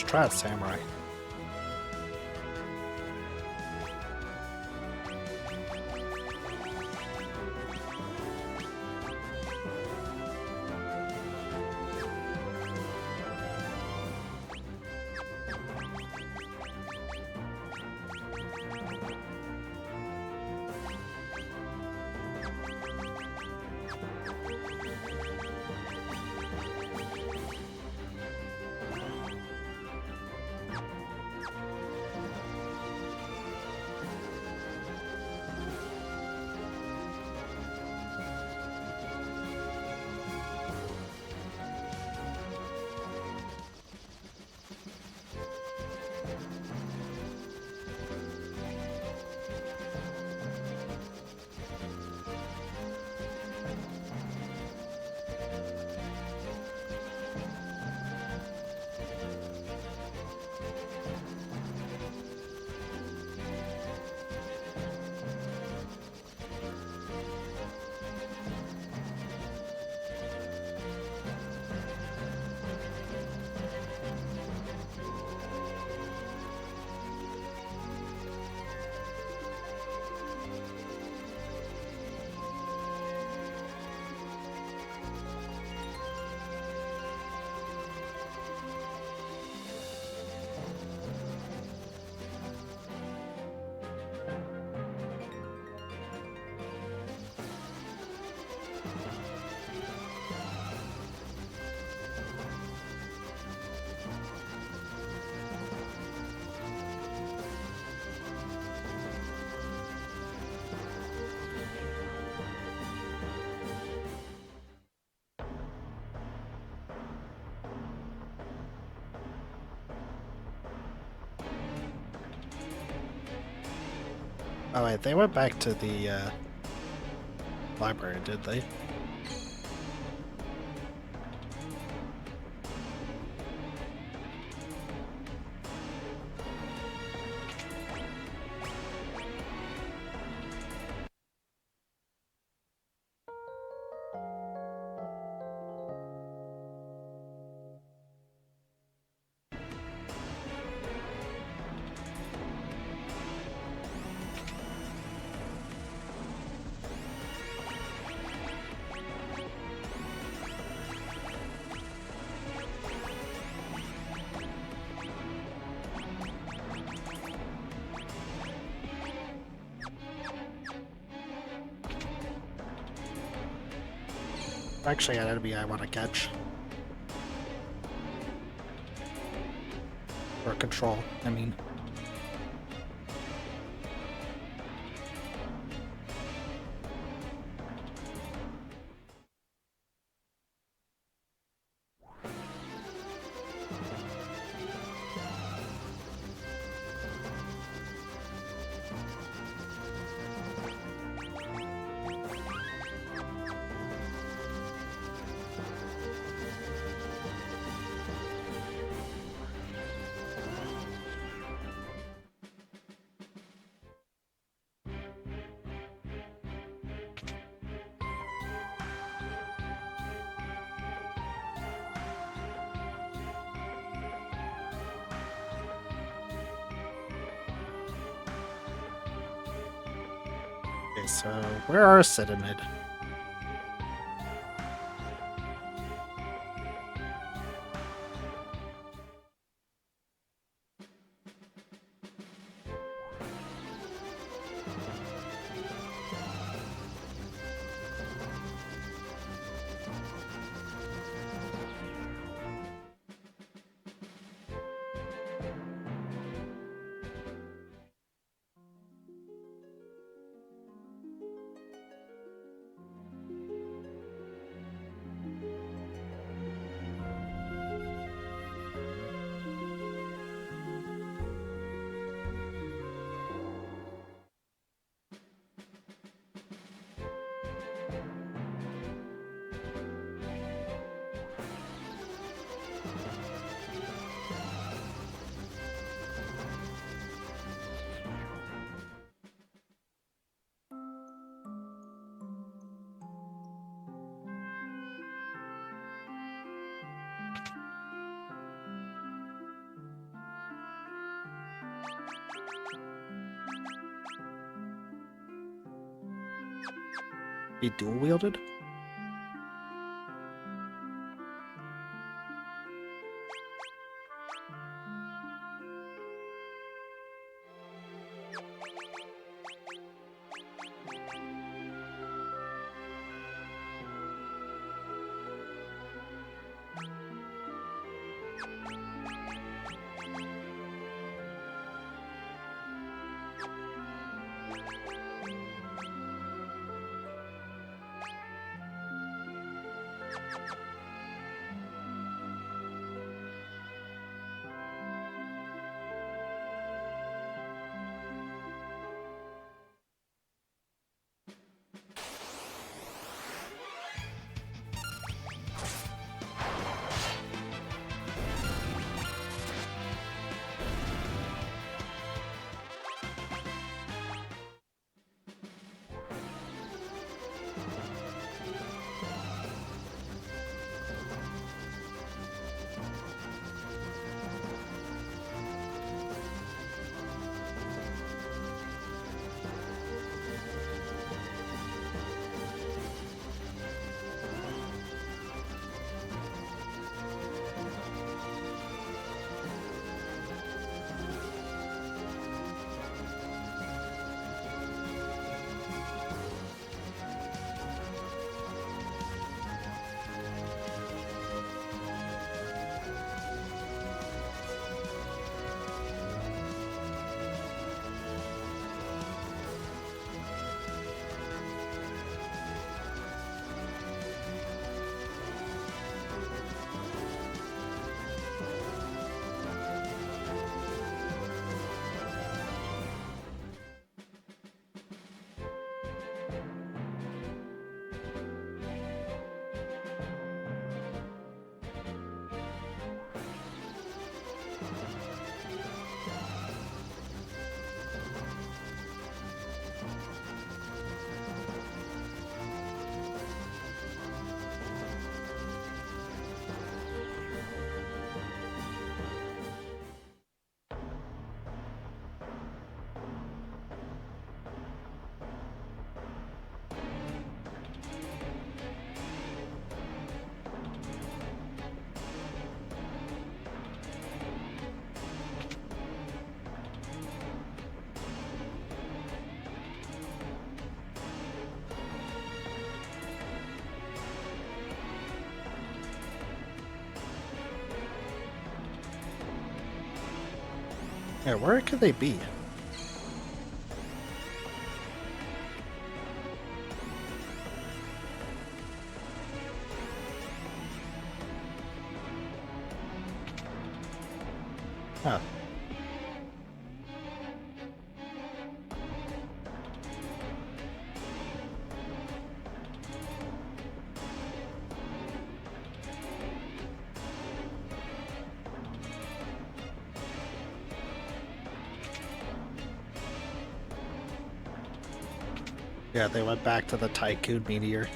try a samurai. Oh wait, they went back to the library, did they? Actually, an enemy I want to catch. Or control, I mean. Okay, so where are Citadmid? Be dual-wielded? Yeah, where could they be? Huh. Yeah, they went back to the Tycoon Meteor.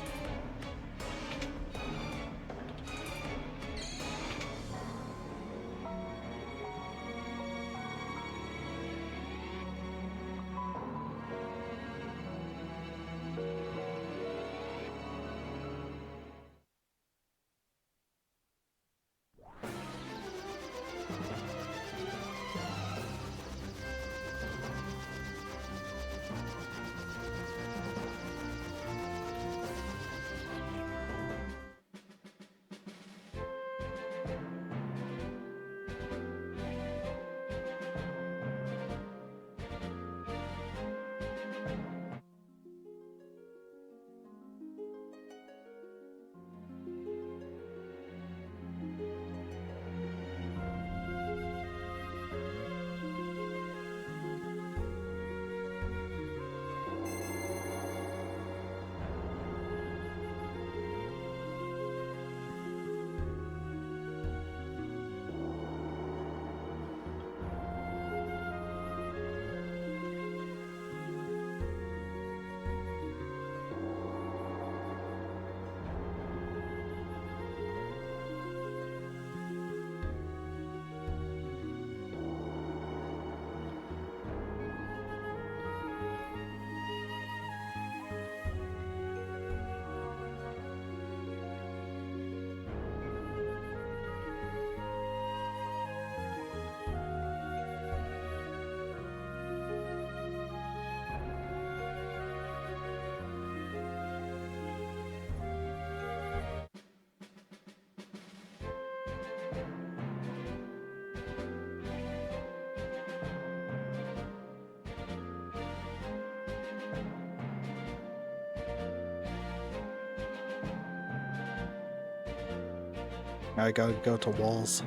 I gotta go to walls.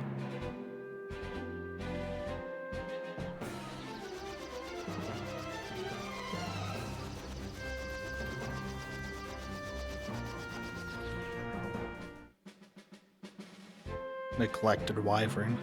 Neglected wyvern.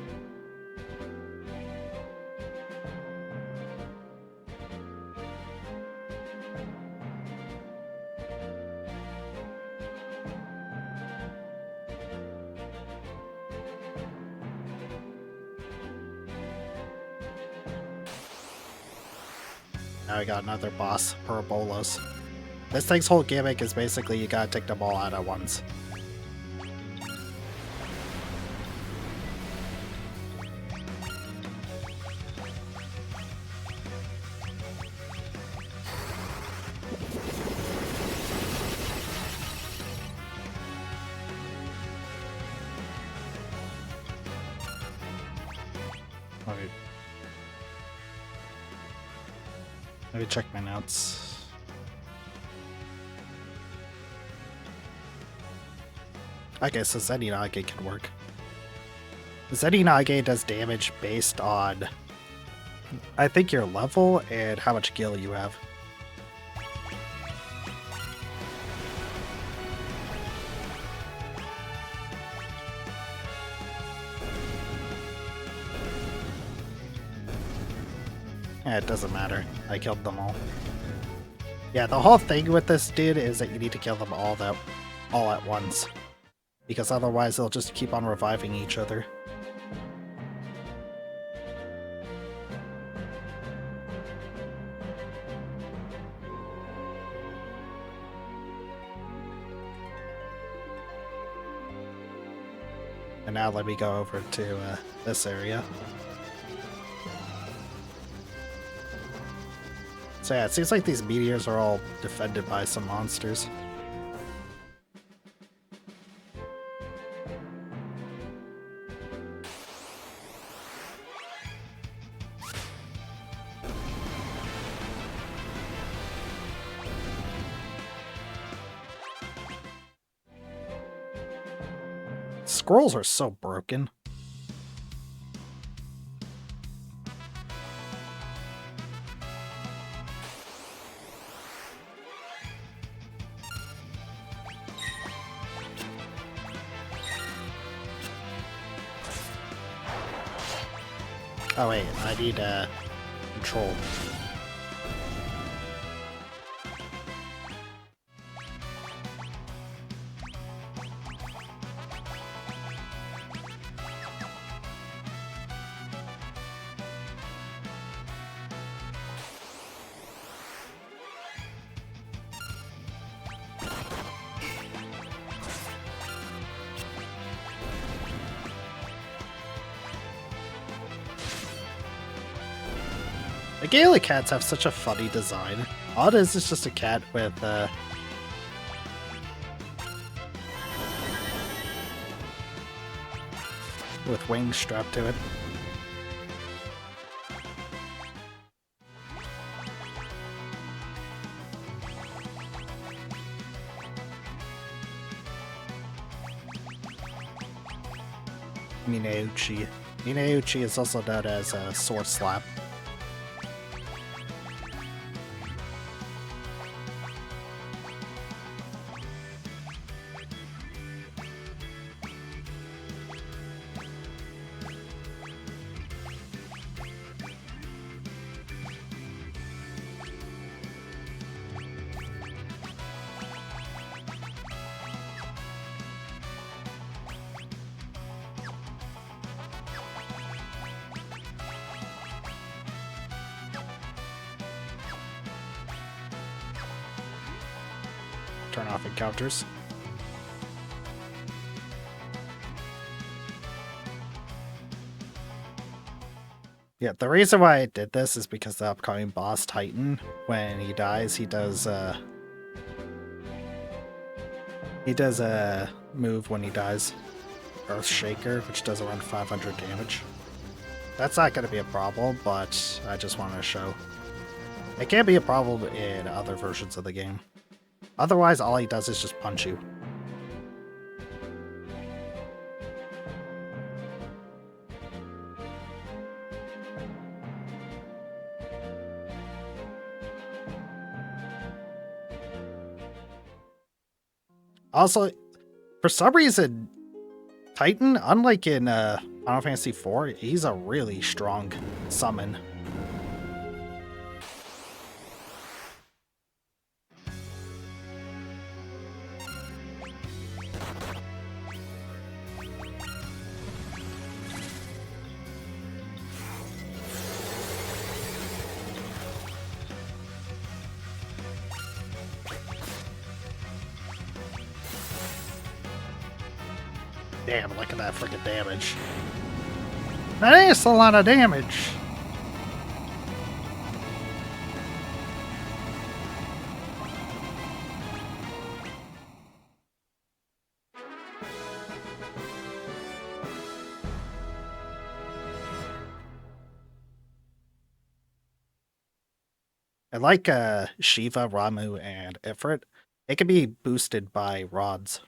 Now I got another boss, Parabolos. This thing's whole gimmick is basically you gotta take them all out at once. Okay. Let me check my notes. Okay, so Zeninage can work. Zeninage does damage based on, I think, your level and how much gil you have. It doesn't matter. I killed them all. Yeah, the whole thing with this dude is that you need to kill them all at once. Because otherwise they'll just keep on reviving each other. And now let me go over to this area. So yeah, it seems like these meteors are all defended by some monsters. Scrolls are so broken. Oh wait, I need control. The Gaelic cats have such a funny design. All it is just a cat with wings strapped to it. Mineuchi. Mineuchi is also known as a sword slap. Turn off encounters. Yeah, the reason why I did this is because the upcoming boss Titan, when he dies, he does a move when he dies, Earth Shaker, which does around 500 damage. That's not going to be a problem, but I just wanted to show. It can be a problem in other versions of the game. Otherwise, all he does is just punch you. Also, for some reason, Titan, unlike in Final Fantasy IV, he's a really strong summon. Damn, look at that freaking damage. That is a lot of damage. I like Shiva, Ramu, and Ifrit. It can be boosted by rods.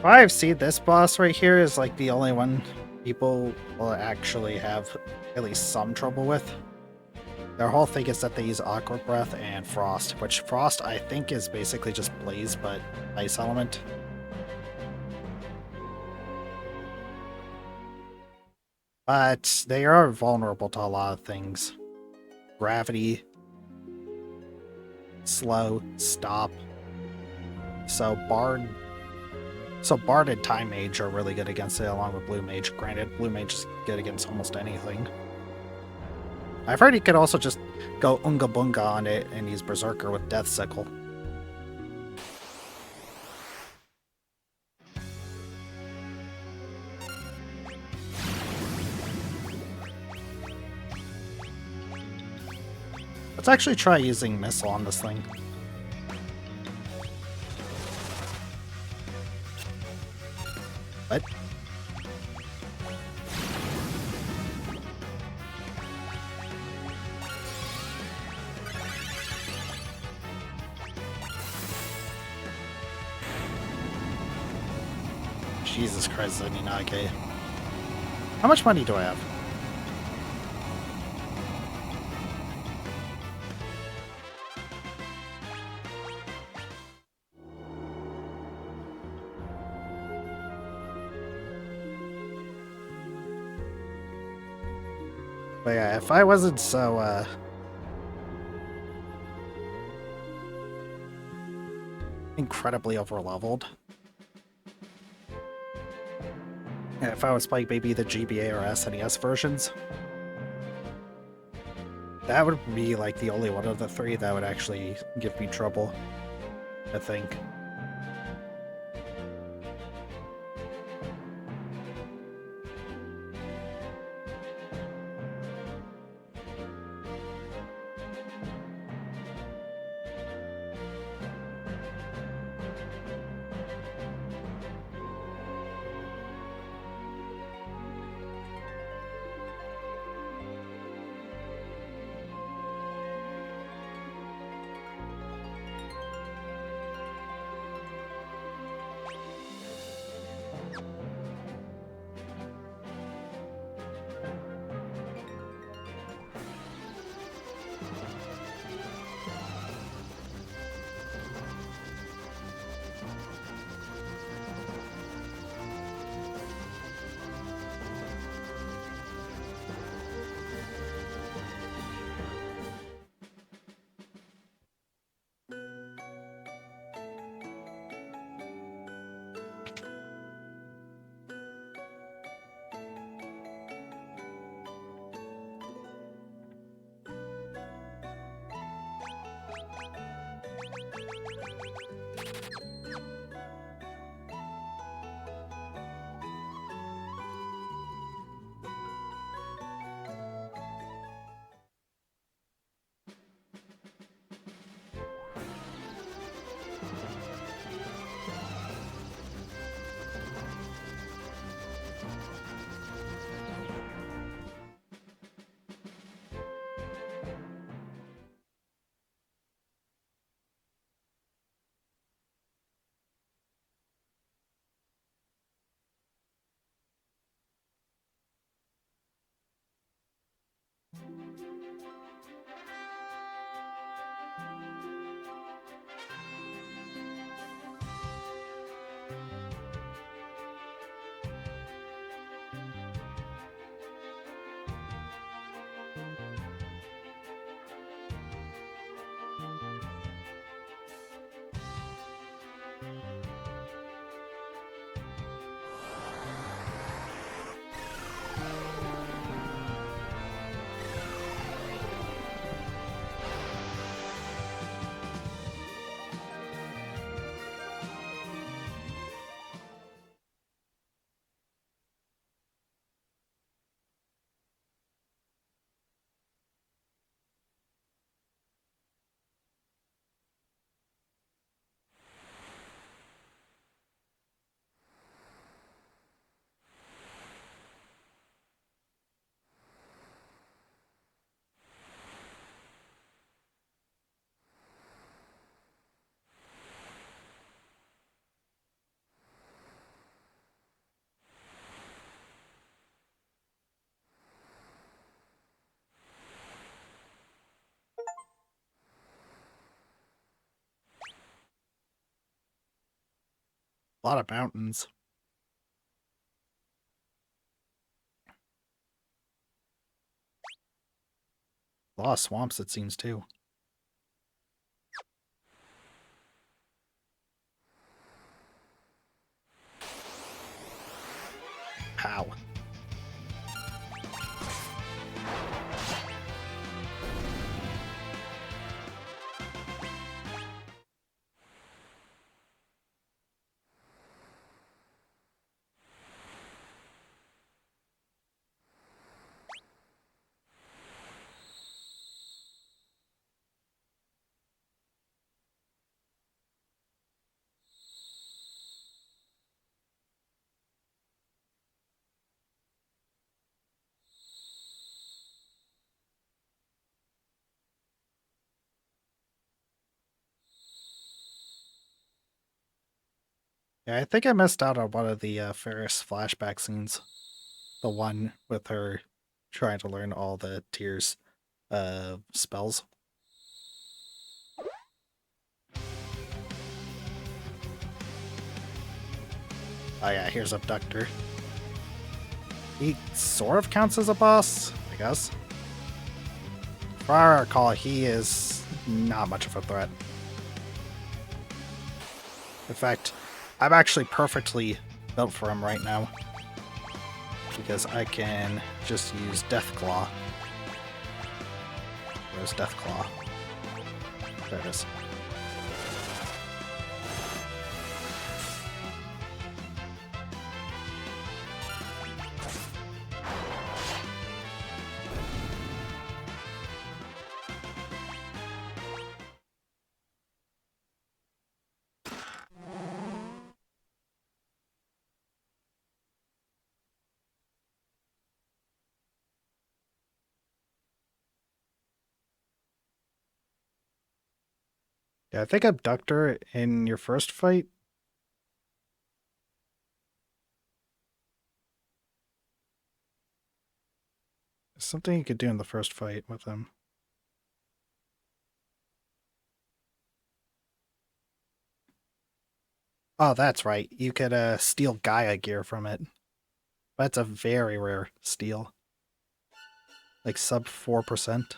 I've seen this boss right here is like the only one people will actually have at least some trouble with. Their whole thing is that they use Aqua Breath and Frost, which Frost I think is basically just Blaze but Ice Element. But they are vulnerable to a lot of things. Gravity, slow, stop. So Bard and Time Mage are really good against it, along with Blue Mage. Granted, Blue Mage is good against almost anything. I've heard he could also just go Unga Bunga on it and use Berserker with Death Sickle. Let's actually try using Missile on this thing. What? Jesus Christ, Ninage. How much money do I have? But yeah, if I wasn't so, incredibly overleveled. Yeah, if I was playing maybe the GBA or SNES versions, that would be like the only one of the three that would actually give me trouble, I think. A lot of mountains. A lot of swamps, it seems, too. Pow. Yeah, I think I missed out on one of the Ferris flashback scenes. The one with her trying to learn all the Tears spells. Oh yeah, here's Abductor. He sort of counts as a boss, I guess. For I recall, he is not much of a threat. In fact, I'm actually perfectly built for him right now. Because I can just use Deathclaw. Where's Deathclaw? There it is. Yeah, I think Abductor in your first fight. Something you could do in the first fight with him. Oh, that's right. You could steal Gaia gear from it. That's a very rare steal. Like sub 4%.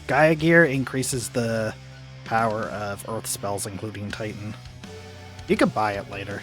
Gaia gear increases the power of Earth spells, including Titan. You could buy it later.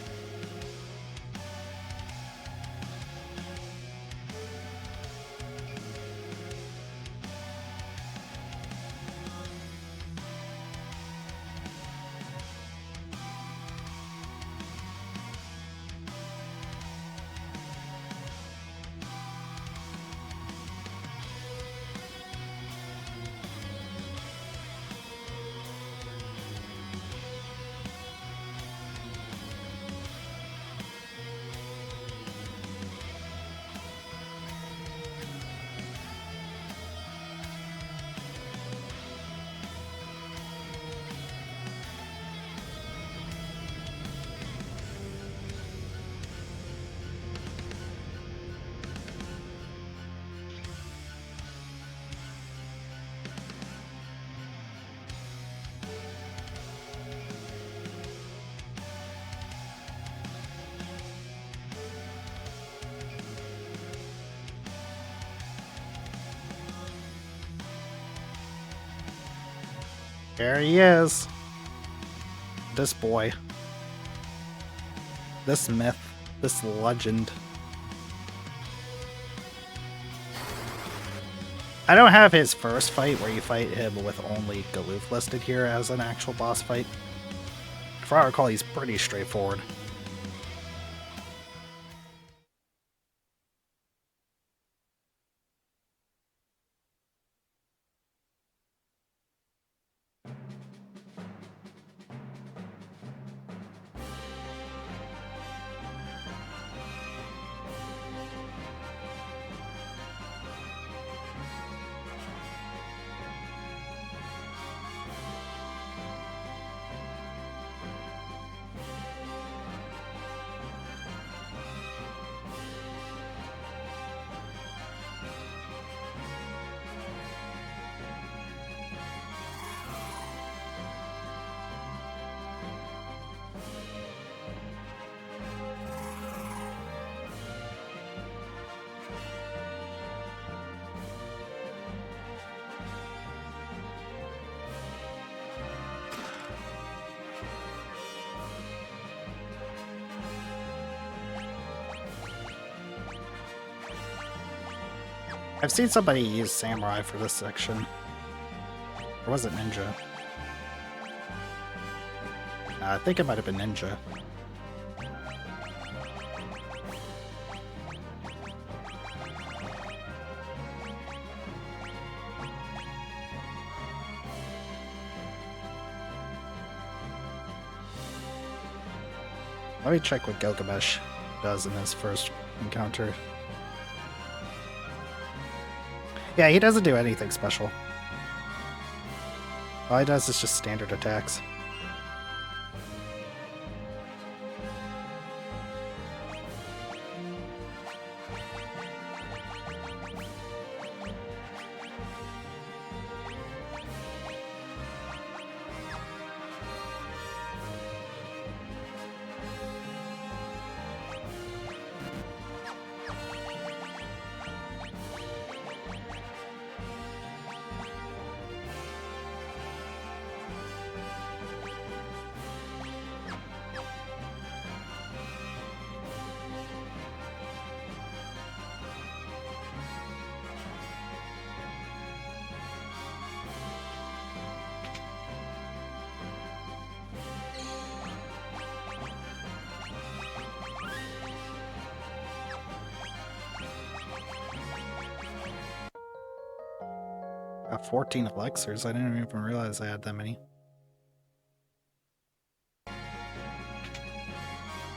There he is. This boy. This myth. This legend. I don't have his first fight where you fight him with only Galoof listed here as an actual boss fight. If I recall, he's pretty straightforward. I've seen somebody use Samurai for this section. Or was it Ninja? I think it might have been Ninja. Let me check what Gilgamesh does in his first encounter. Yeah, he doesn't do anything special. All he does is just standard attacks. Got 14 elixirs. I didn't even realize I had that many.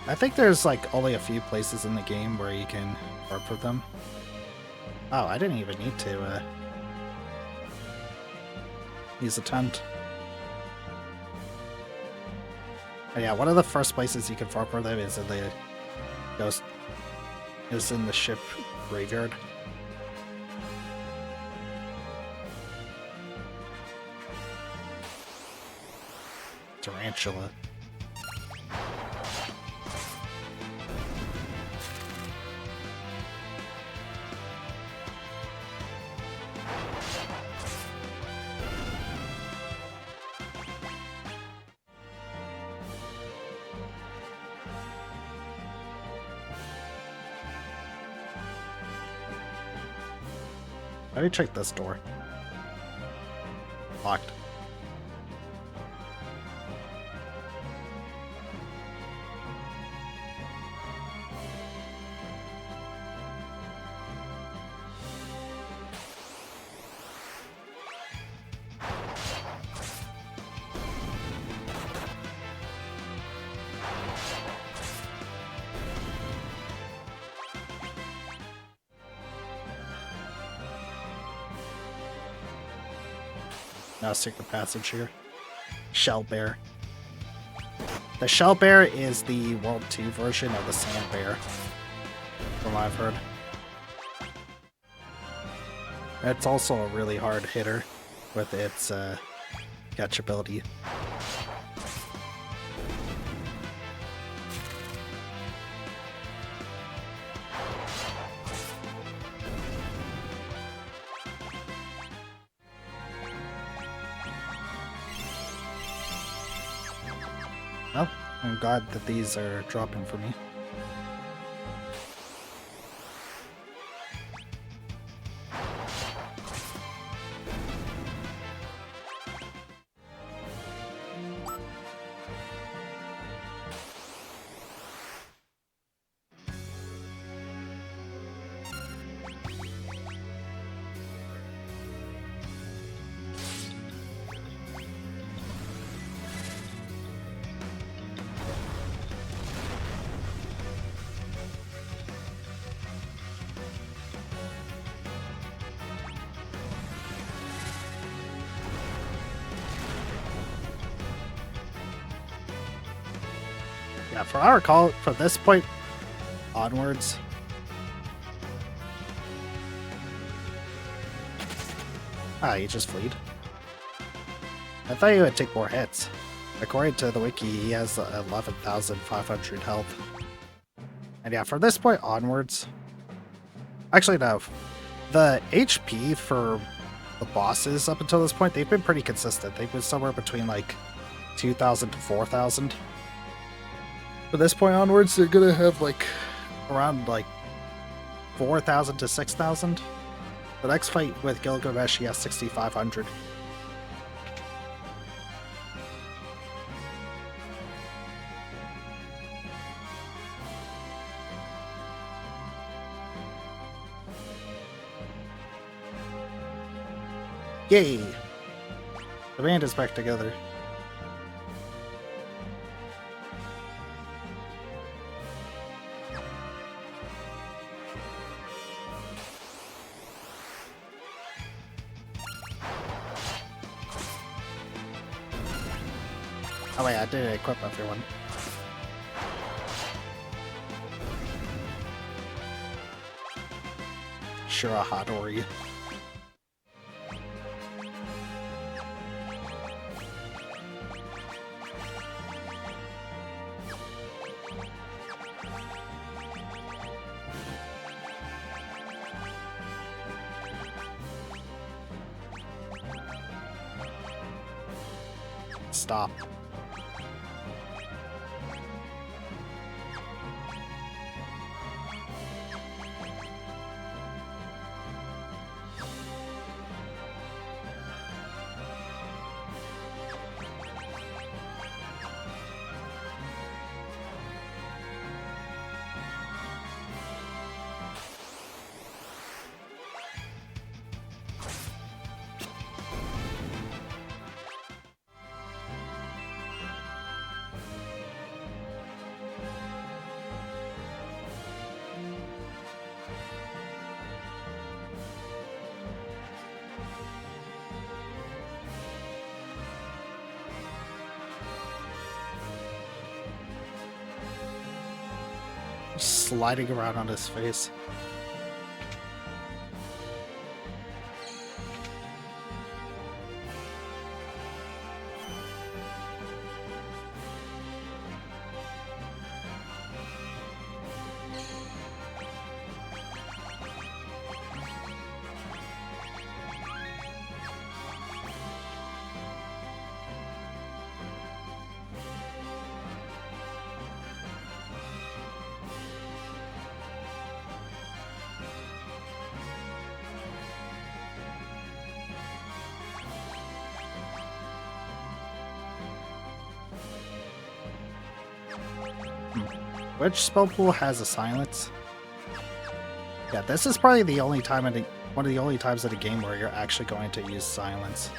I think there's like only a few places in the game where you can work for them. Oh, I didn't even need to use a tent. But yeah, one of the first places you can farm for them is in the ship graveyard. Tarantula. Let me check this door. Locked. Now secret passage here. Shell Bear. The Shell Bear is the World 2 version of the Sand Bear, from what I've heard. It's also a really hard hitter with its catch ability. Well, I'm glad that these are dropping for me. Yeah, from what I recall, from this point onwards. Ah, he just fleed. I thought he would take more hits. According to the wiki, he has 11,500 health. And yeah, from this point onwards... Actually, no. The HP for the bosses up until this point, they've been pretty consistent. They've been somewhere between like 2,000 to 4,000. From this point onwards, they're gonna have like around like 4,000 to 6,000. The next fight with Gilgamesh, he has 6,500. Yay! The band is back together. Oh wait, I did equip everyone. Shirahadori. Stop. Sliding around on his face. Which spell pool has a silence? Yeah, this is probably the only time one of the only times in a game where you're actually going to use silence.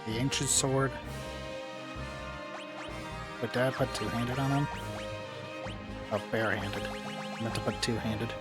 The ancient sword. But did I put two-handed on him? Oh, barehanded. I meant to put two-handed.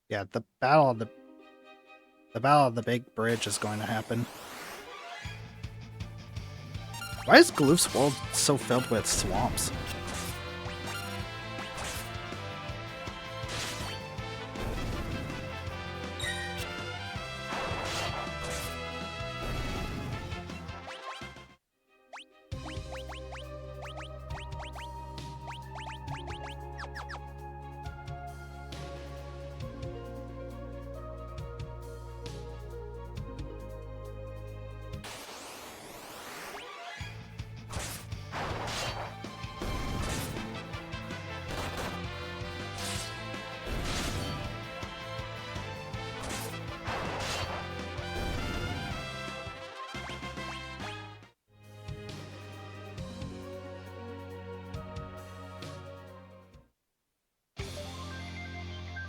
Yeah, the battle of the big bridge is going to happen. Why is Gloof's world so filled with swamps?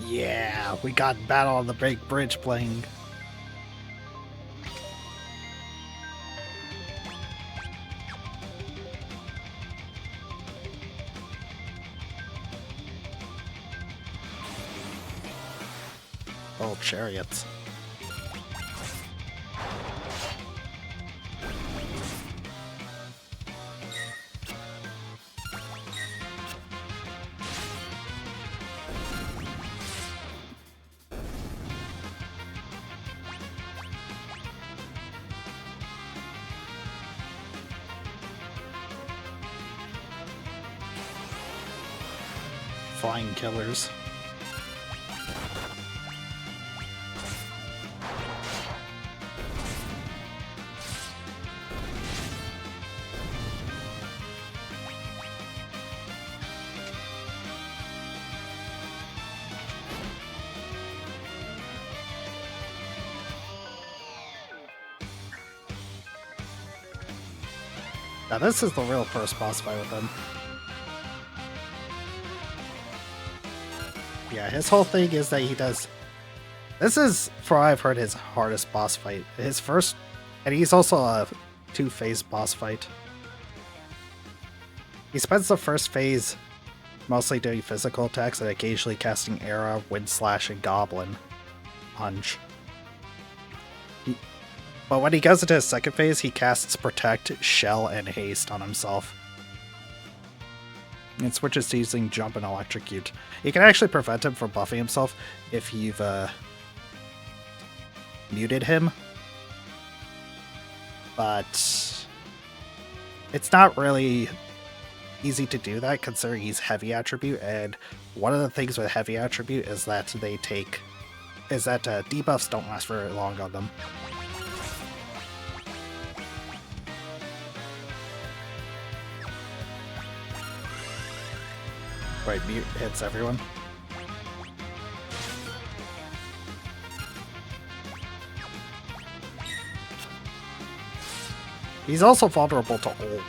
Yeah, we got Battle on the Big Bridge playing. Oh, chariots. Flying killers. Now this is the real first boss fight with him. Yeah, his whole thing is that he does... This is, for what I've heard, his hardest boss fight. His first... And he's also a two-phase boss fight. He spends the first phase mostly doing physical attacks and occasionally casting Era, Wind Slash, and Goblin Punch. But when he goes into his second phase, he casts Protect, Shell, and Haste on himself. And switches to using Jump and Electrocute. You can actually prevent him from buffing himself if you've muted him. But it's not really easy to do that considering he's heavy attribute, and one of the things with heavy attribute is that debuffs don't last very long on them. Wait, mute hits everyone. He's also vulnerable to hold.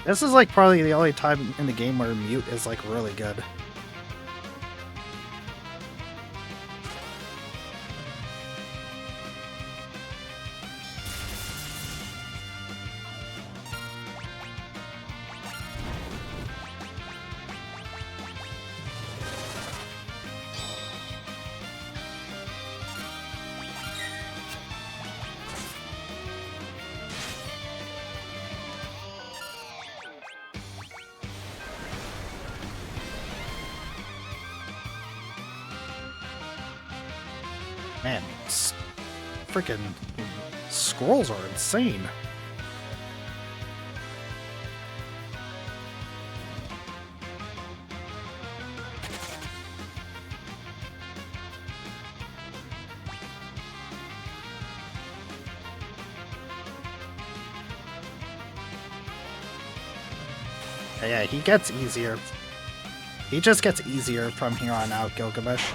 This is like probably the only time in the game where mute is like really good. Man, freaking scrolls are insane. Yeah, he gets easier. He just gets easier from here on out, Gilgamesh.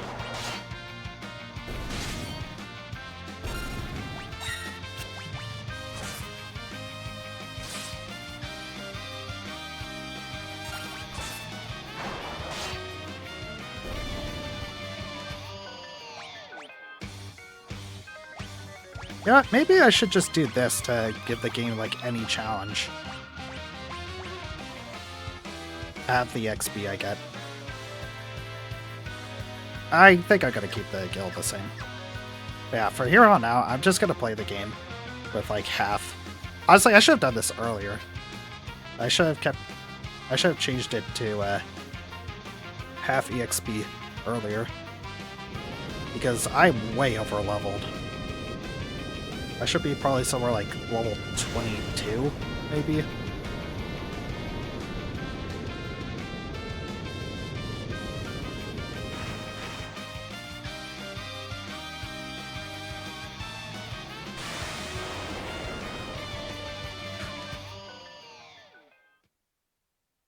You know what, maybe I should just do this to give the game, like, any challenge. Have the XP I get. I think I'm gonna keep the guild the same. But yeah, for here on out, I'm just gonna play the game with, like, half. Honestly, I should have done this earlier. I should have changed it to, half EXP earlier. Because I'm way over leveled. I should be probably somewhere like level 22, maybe.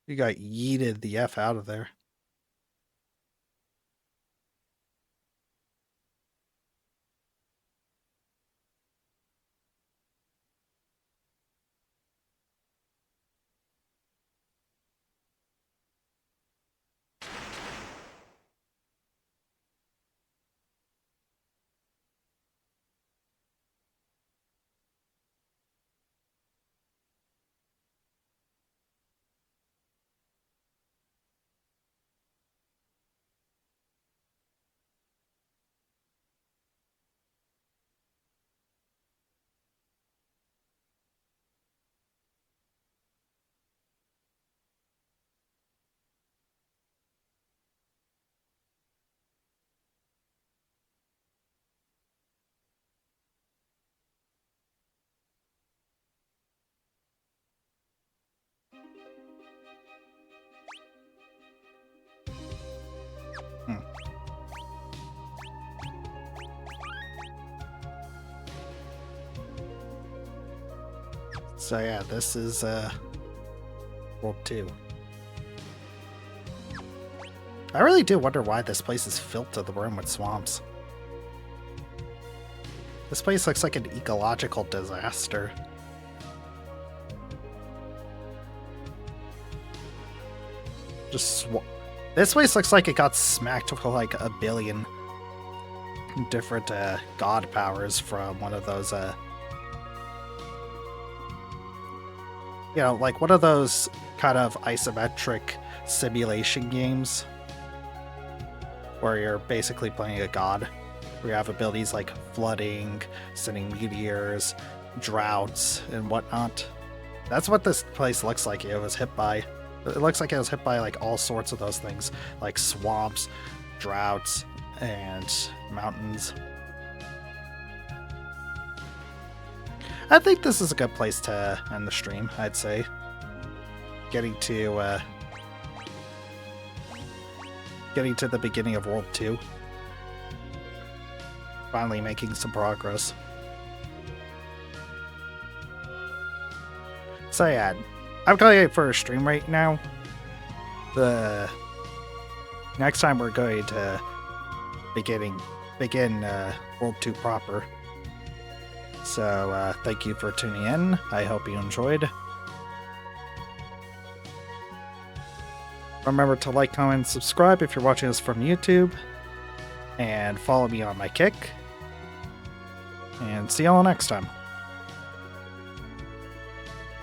You got yeeted the F out of there. So yeah, this is World 2. I really do wonder why this place is filled to the brim with swamps. This place looks like an ecological disaster. This place looks like it got smacked with like a billion different god powers from one of those you know, like one of those kind of isometric simulation games where you're basically playing a god, where you have abilities like flooding, sending meteors, droughts, and whatnot. That's what this place looks like it was hit by. It looks like it was hit by like all sorts of those things, like swamps, droughts, and mountains. I think this is a good place to end the stream, I'd say. Getting to the beginning of World 2. Finally making some progress. So yeah, I'm calling it for a stream right now. The next time we're going to begin World 2 proper. So thank you for tuning in. I hope you enjoyed. Remember to like, comment, and subscribe if you're watching this from YouTube. And follow me on my Kick. And see y'all next time.